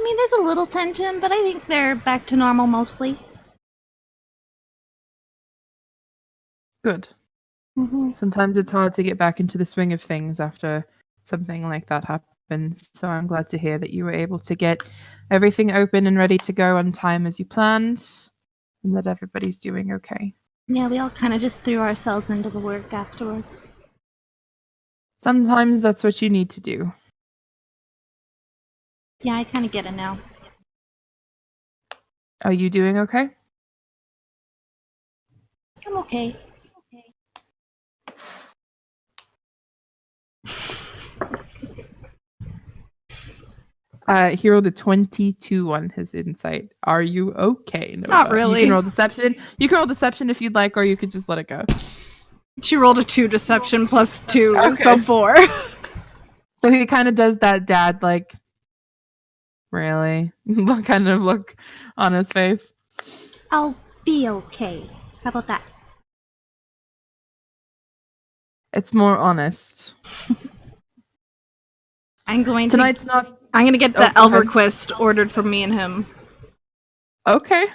mean, there's a little tension, but I think they're back to normal mostly. Good. Mm-hmm. Sometimes it's hard to get back into the swing of things after something like that happens. So I'm glad to hear that you were able to get everything open and ready to go on time as you planned, and that everybody's doing okay. Yeah, we all kind of just threw ourselves into the work afterwards. Sometimes that's what you need to do. Yeah, I kind of get it now. Are you doing okay? I'm okay. He rolled a 22 on his insight. Are you okay? Nova? Not really. You can roll deception. You can roll deception if you'd like, or you could just let it go. She rolled a 2 deception plus 2, Okay. so 4. So he kind of does that dad, like, really? kind of look on his face. I'll be okay. How about that? It's more honest. I'm going Tonight's not... I'm going to get the Oh, go ahead. Elverquist ordered for me and him. Okay.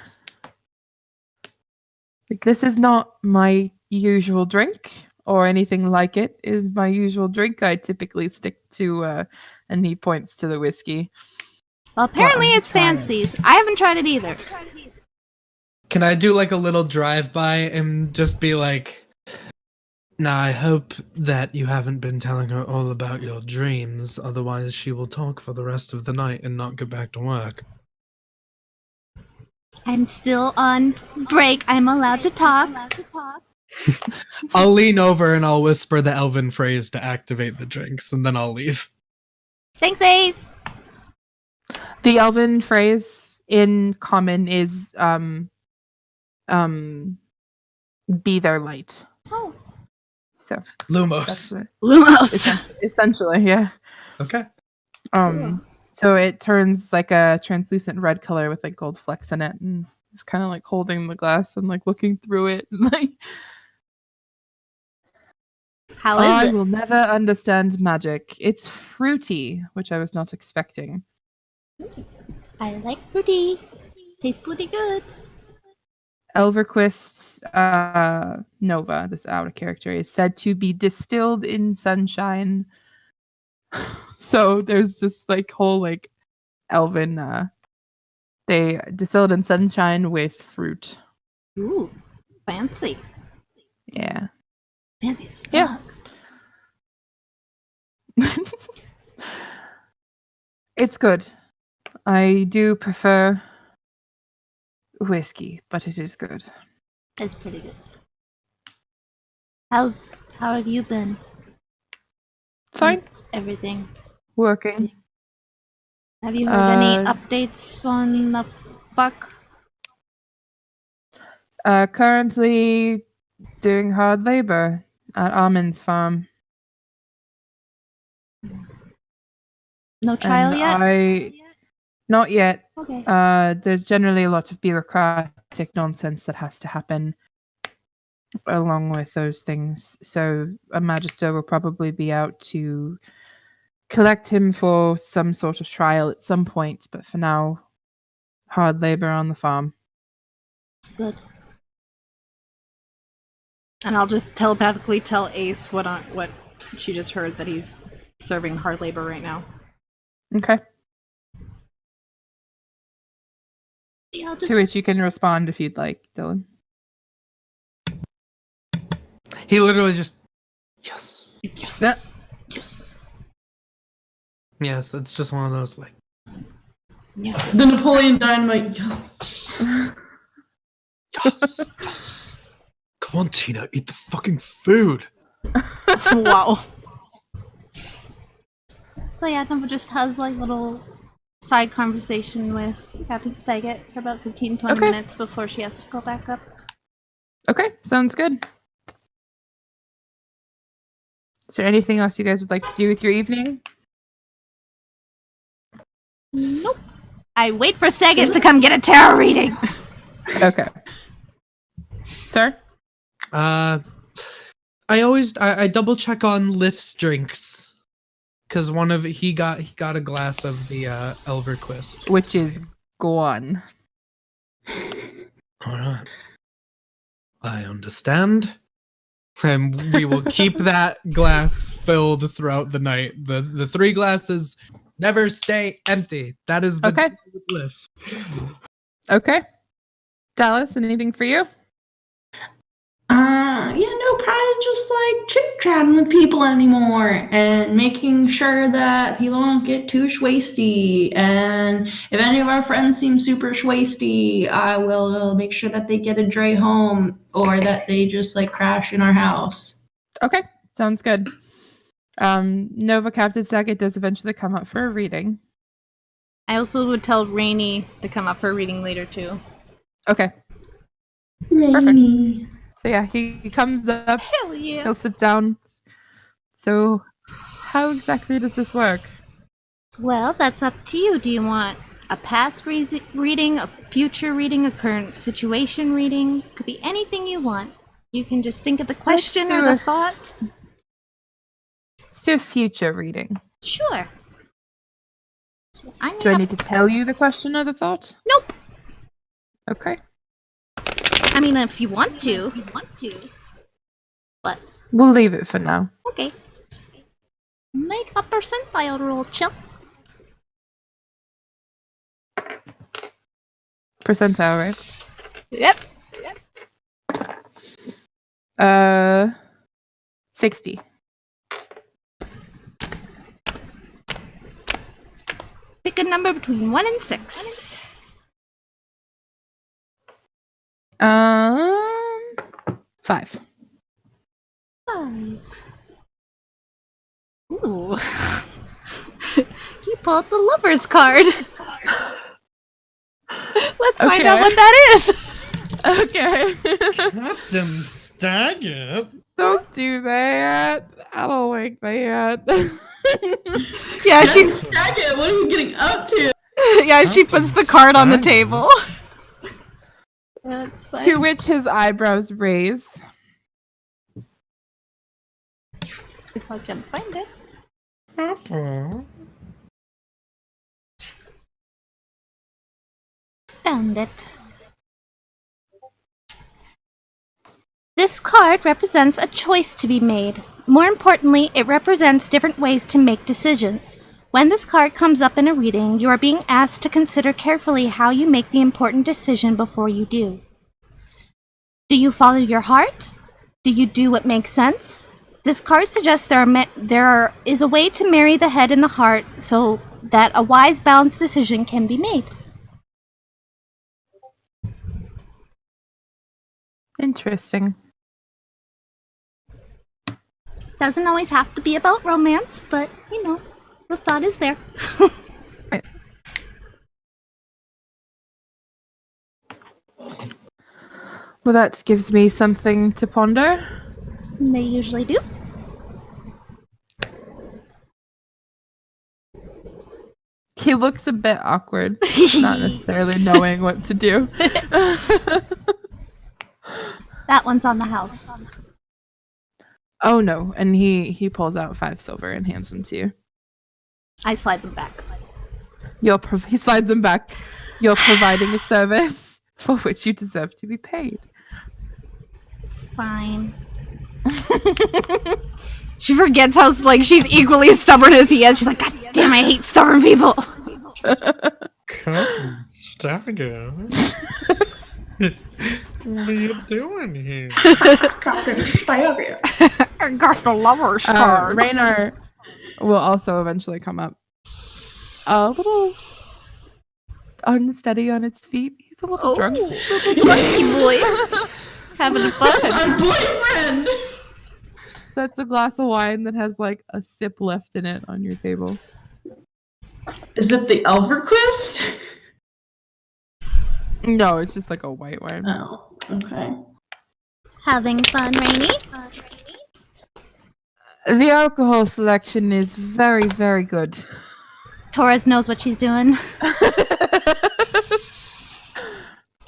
Like, this is not my usual drink, or anything like it is my usual drink. I typically stick to, and he points to the whiskey. Well, apparently Well, it's try it. fancies. I haven't tried it either. Can I do like a little drive-by and just be like, now I hope that you haven't been telling her all about your dreams, otherwise she will talk for the rest of the night and not get back to work. I'm still on break. I'm allowed to talk. I'll lean over and I'll whisper the elven phrase to activate the drinks, and then I'll leave. Thanks, Ace. The elven phrase in common is be their light. Oh. So that's Lumos. it. Lumos. Essentially, yeah. Okay. So it turns like a translucent red color with like gold flecks in it, and it's kind of like holding the glass and like looking through it, and like How is I it? will never understand magic. It's fruity, which I was not expecting. I like fruity. Tastes pretty good. Elverquist Nova, this outer character, is said to be distilled in sunshine. So there's just like whole like elven they distilled in sunshine with fruit. Ooh, fancy. Yeah. Fancy as fuck. Yeah. It's good. I do prefer whiskey, but it is good. It's pretty good. How have you been? Fine. Everything. Working. Have you heard any Uh, updates on the fuck? Currently doing hard labor at Almond's farm. No trial And yet? not yet. Okay. There's generally a lot of bureaucratic nonsense that has to happen along with those things. So a magister will probably be out to collect him for some sort of trial at some point, but for now, hard labor on the farm. Good. And I'll just telepathically tell Ace what she just heard, that he's serving hard labor right now. Okay. Yeah, I'll just To which you can respond if you'd like, Dylan. He literally just, yes. Yes. Yeah. yes. Yes, it's just one of those like, Yeah. The Napoleon Dynamite, yes. Yes, yes. Come on, Tina, eat the fucking food. Wow. So yeah, Nova just has like little side conversation with Captain Staggett for about 15-20 minutes before she has to go back up. Okay, sounds good. Is there anything else you guys would like to do with your evening? Nope. I wait for Staggett to come get a tarot reading. Okay. Sir? I double check on Lift's drinks because he got a glass of the Elverquist. Which is gone. All right, I understand, and we will keep that glass filled throughout the night. The 3 glasses never stay empty. That is the Okay. deal with Lift. Okay. Tallice, anything for you? Probably just like chit-chatting with people anymore and making sure that people don't get too schwasty. And if any of our friends seem super schwasty, I will make sure that they get a dray home or that they just like crash in our house. Okay, sounds good. Nova Captain Saget does eventually come up for a reading. I also would tell Rainy to come up for a reading later too. Okay. Rainy. So yeah, he comes up. Hell yeah. He'll sit down. So, how exactly does this work? Well, that's up to you. Do you want a past reading, a future reading, a current situation reading? Could be anything you want. You can just think of the question or the thought. Let's do a future reading. Sure. So Do I need to tell you the question or the thought? Nope. Okay. I mean, if you want to. But We'll leave it for now. okay. Make a percentile roll, Chel. Percentile, right? Yep. 60. Pick a number between 1 and 6. 5. 5. Ooh. You pulled the lover's card. Let's find out what that is. Okay. Captain Staggett. Don't do that. I don't like that. Yeah, she Staggett, what are you getting up to? she puts the card on the table. That's fine. To which his eyebrows raise. If I can find it. Found it. This card represents a choice to be made. More importantly, it represents different ways to make decisions. When this card comes up in a reading, you are being asked to consider carefully how you make the important decision before you do. Do you follow your heart? Do you do what makes sense? This card suggests there is a way to marry the head and the heart so that a wise, balanced decision can be made. Interesting. Doesn't always have to be about romance, but, you know, the thought is there. Right. Well, that gives me something to ponder. They usually do. He looks a bit awkward, not necessarily knowing what to do. That one's on the house. Oh no, and he pulls out 5 silver and hands them to you. I slide them back. He slides them back. You're providing a service for which you deserve to be paid. Fine. She forgets how she's equally as stubborn as he is. She's like, God damn, I hate stubborn people. Captain Staggett. What are you doing here? Captain Staggett. I got the lover's card. Raynar will also eventually come up. A little unsteady on his feet. He's a little drunk. Little drunky boy. Having fun. Our boyfriend! Sets a glass of wine that has like a sip left in it on your table. Is it the Elverquist? No, it's just like a white wine. Oh, okay. Having fun, Rainy? The alcohol selection is very, very good. Torres knows what she's doing.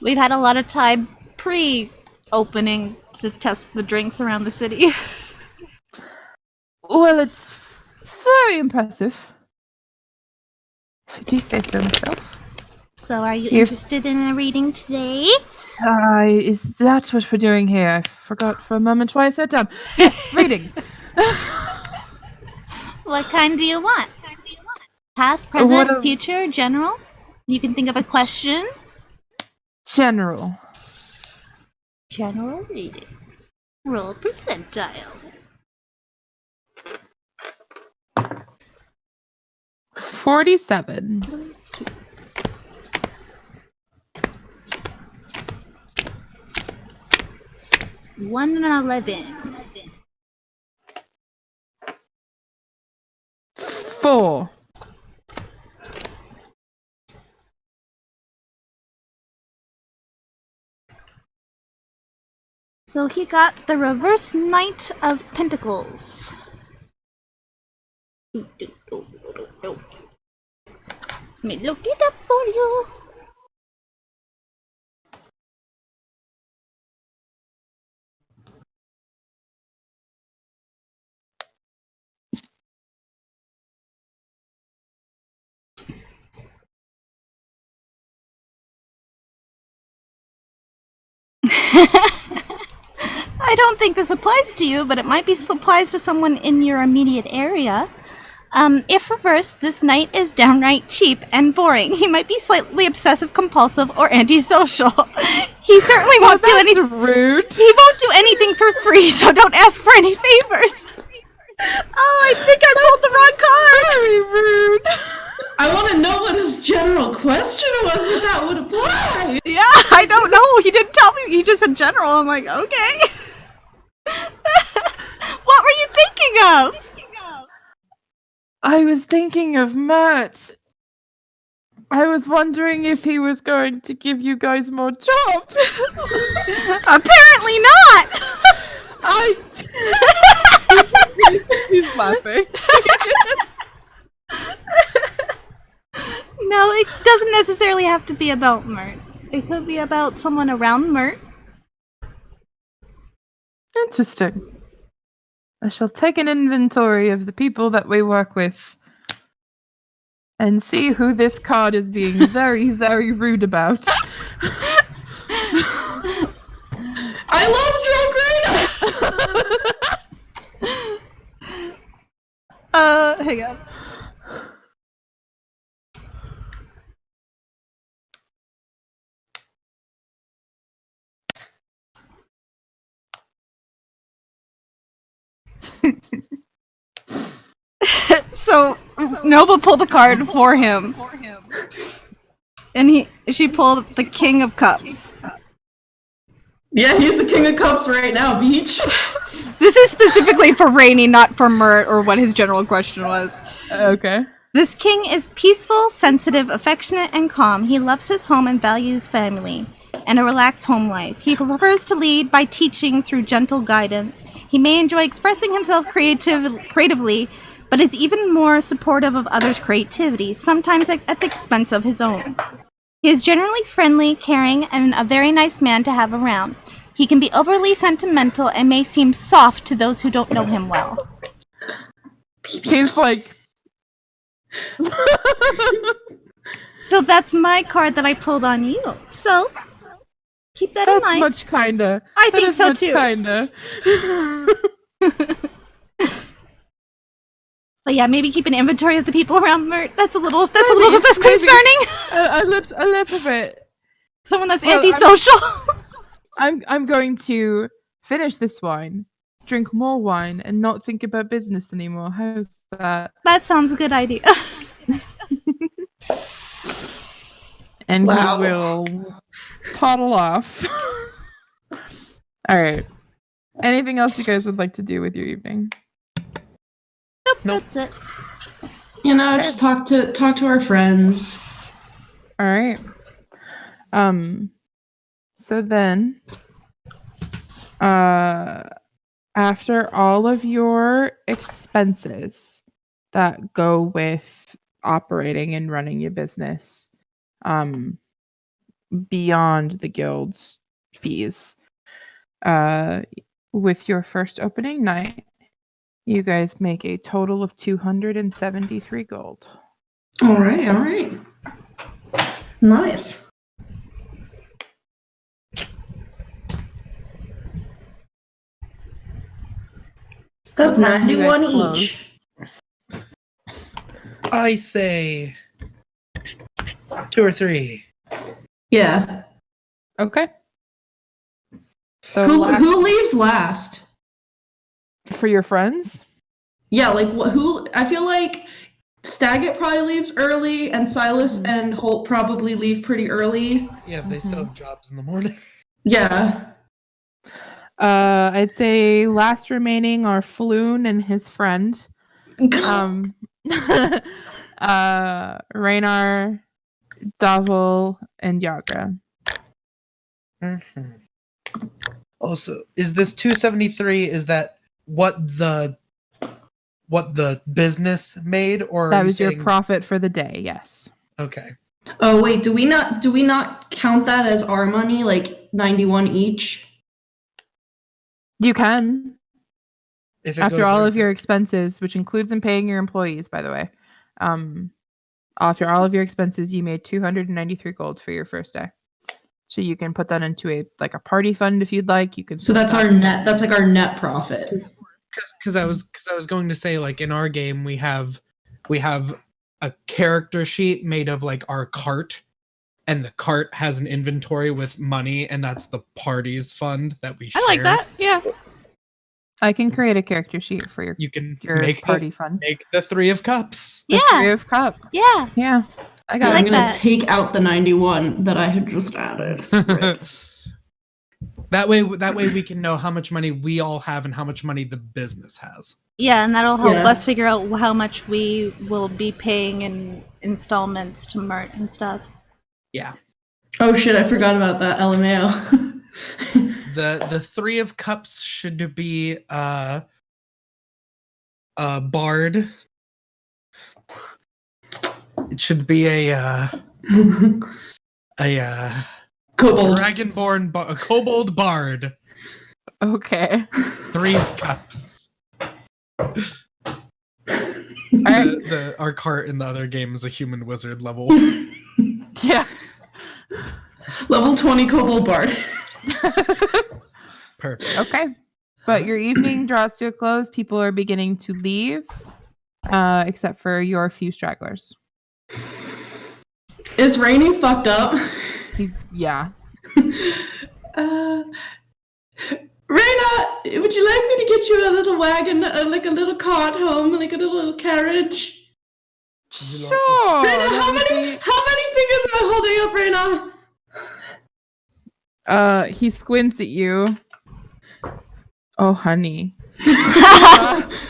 We've had a lot of time pre-opening to test the drinks around the city. Well, it's very impressive. If you do say so myself. So are you Here. interested in a reading today? Is that what we're doing here? I forgot for a moment why I sat down. Yes, reading. What kind do you want? Past, present, What a- future, general? You can think of a question. General. General reading. Roll percentile. 47. One and 11. 4. So he got the reverse Knight of Pentacles. Let me look it up for you. I don't think this applies to you, but it might be applies to someone in your immediate area. If reversed, this knight is downright cheap and boring. He might be slightly obsessive compulsive or antisocial. He certainly won't do anything. Rude. He won't do anything for free, so don't ask for any favors. Oh, I think I pulled the wrong card. Very rude. I want to know what his general question was if that would apply. Yeah, I don't know. He didn't tell me. He just said general. I'm like, okay. What were you thinking of? I was thinking of Matt. I was wondering if he was going to give you guys more jobs. Apparently not. He's laughing. No, it doesn't necessarily have to be about Mert. It could be about someone around Mert. Interesting. I shall take an inventory of the people that we work with and see who this card is being very, very rude about. I love drunk Rita! Hang on. So Nova pulled a card for him, and she pulled the King of Cups. Yeah, he's the King of Cups right now, Beach. This is specifically for Rainy, not for Mert or what his general question was. Okay. This king is peaceful, sensitive, affectionate, and calm. He loves his home and values family and a relaxed home life. He prefers to lead by teaching through gentle guidance. He may enjoy expressing himself creatively, but is even more supportive of others' creativity, sometimes at the expense of his own. He is generally friendly, caring, and a very nice man to have around. He can be overly sentimental and may seem soft to those who don't know him well. He's like... So that's my card that I pulled on you. So, keep that in That's mind. much kinder. I That think is so much too. Kinder. But yeah, maybe keep an inventory of the people around Mert. That's a little less Maybe. concerning. a little bit. Someone that's Well, antisocial. I'm going to finish this wine, drink more wine, and not think about business anymore. How's that? That sounds a good idea. And Wow. he will toddle off. All right. Anything else you guys would like to do with your evening? Nope. That's it. You know, Okay. just talk to our friends. All right. So then, after all of your expenses that go with operating and running your business, beyond the guild's fees, with your first opening night, you guys make a total of 273 gold. All right. Nice. That's What time do you guys 91 close? each. I say 2 or 3. Yeah. Okay. So Who leaves last? for your friends? Yeah, like who? I feel like Staggett probably leaves early, and Silas and Holt probably leave pretty early. Yeah, they still have jobs in the morning. Yeah. I'd say last remaining are Floon and his friend. Raynar, Davil, and Yagra. Also, is this 273? Is that what the business made, or That are you was your saying- profit for the day. Yes. Okay. Oh wait, do we not count that as our money, like 91 each? You can. If it After goes all over- of your expenses, which includes in paying your employees, by the way. After all of your expenses, you made 293 gold for your first day. So you can put that into a party fund if you'd like. You can. So that's our net. That's like our net profit. because I was going to say, like, in our game we have a character sheet made of like our cart, and the cart has an inventory with money, and that's the party's fund that we share. I like that. Yeah. I can create a character sheet for You can your make party fund. make the 3 of cups. The Yeah. 3 of cups. Yeah. Yeah. I I'm got like it. gonna that. take out the 91 that I had just added. That way we can know how much money we all have and how much money the business has. Yeah, and that'll help Yeah. us figure out how much we will be paying in installments to Mert and stuff. Yeah. Oh shit, I forgot about that LMAO. The 3 of cups should be bard. It should be a Kobold. dragonborn a kobold bard. Okay. 3 of cups. All right. Our cart in the other game is a human wizard level. Yeah. Level 20 Kobold Bard. Perfect. Okay. But your evening draws to a close. People are beginning to leave, except for your few stragglers. Is Rainy fucked up? Yeah. Raina, would you like me to get you a little wagon, like a little cart home, like a little carriage? Sure. Raina, that how would many fingers am I holding up, Raina? He squints at you. Oh, honey.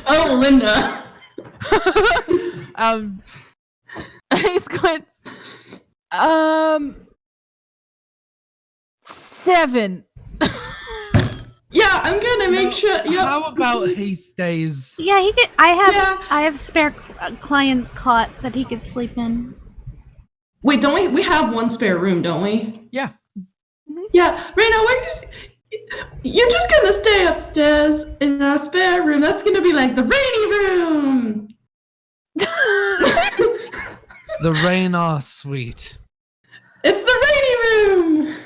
Oh, Linda. He squints. 7. Yeah, I'm gonna make sure. Yep. How about Heist days? Yeah, he could. I Yeah. have spare client cot that he could sleep in. Wait, don't we? We have one spare room, don't we? Yeah. Yeah, Raina, you're just gonna stay upstairs in our spare room. That's gonna be like the rainy room. The Raynar suite. It's the rainy room.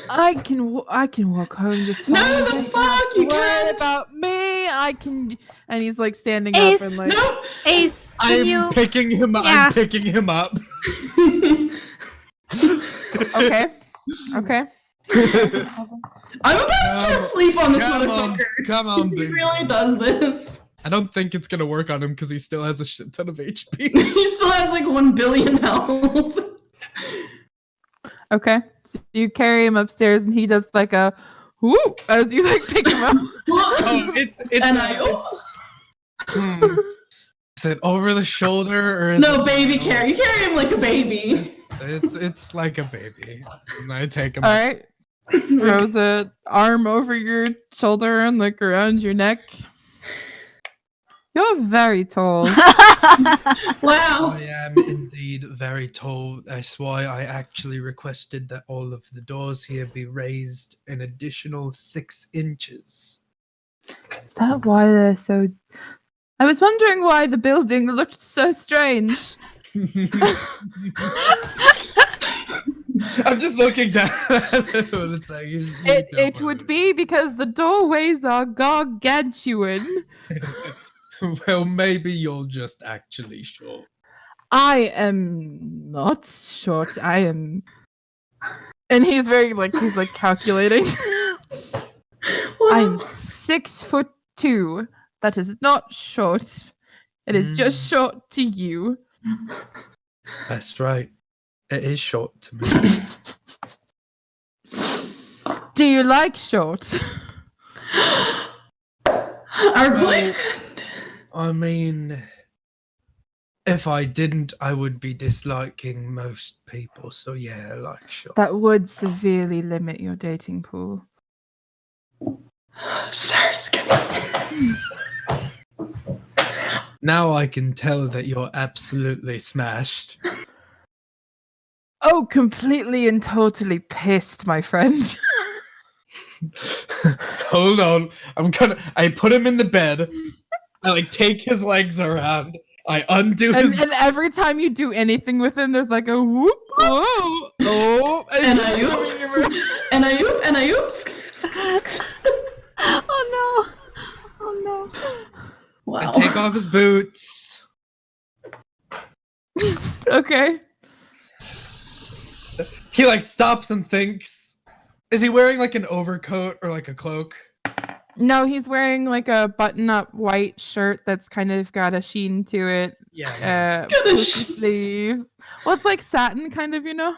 I can walk home just fine. No, You the don't fuck, have to you worry can't. about me. I can. And he's like standing Ace, up and like. Nope. Ace, can you? Picking him up. Yeah. I'm picking him up. Okay. Okay. I'm about to sleep on this motherfucker. Come on, He baby. really does this. I don't think it's gonna work on him because he still has a shit ton of HP. He still has like 1 billion health. Okay. So you carry him upstairs and he does like a whoop as you like pick him up. Oh, it's is it over the shoulder or is No, it, baby carry. You carry him like a baby. It's like a baby. And I take him. All right. Throws an arm over your shoulder and like around your neck. You're very tall. Wow. I am indeed very tall. That's why I actually requested that all of the doors here be raised an additional 6 inches. Is that why they're so... I was wondering why the building looked so strange. I'm just looking down at what it's like. It would be because the doorways are gargantuan. Well, maybe you're just actually short. I am not short. I am... And he's he's calculating. I'm 6'2". That is not short. It is just short to you. That's right. It is short to me. Do you like short? Our boyfriend. I mean, if I didn't, I would be disliking most people. So yeah, I like short. That would severely limit your dating pool. Sarah's gonna... Now I can tell that you're absolutely smashed. Oh, completely and totally pissed, my friend. Hold on. I put him in the bed. I take his legs around. I undo his... And every time you do anything with him, there's like a whoop, whoa, oh, and I oop, and I oop, and I oop. Oh no. Oh no. Wow. I take off his boots. Okay. He stops and thinks. Is he wearing an overcoat or a cloak? No, he's wearing a button-up white shirt that's kind of got a sheen to it. Yeah. Pussy sleeves. Well, it's like satin, kind of, Yeah.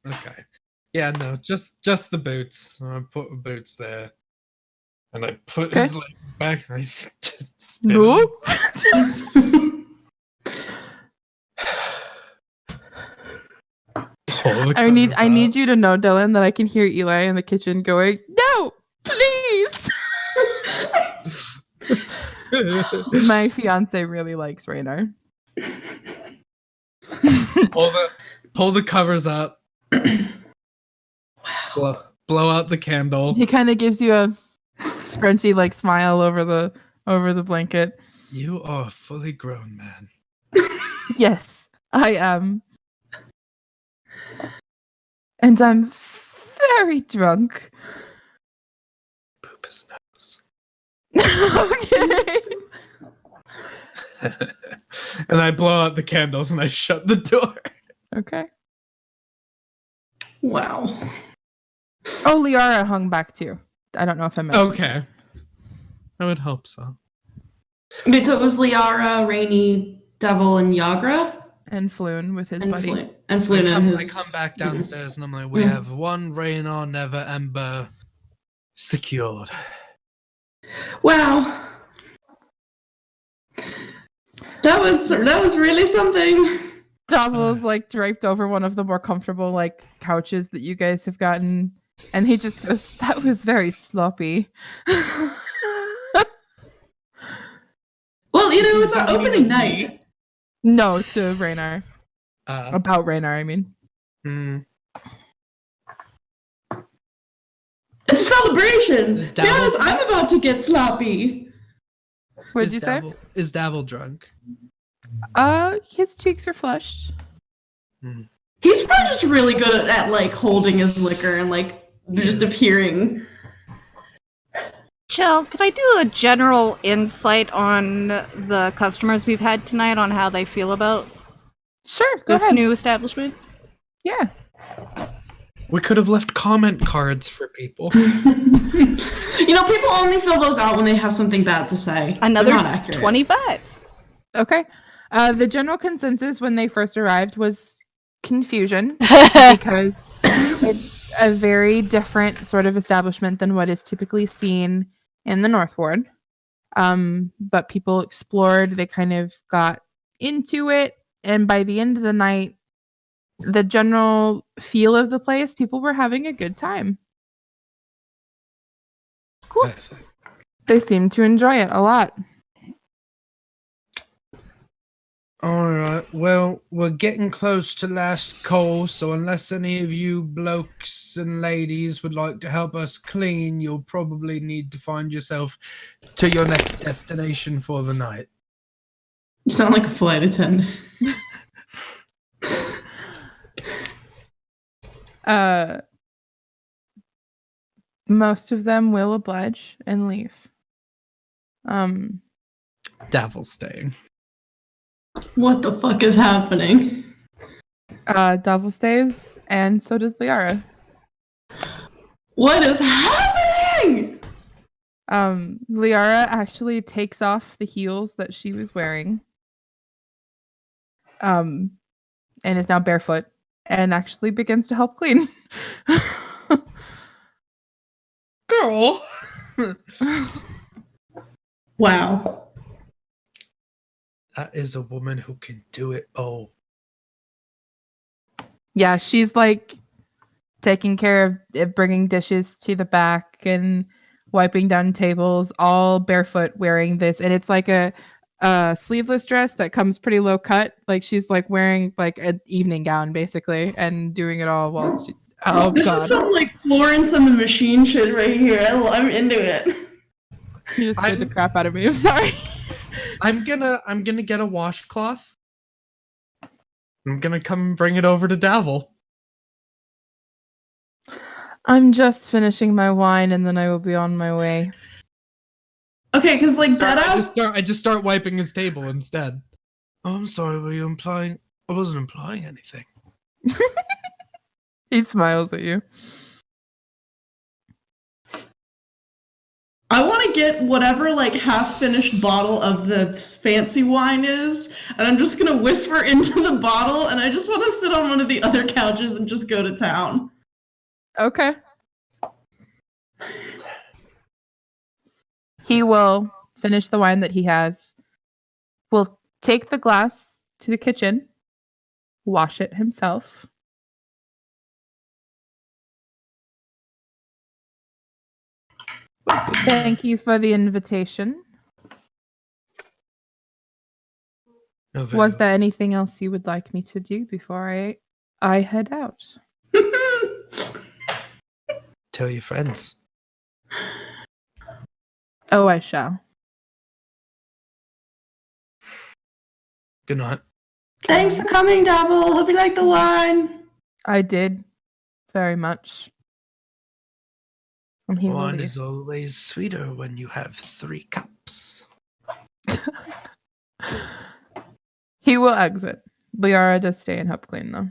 Okay. Yeah. No. Just the boots. I put the boots there, and I put his leg back, and I just spin him. Nope. I need you to know, Dylan, that I can hear Eli in the kitchen going, "No, please." My fiance really likes Raynar. Pull the covers up. Blow out the candle. He kind of gives you a scrunchy smile over the blanket. You are a fully grown man. Yes, I am. And I'm very drunk. Poop his nose. Okay. And I blow out the candles and I shut the door. Okay. Wow. Oh, Liara hung back too. I don't know if I mentioned. Okay. I would hope so. Wait, so it was Liara, Rainy, Devil, and Yagra? And Floon with his buddy. And Floon and his... I come back downstairs and I'm like, we have one Raynar, Never, Ember secured. Wow. That was really something. Devil's draped over one of the more comfortable couches that you guys have gotten, and he just goes, "That was very sloppy." Well, it's our opening night. No, to Raynar. About Raynar, I mean. It's a celebration. Yes, I'm about to get sloppy. What did you say? Is Dabble drunk? His cheeks are flushed. He's probably just really good at holding his liquor and just appearing. Chel, could I do a general insight on the customers we've had tonight on how they feel about Sure, this new establishment? Yeah. We could have left comment cards for people. People only fill those out when they have something bad to say. Another They're not accurate. 25. Okay. The general consensus when they first arrived was confusion because It's a very different sort of establishment than what is typically seen in the North Ward. But people explored, they kind of got into it, and by the end of the night, the general feel of the place, people were having a good time. Cool. Perfect. They seemed to enjoy it a lot. Alright, well, we're getting close to last call, so unless any of you blokes and ladies would like to help us clean, you'll probably need to find yourself to your next destination for the night. You sound like a flight attendant. Most of them will oblige and leave. Davil staying. What the fuck is happening? Davil stays, and so does Liara. What is happening? Liara actually takes off the heels that she was wearing. And is now barefoot and actually begins to help clean. Girl! Wow. That is a woman who can do it all. Yeah, she's like taking care of bringing dishes to the back and wiping down tables, all barefoot, wearing this. And it's like a sleeveless dress that comes pretty low cut. Like she's like wearing like an evening gown basically and doing it all while she... Oh, This God. is some like Florence and the Machine shit right here. I'm into it. You just scared the crap out of me. I'm sorry. I'm gonna get a washcloth. I'm gonna come and bring it over to Davil. I'm just finishing my wine and then I will be on my way. Okay, because like deadass. I just start wiping his table instead. Oh, I'm sorry. Were you implying? I wasn't implying anything. He smiles at you. I want to get whatever like half-finished bottle of the fancy wine is, and I'm just gonna whisper into the bottle, and I just want to sit on one of the other couches and just go to town. Okay. He will finish the wine that he has. Will take the glass to the kitchen, wash it himself. Thank you for the invitation. Was there anything else you would like me to do before I head out? Tell your friends. Oh, I shall. Good night. Thanks for coming, Davil. Hope you like the wine. I did. Very much. And he will Wine leave. is always sweeter when you have 3 cups. He will exit. Liara does stay and help clean though.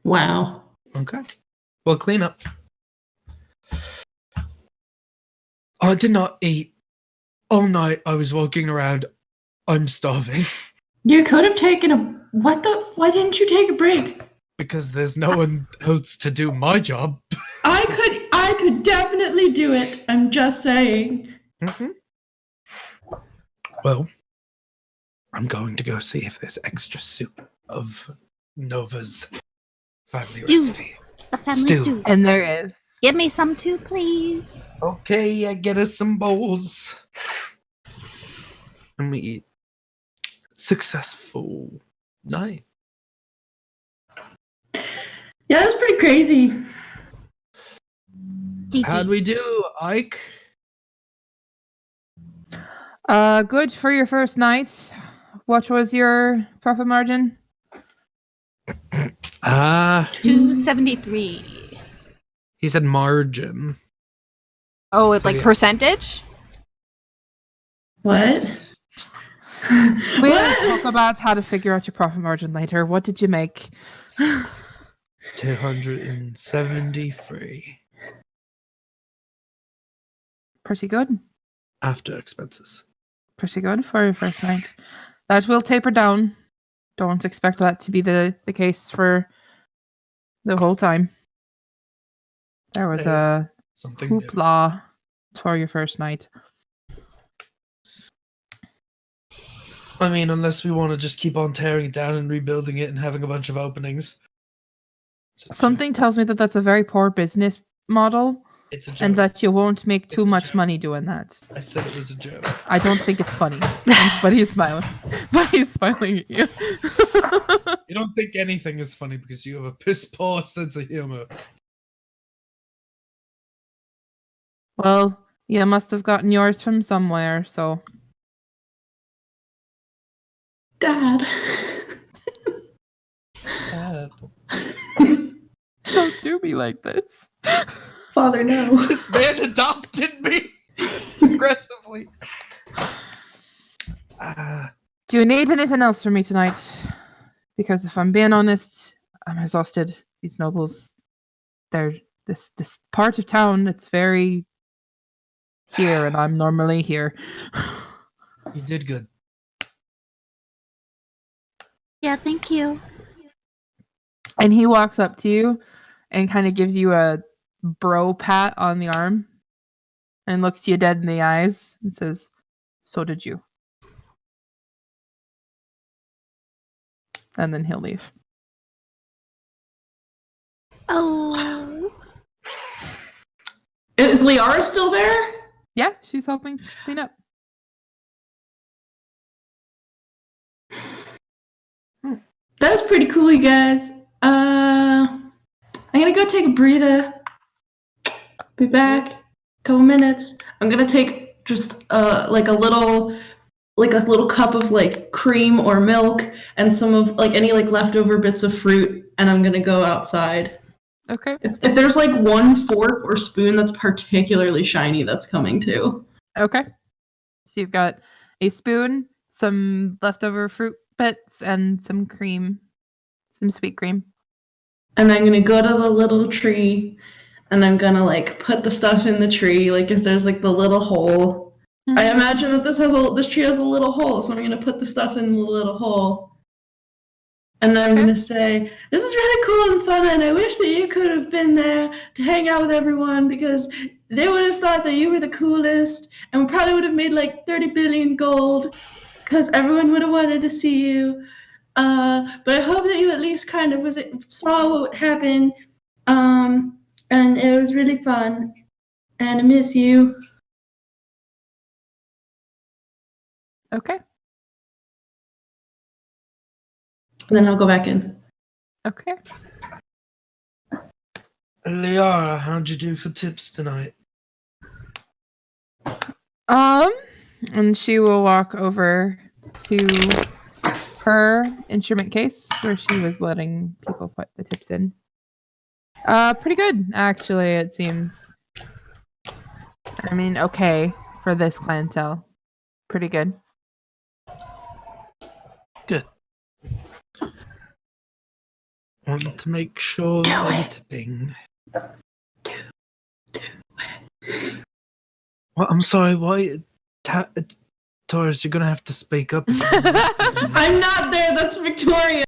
Wow. Okay. Well, clean up. I did not eat. All night I was walking around. I'm starving. You could have taken a... Why didn't you take a break? Because there's no one else to do my job. I could definitely do it. I'm just saying. Mm-hmm. Well, I'm going to go see if there's extra soup of Nova's family Stew. recipe. The family Stew. stew. And there is. Give me some too, please. Okay, I get us some bowls. And we eat. Successful night. Yeah, that was pretty crazy. How'd we do, Ike? Good for your first night. What was your profit margin? 273. He said margin. Oh, it's So, like yeah. percentage? What? We'll What? talk about how to figure out your profit margin later. What did you make? 273 Pretty good. after expenses. Pretty good for your first night. That will taper down. Don't expect that to be the case for the whole time. There was a Something new. hoopla for your first night. I mean, unless we want to just keep on tearing it down and rebuilding it and having a bunch of openings. Something tells me that that's a very poor business model. It's a joke. And that you won't make too It's a much joke. money doing that. I said it was a joke. I don't think it's funny. But he's smiling. But he's smiling at you. You don't think anything is funny because you have a piss poor sense of humor. Well, you must have gotten yours from somewhere, so. Dad. Don't do me like this. Father, no. This man adopted me aggressively. Do you need anything else from me tonight? Because if I'm being honest, I'm exhausted. These nobles, they're this part of town. It's very here, and I'm normally here. You did good. Yeah, thank you. And he walks up to you and kind of gives you a bro pat on the arm and looks you dead in the eyes and says, "So did you." And then he'll leave. Oh. Is Liara still there? Yeah, she's helping clean up. That was pretty cool, you guys. I'm gonna go take a breather. Be back. Couple minutes. I'm gonna take just like a little cup of like cream or milk and some of like any like leftover bits of fruit, and I'm gonna go outside. Okay. If there's like one fork or spoon that's particularly shiny, that's coming too. Okay. So you've got a spoon, some leftover fruit bits, and some cream. Some sweet cream. And I'm gonna go to the little tree, and I'm gonna like put the stuff in the tree. Like if there's like the little hole, I imagine that this tree has a little hole, so I'm gonna put the stuff in the little hole. And then I'm gonna say, "This is really cool and fun, and I wish that you could have been there to hang out with everyone because they would have thought that you were the coolest, and we probably would have made like 30 billion gold because everyone would have wanted to see you. But I hope that you at least kind of saw what happened, and it was really fun, and I miss you." Okay. And then I'll go back in. Okay. Liara, how'd you do for tips tonight? And she will walk over to her instrument case where she was letting people put the tips in. Pretty good, actually, it seems. I mean, okay for this clientele. Pretty good. Good. Want to make sure that they were tipping. Well, I'm sorry, why? Taurus, you're gonna have to speak up. I'm not there. That's Victoria.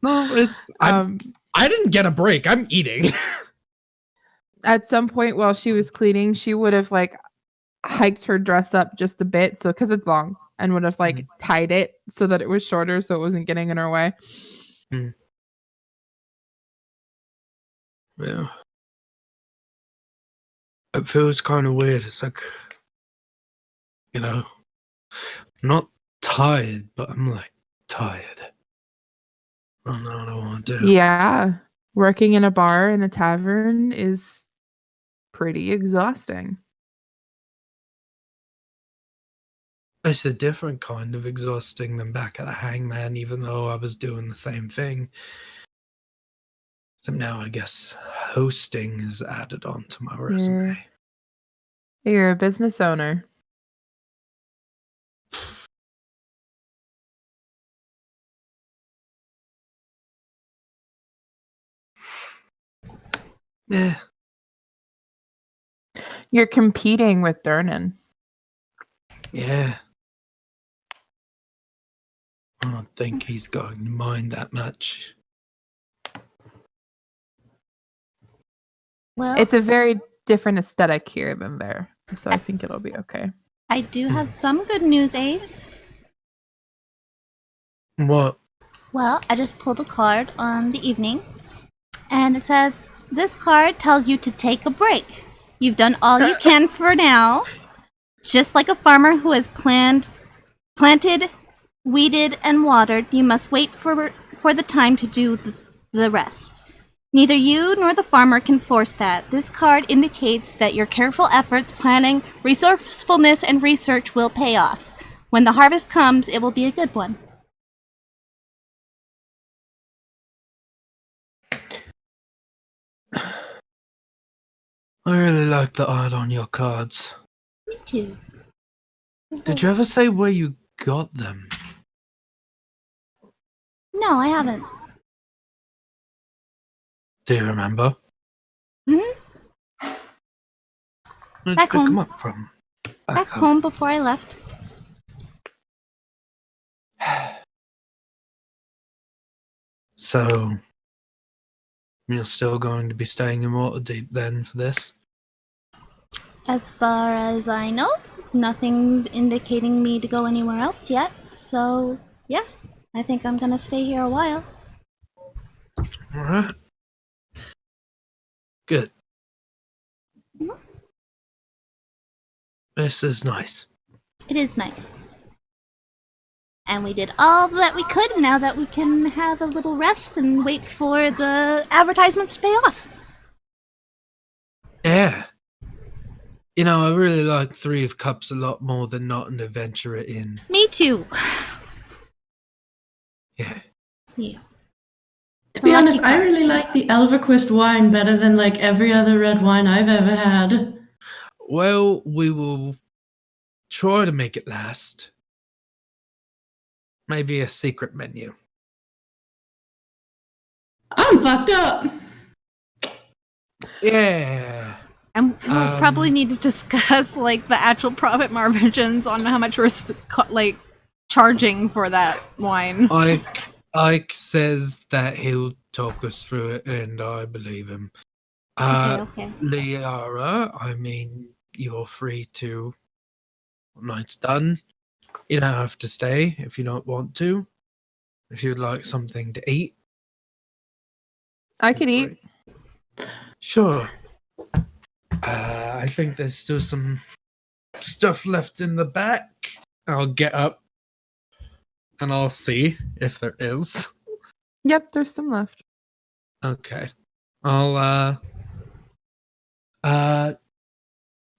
No, it's I didn't get a break. I'm eating. At some point while she was cleaning, she would have like hiked her dress up just a bit, so because it's long, and would have like tied it so that it was shorter, so it wasn't getting in her way. Yeah. It feels kind of weird. It's like, you know, I'm not tired, but I'm like tired. I don't know what I want to do. Yeah. Working in a bar in a tavern is pretty exhausting. It's a different kind of exhausting than back at the Hangman, even though I was doing the same thing. So now I guess hosting is added on to my resume. You're a business owner. Yeah. You're competing with Durnan. Yeah. I don't think he's going to mind that much. Well, It's a very different aesthetic here than there, so I think it'll be okay. I do have some good news, Ace. What? Well, I just pulled a card on the evening, and it says, this card tells you to take a break. You've done all you can for now. Just like a farmer who has planted, weeded, and watered, you must wait for the time to do the rest. Neither you nor the farmer can force that. This card indicates that your careful efforts, planning, resourcefulness, and research will pay off. When the harvest comes, it will be a good one. I really like the art on your cards. Me too. Did you ever say where you got them? No, I haven't. Do you remember? Mm-hmm. Where'd Back you pick home. them up from? Back home before I left. So, you're still going to be staying in Waterdeep then for this? As far as I know, nothing's indicating me to go anywhere else yet. So, yeah, I think I'm gonna stay here a while. Alright. Good. Mhm. This is nice. It is nice. And we did all that we could now that we can have a little rest and wait for the advertisements to pay off. Yeah. You know, I really like Three of Cups a lot more than Not an Adventurer Inn. Me too. Yeah. Yeah. To be Lucky honest, I card. really like the Elverquist wine better than like every other red wine I've ever had. Well, we will try to make it last. Maybe a secret menu. I'm fucked up. Yeah. And we'll probably need to discuss like the actual profit margins on how much we're charging for that wine. Ike says that he'll talk us through it, and I believe him. Okay. Liara, I mean, you're free to. Night's done. You don't have to stay if you don't want to. If you'd like something to eat, I could you're eat. free. Sure. I think there's still some stuff left in the back. I'll get up and I'll see if there is. Yep, there's some left. Okay. I'll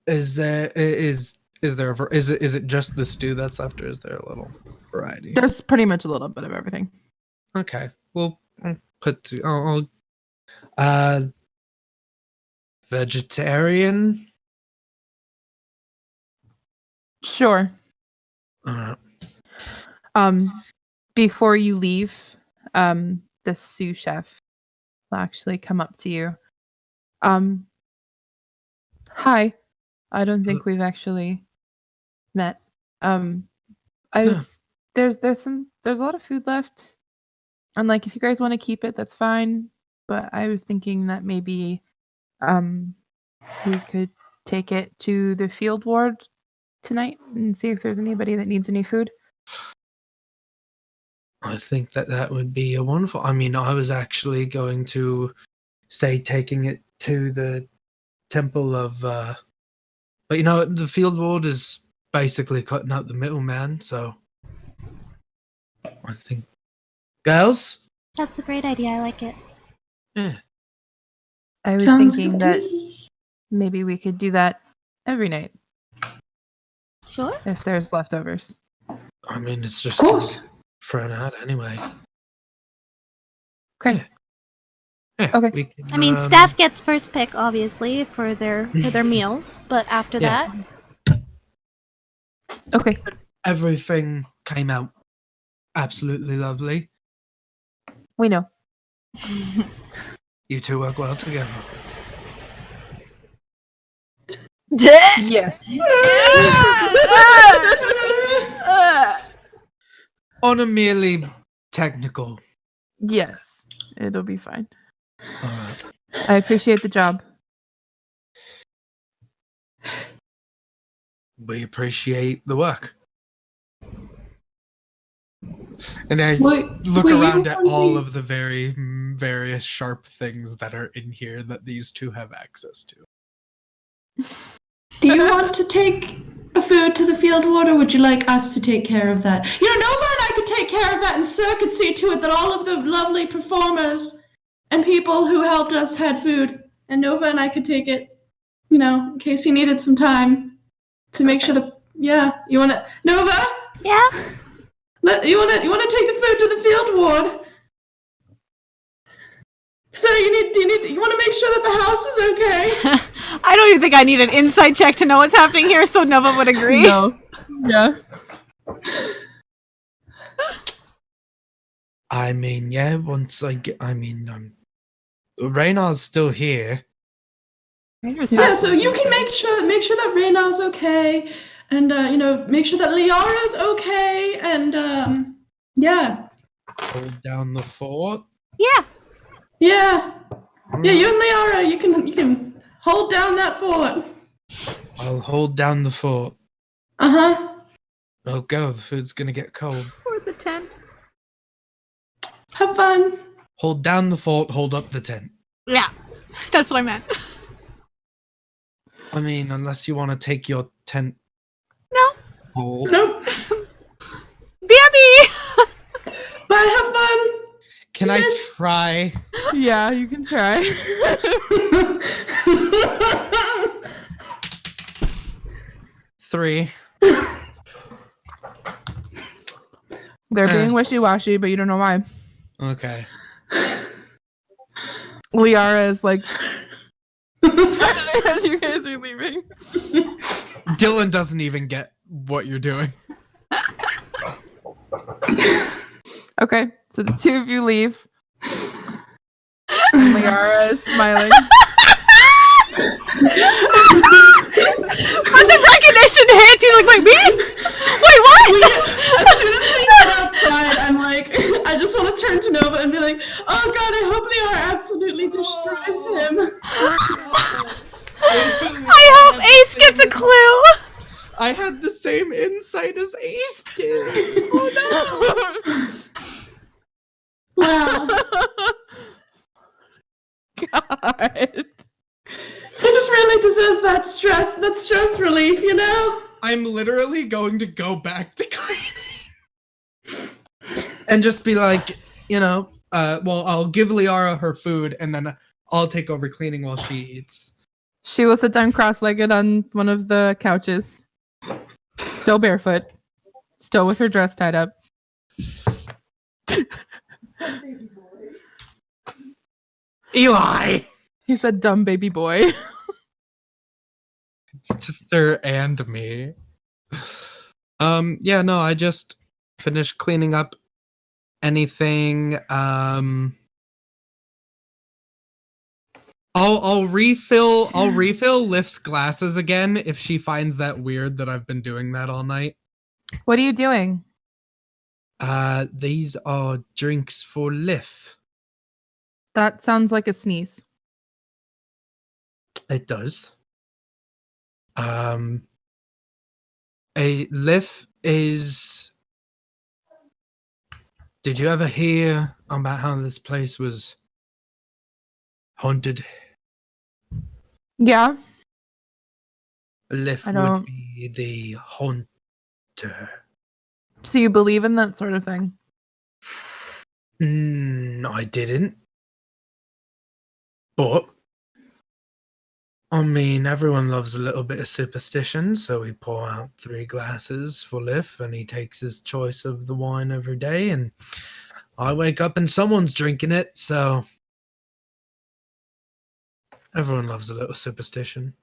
is it just the stew that's left, or is there a little variety? There's pretty much a little bit of everything. Okay. Well, vegetarian. Sure. Before you leave, the sous chef will actually come up to you. Hi. I don't think we've actually met. There's a lot of food left. And like if you guys want to keep it, that's fine. But I was thinking that maybe we could take it to the field ward tonight and see if there's anybody that needs any food. I think that would be a wonderful. I mean, I was actually going to say taking it to the temple of, but you know, the field ward is basically cutting out the middleman. So I think, girls. That's a great idea. I like it. Yeah. I was Sounds thinking good to that me. maybe we could do that every night Sure. if there's leftovers. I mean, it's just Of course. thrown out anyway. Okay. Yeah, Okay. we can, I mean, staff gets first pick, obviously, for their meals. But after Yeah. that, Okay. Everything came out absolutely lovely. We know. You two work well together. Yes. On a merely technical. Yes. It'll be fine. All right. I appreciate the job. We appreciate the work. And I look around at all of the various sharp things that are in here that these two have access to. Do you want to take a food to the field ward, or would you like us to take care of that? You know, Nova and I could take care of that, and Sir could see to it that all of the lovely performers and people who helped us had food, and Nova and I could take it, you know, in case you needed some time to make sure that, yeah, you want to, Nova? Yeah? You want to take the food to the field ward? So you want to make sure that the house is okay? I don't even think I need an insight check to know what's happening here, so Nova would agree. No. Yeah. I mean, yeah, once Reynar's still here. Yeah, so you can make sure that Reynar's okay, and you know, make sure that Liara's okay, and yeah. Hold down the fort. Yeah. Yeah, you and Liara, you can hold down that fort. I'll hold down the fort. Uh-huh. Oh, go. The food's gonna get cold. Or the tent. Have fun. Hold down the fort, hold up the tent. Yeah, that's what I meant. I mean, unless you want to take your tent. No. Hold. Nope. BRB! Bye, have fun. Can I try? Yeah, you can try. Three. They're being wishy-washy, but you don't know why. Okay. Liara is like, as you guys are leaving. Dylan doesn't even get what you're doing. Okay, so the two of you leave. And Liara is smiling. When the recognition hits, he's like, wait, me? Wait, what? As soon as we get outside, I'm like, I just want to turn to Nova and be like, oh god, I hope Liara absolutely destroys him. I hope Ace gets a clue. I had the same insight as Ace did. Oh no! Wow. God. He just really deserves that stress relief, you know? I'm literally going to go back to cleaning. And just be like, you know, well, I'll give Liara her food and then I'll take over cleaning while she eats. She will sit down cross-legged on one of the couches. Still barefoot. Still with her dress tied up. Eli! He said, dumb baby boy. It's sister and me. Yeah, no, I just finished cleaning up anything. I'll refill Lift's glasses again if she finds that weird that I've been doing that all night. What are you doing? These are drinks for Lift. That sounds like a sneeze. It does. A Lift is. Did you ever hear about how this place was haunted? Yeah. Lift I would don't- be the haunter. So you believe in that sort of thing? I didn't. But, I mean, everyone loves a little bit of superstition, so we pour out 3 glasses for Liff, and he takes his choice of the wine every day, and I wake up and someone's drinking it, so everyone loves a little superstition.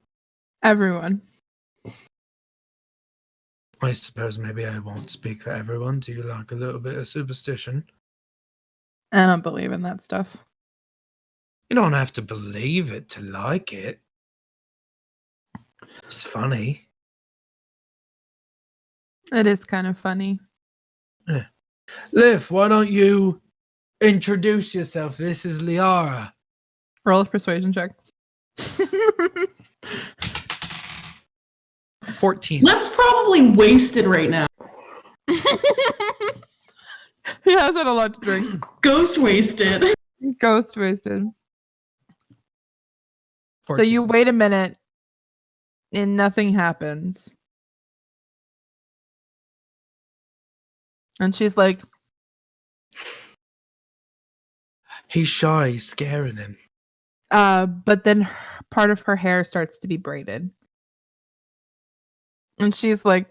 Everyone. I suppose maybe I won't speak for everyone. Do you like a little bit of superstition? I don't believe in that stuff. You don't have to believe it to like it. It's funny. It is kind of funny. Yeah. Liv, why don't you introduce yourself? This is Liara. Roll a persuasion check. 14. Left's probably wasted right now. He hasn't had a lot to drink. Ghost wasted. Ghost wasted. 14. So you wait a minute and nothing happens. And she's like, He's shy, he's scaring him. but then part of her hair starts to be braided. And she's like,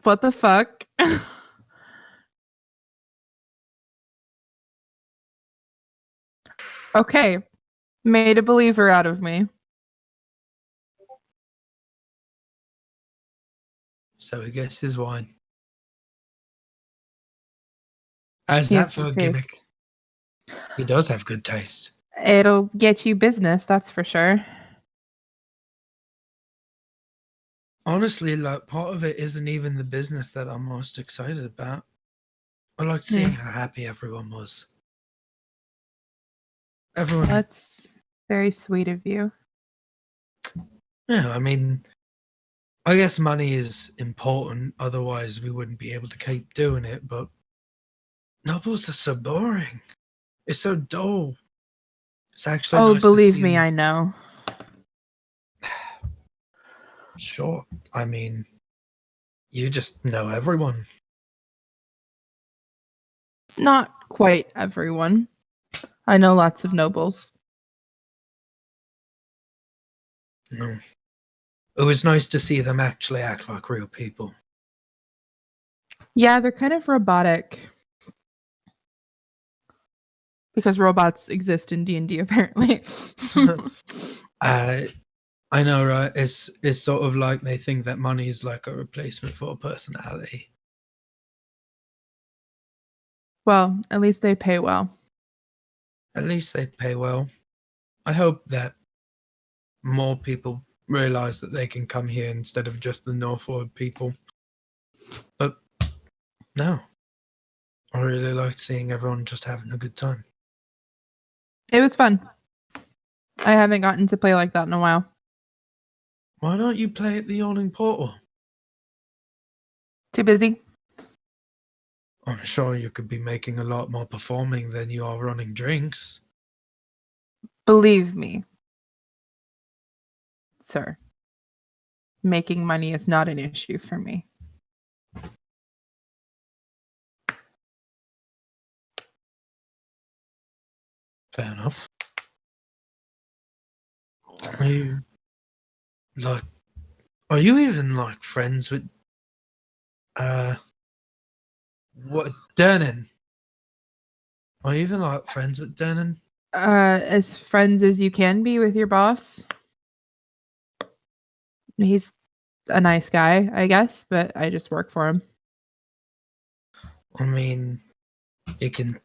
what the fuck? Okay. Made a believer out of me. So he gets his wine. How's He that has for a good gimmick? taste. He does have good taste. It'll get you business, that's for sure. Honestly, like, part of it isn't even the business that I'm most excited about. I like seeing how happy everyone was. Everyone, That's very sweet of you. yeah, I mean, I guess money is important, otherwise we wouldn't be able to keep doing it, but nobles are so boring. It's so dull. It's actually Oh, nice to believe see me, them. I know. Sure. I mean, you just know everyone. Not quite everyone. I know lots of nobles. No. It was nice to see them actually act like real people. Yeah, they're kind of robotic. Because robots exist in D&D, apparently. I know, right? It's sort of like they think that money is like a replacement for a personality. Well, at least they pay well. At least they pay well. I hope that more people realize that they can come here instead of just the Northwood people. But no. I really liked seeing everyone just having a good time. It was fun. I haven't gotten to play like that in a while. Why don't you play at the Yawning Portal? Too busy? I'm sure you could be making a lot more performing than you are running drinks. Believe me, sir. Making money is not an issue for me. Fair enough. Are you even like friends with what Dernan? Are you even like friends with Dernan? As friends as you can be with your boss. He's a nice guy, I guess, but I just work for him. I mean, you can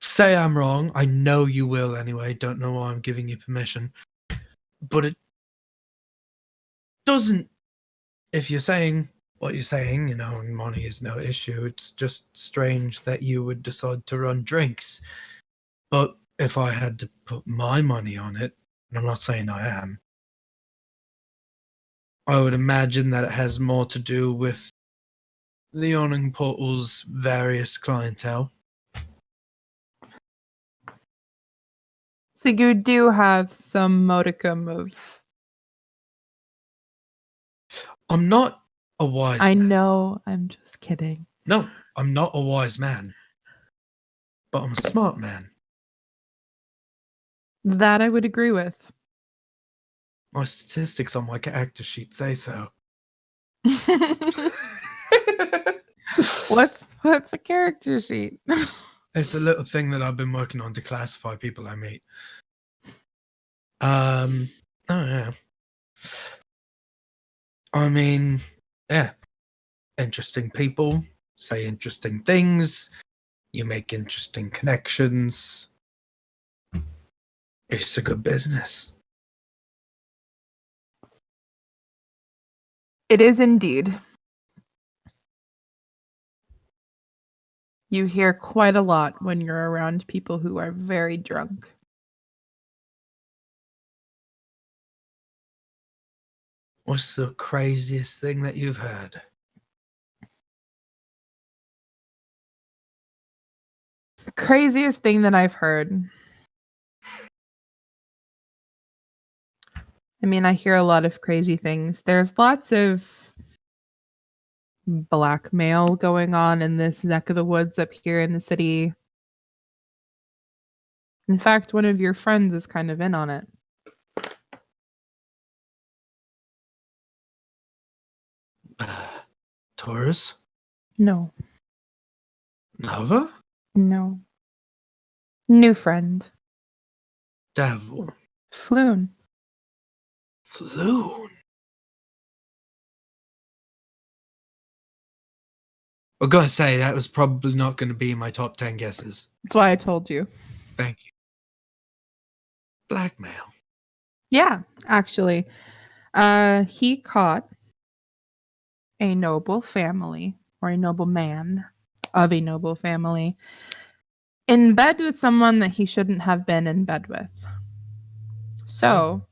say I'm wrong. I know you will anyway. Don't know why I'm giving you permission. But it doesn't, if you're saying what you're saying, you know, money is no issue. It's just strange that you would decide to run drinks. But if I had to put my money on it, and I'm not saying I am, I would imagine that it has more to do with the Yawning Portal's various clientele. So you do have some modicum of... I'm not a wise I man. know, I'm just kidding. No, I'm not a wise man. But I'm a smart man. That I would agree with. My statistics on my character sheet say so. What's a character sheet? It's a little thing that I've been working on to classify people I meet. Oh yeah. I mean, yeah. Interesting people say interesting things. You make interesting connections. It's a good business. It is indeed. You hear quite a lot when you're around people who are very drunk. What's the craziest thing that you've heard? Craziest thing that I've heard. I mean, I hear a lot of crazy things. There's lots of blackmail going on in this neck of the woods up here in the city. In fact, one of your friends is kind of in on it. Taurus? No. Nova? No. New friend. Devil. Floon. Floon. I'm gonna say that was probably not gonna be my top 10 guesses. That's why I told you. Thank you. Blackmail. Yeah, actually. He caught a noble family, or a noble man of a noble family, in bed with someone that he shouldn't have been in bed with. So,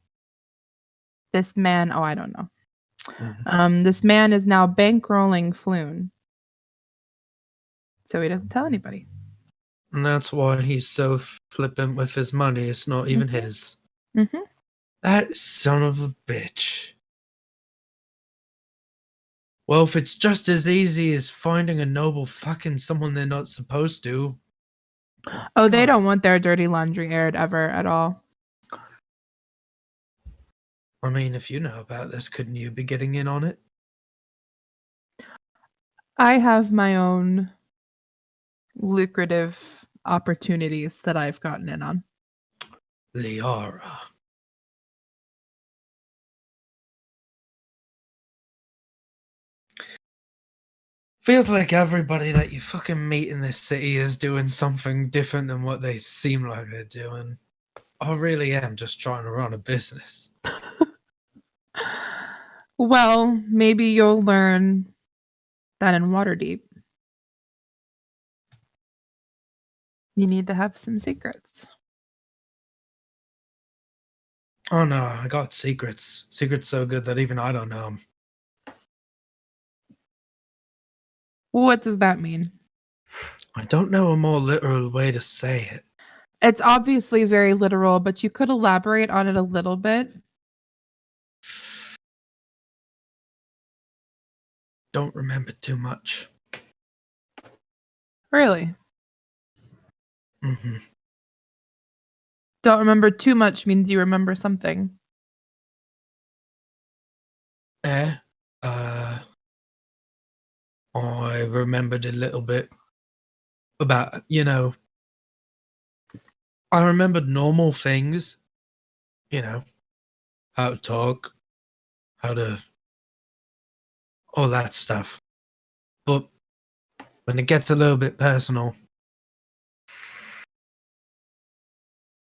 this man, I don't know. This man is now bankrolling Floon. So he doesn't tell anybody. And that's why he's so flippant with his money. It's not even his. Mm-hmm. That son of a bitch. Well, if it's just as easy as finding a noble fucking someone they're not supposed to. Oh, they don't want their dirty laundry aired ever at all. I mean, if you know about this, couldn't you be getting in on it? I have my own lucrative opportunities that I've gotten in on. Liara. Feels like everybody that you fucking meet in this city is doing something different than what they seem like they're doing. I really am just trying to run a business. Well, maybe you'll learn that in Waterdeep, you need to have some secrets. Oh no, I got secrets. Secrets so good that even I don't know them. What does that mean? I don't know a more literal way to say it. It's obviously very literal, but you could elaborate on it a little bit. Don't remember too much. Really? Mm-hmm. Don't remember too much means you remember something. I remembered a little bit about, I remembered normal things, how to talk, all that stuff. But when it gets a little bit personal,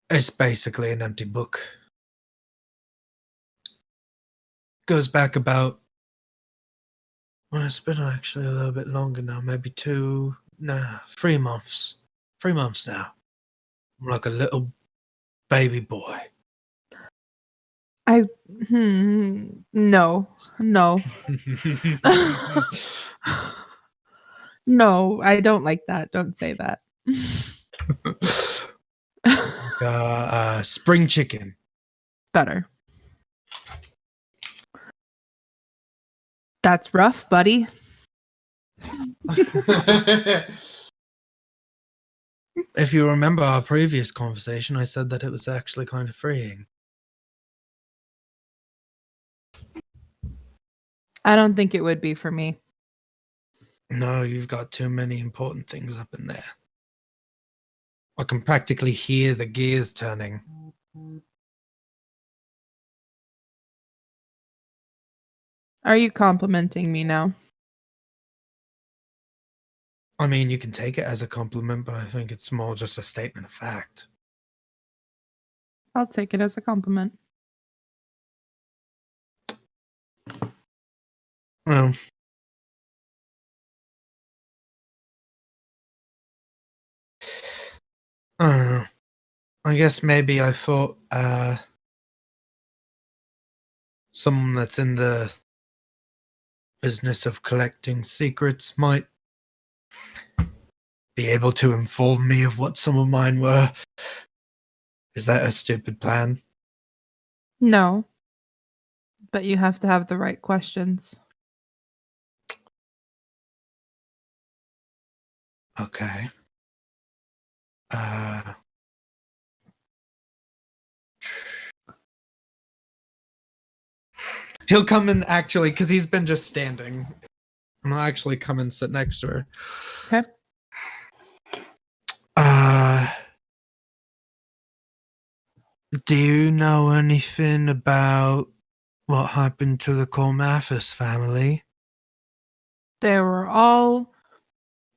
it's basically an empty book. Goes back about, well, it's been actually a little bit longer now, maybe 3 months. 3 months now. I'm like a little baby boy. No. No, I don't like that. Don't say that. Spring chicken. Better. That's rough, buddy. If you remember our previous conversation, I said that it was actually kind of freeing. I don't think it would be for me. No, you've got too many important things up in there. I can practically hear the gears turning. Are you complimenting me now? I mean, you can take it as a compliment, but I think it's more just a statement of fact. I'll take it as a compliment. Well, I don't know. I guess maybe I thought someone that's in the business of collecting secrets might be able to inform me of what some of mine were. Is that a stupid plan? No. But you have to have the right questions. Okay. He'll come in actually, because he's been just standing. And I'll actually come and sit next to her. Okay. Do you know anything about what happened to the Cormathus family? They were all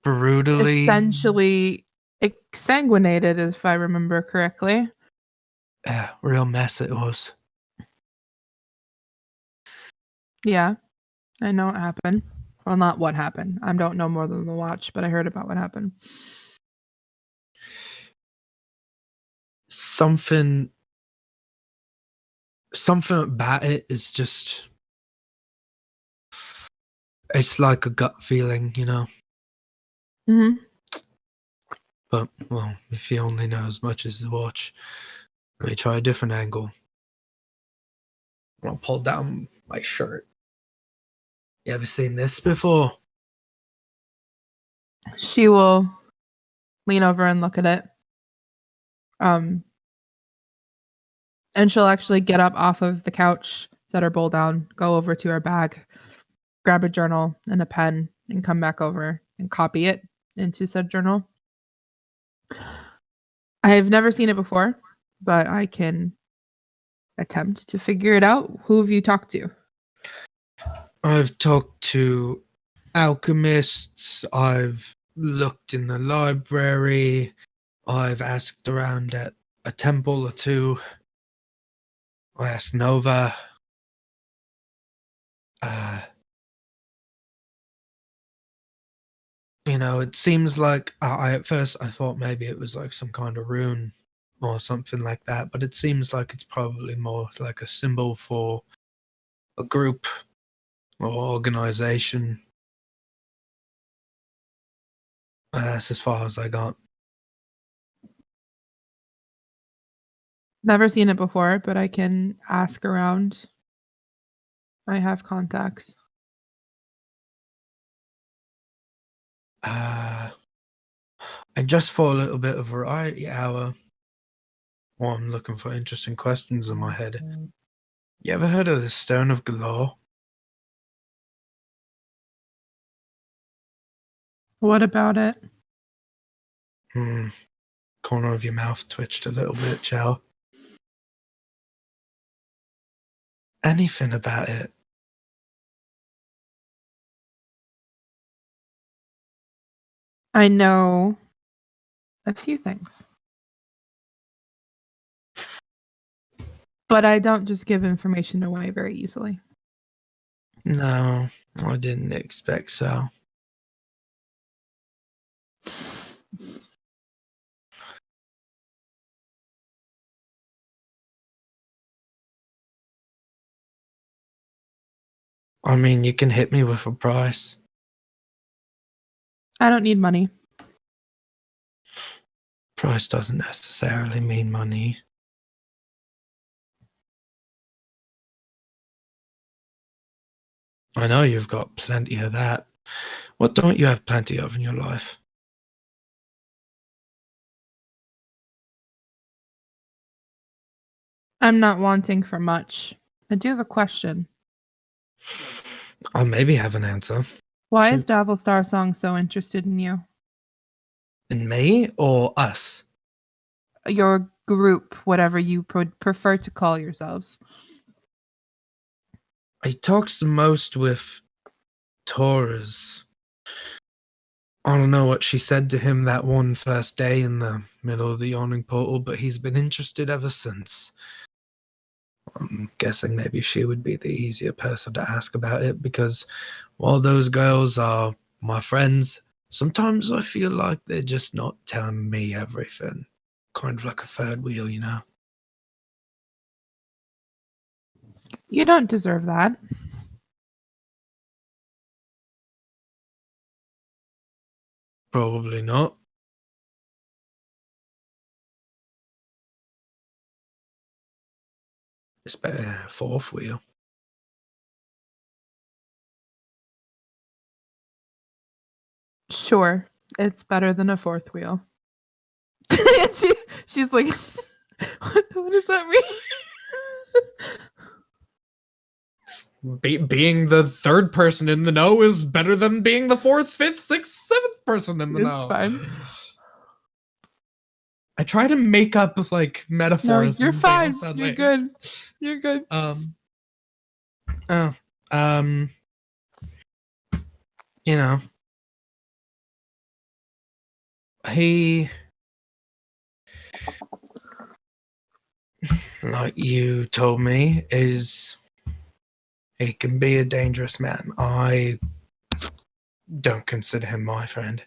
Brutally. essentially exsanguinated, if I remember correctly. Yeah, real mess it was. Yeah, I know what happened. Well, not what happened. I don't know more than the watch, but I heard about what happened. Something about it is just... It's like a gut feeling, you know? Mm-hmm. But, well, if you only know as much as the watch, let me try a different angle. I'll pull down my shirt. You ever seen this before? She will lean over and look at it. And she'll actually get up off of the couch, set her bowl down, go over to her bag, grab a journal and a pen, and come back over and copy it into said journal. I've never seen it before, but I can attempt to figure it out. Who have you talked to? I've talked to alchemists. I've looked in the library. I've asked around at a temple or two. I asked Nova. You know, it seems like at first I thought maybe it was like some kind of rune or something like that, but it seems like it's probably more like a symbol for a group or organization. That's as far as I got. Never seen it before, but I can ask around. I have contacts. And just for a little bit of variety hour, while I'm looking for interesting questions in my head, you ever heard of the Stone of Galore? What about it? Corner of your mouth twitched a little bit, Chel. Anything about it? I know a few things. But I don't just give information away very easily. No, I didn't expect so. I mean, you can hit me with a price. I don't need money. Price doesn't necessarily mean money. I know you've got plenty of that. What don't you have plenty of in your life? I'm not wanting for much. I do have a question. I'll maybe have an answer. Why is Davil Starsong so interested in you? In me or us? Your group, whatever you prefer to call yourselves. He talks the most with Taurus. I don't know what she said to him that one first day in the middle of the yawning portal, but he's been interested ever since. I'm guessing maybe she would be the easier person to ask about it, because while those girls are my friends, sometimes I feel like they're just not telling me everything. Kind of like a third wheel, you know? You don't deserve that. Probably not. It's better than a fourth wheel. Sure, it's better than a fourth wheel. She's like, what does that mean? Being the third person in the know is better than being the fourth, fifth, sixth, seventh person in the know. It's fine. I try to make up like No, metaphors. you're and they all fine. sound You're lame. good. You're good. You know, he, like you told me, he can be a dangerous man. I don't consider him my friend.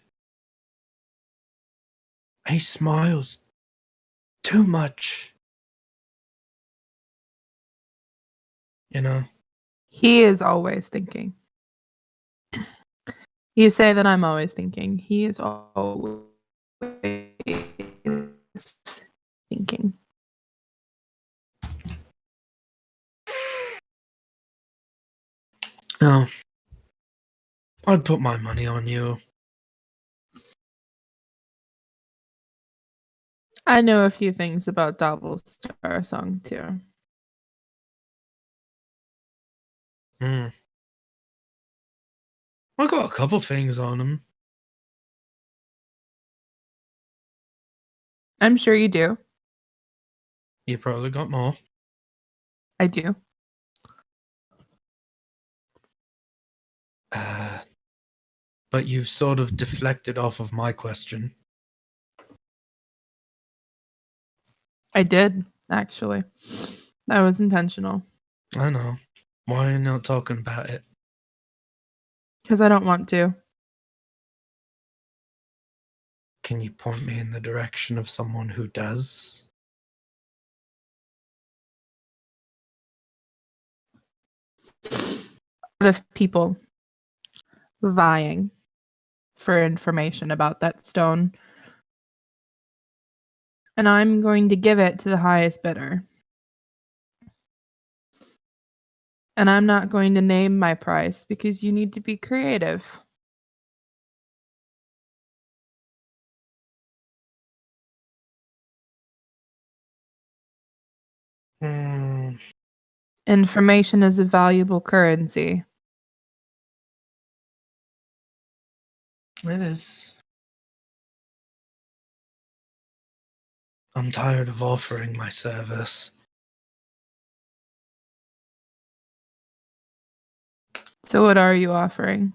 He smiles too much. You know? He is always thinking. You say that I'm always thinking. He is always thinking. No. I'd put my money on you. I know a few things about Star Song too. I got a couple things on him. I'm sure you do. You probably got more. I do. But you've sort of deflected off of my question. I did, actually. That was intentional. I know. Why are you not talking about it? Because I don't want to. Can you point me in the direction of someone who does? A lot of people vying for information about that stone. And I'm going to give it to the highest bidder. And I'm not going to name my price because you need to be creative. Information is a valuable currency. It is. I'm tired of offering my service. So what are you offering?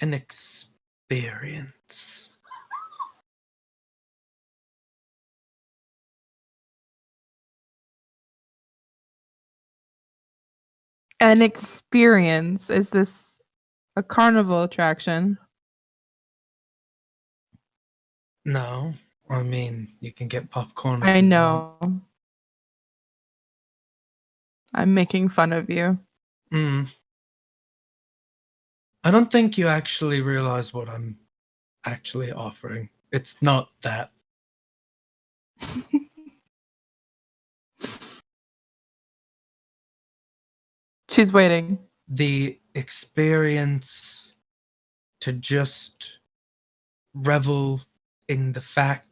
An experience. An experience. Is this a carnival attraction? No, I mean, you can get popcorn. if I you want. know. I'm making fun of you. I don't think you actually realize what I'm actually offering. It's not that. She's waiting. The experience to just revel in the fact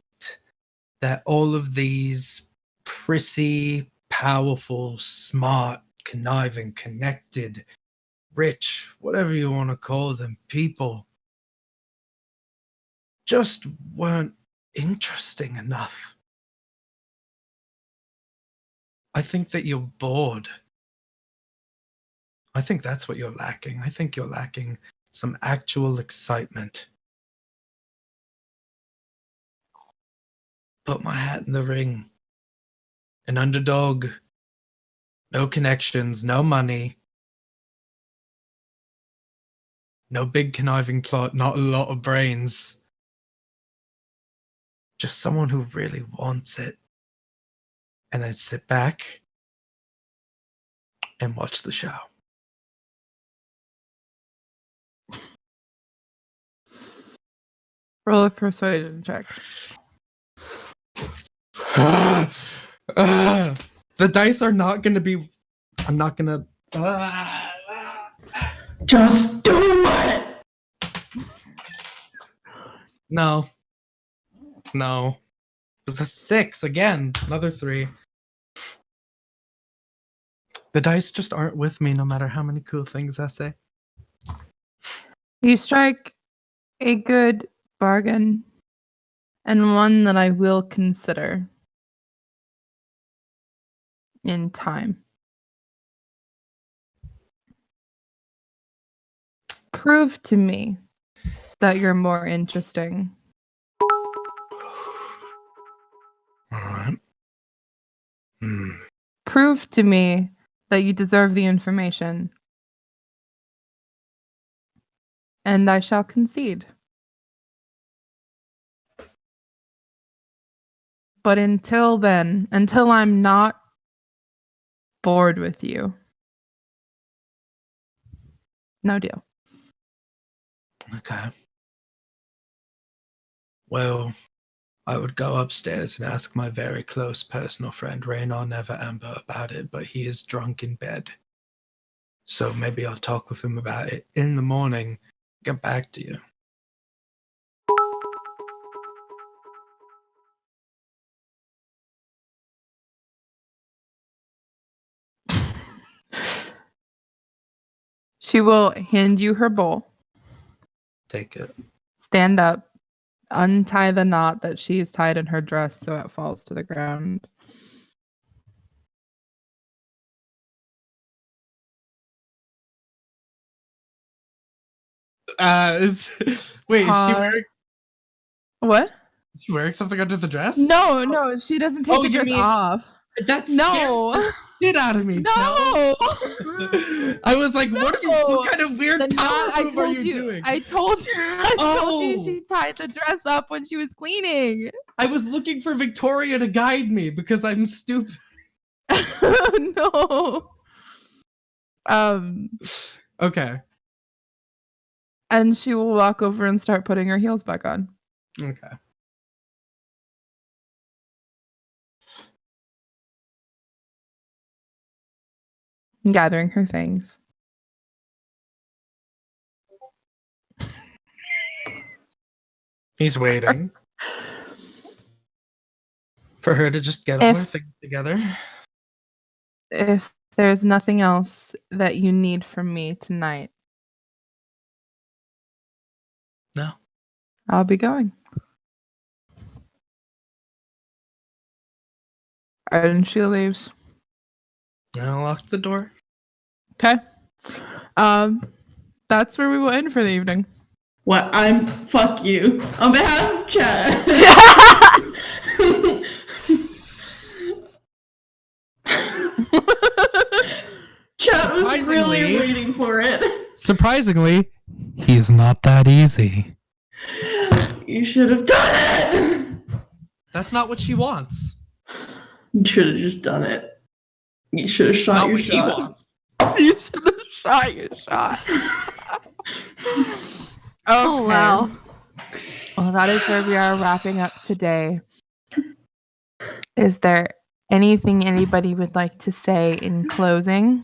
that all of these prissy, powerful, smart, conniving, connected, rich, whatever you want to call them, people just weren't interesting enough. I think that you're bored. I think that's what you're lacking. I think you're lacking some actual excitement. Put my hat in the ring. An underdog. No connections, no money. No big conniving plot, not a lot of brains. Just someone who really wants it. And then sit back and watch the show. Roll a persuasion check. The dice are not going to be... I'm not going to... Just do it! No. It's a 6 again. Another 3. The dice just aren't with me no matter how many cool things I say. You strike a good bargain, and one that I will consider in time. Prove to me that you're more interesting. Alright. Prove to me that you deserve the information, and I shall concede. But until then, until I'm not bored with you, no deal. Okay. Well, I would go upstairs and ask my very close personal friend Raynar Never Amber about it, but he is drunk in bed. So maybe I'll talk with him about it in the morning. Get back to you. She will hand you her bowl, Take it. stand up, untie the knot that she is tied in her dress so it falls to the ground. Wait, is she wearing... What? Is she wearing something under the dress? No, she doesn't take the you dress mean- off. That's No, shit out of me. no. I was like, what No. kind of weird The power knot, move are you doing? I told you Oh. she tied the dress up when she was cleaning. I was looking for Victoria to guide me because I'm stupid. No. Okay. And she will walk over and start putting her heels back on. Okay. Gathering her things. He's waiting for her to just get all her things together. If there's nothing else that you need from me tonight, No. I'll be going. And she leaves. I'll lock the door. Okay. That's where we will end for the evening. What? Fuck you. On behalf of Chad. Chad was really waiting for it. Surprisingly, he's not that easy. You should have done it. That's not what she wants. You should have just done it. You should have shot your shot. He wants. You should have shot your shot. Oh, wow. Well, that is where we are wrapping up today. Is there anything anybody would like to say in closing?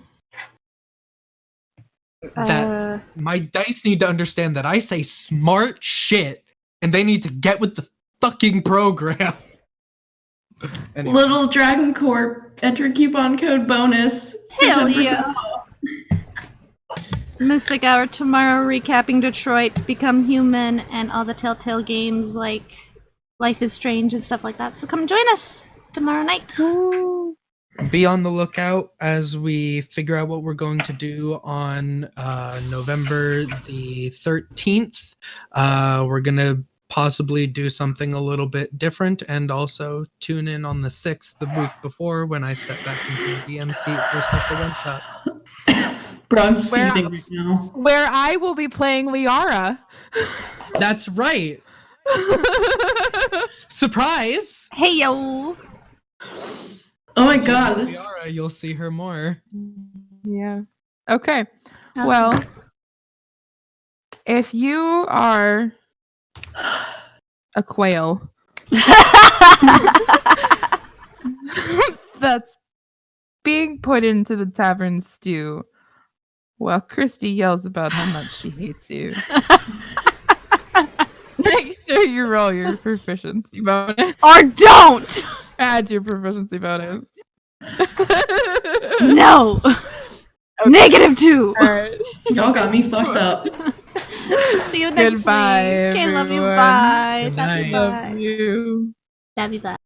That my dice need to understand that I say smart shit and they need to get with the fucking program. Anyway. Little Dragon Corp, enter coupon code bonus. Hell yeah. Mystic Hour tomorrow, recapping Detroit, Become Human, and all the Telltale games like Life is Strange and stuff like that. So come join us tomorrow night. Be on the lookout as we figure out what we're going to do on November the 13th. We're going to possibly do something a little bit different, and also tune in on the 6th, the week before, when I step back into the DM seat for a special one-shot. Bro, I'm seething right now. Where I will be playing Liara. That's right. Surprise! Hey yo. Oh my god. Liara, you'll see her more. Yeah. Okay. Awesome. Well, if you are a quail that's being put into the tavern stew while Kristy yells about how much she hates you, make sure you roll your proficiency bonus. Or don't. Add your proficiency bonus. No. Okay. -2. All right. Y'all got me fucked up. See you next Goodbye, week. Okay, love you. everyone. Bye. Good Love you. night. Love Bye. you. Love you, bye.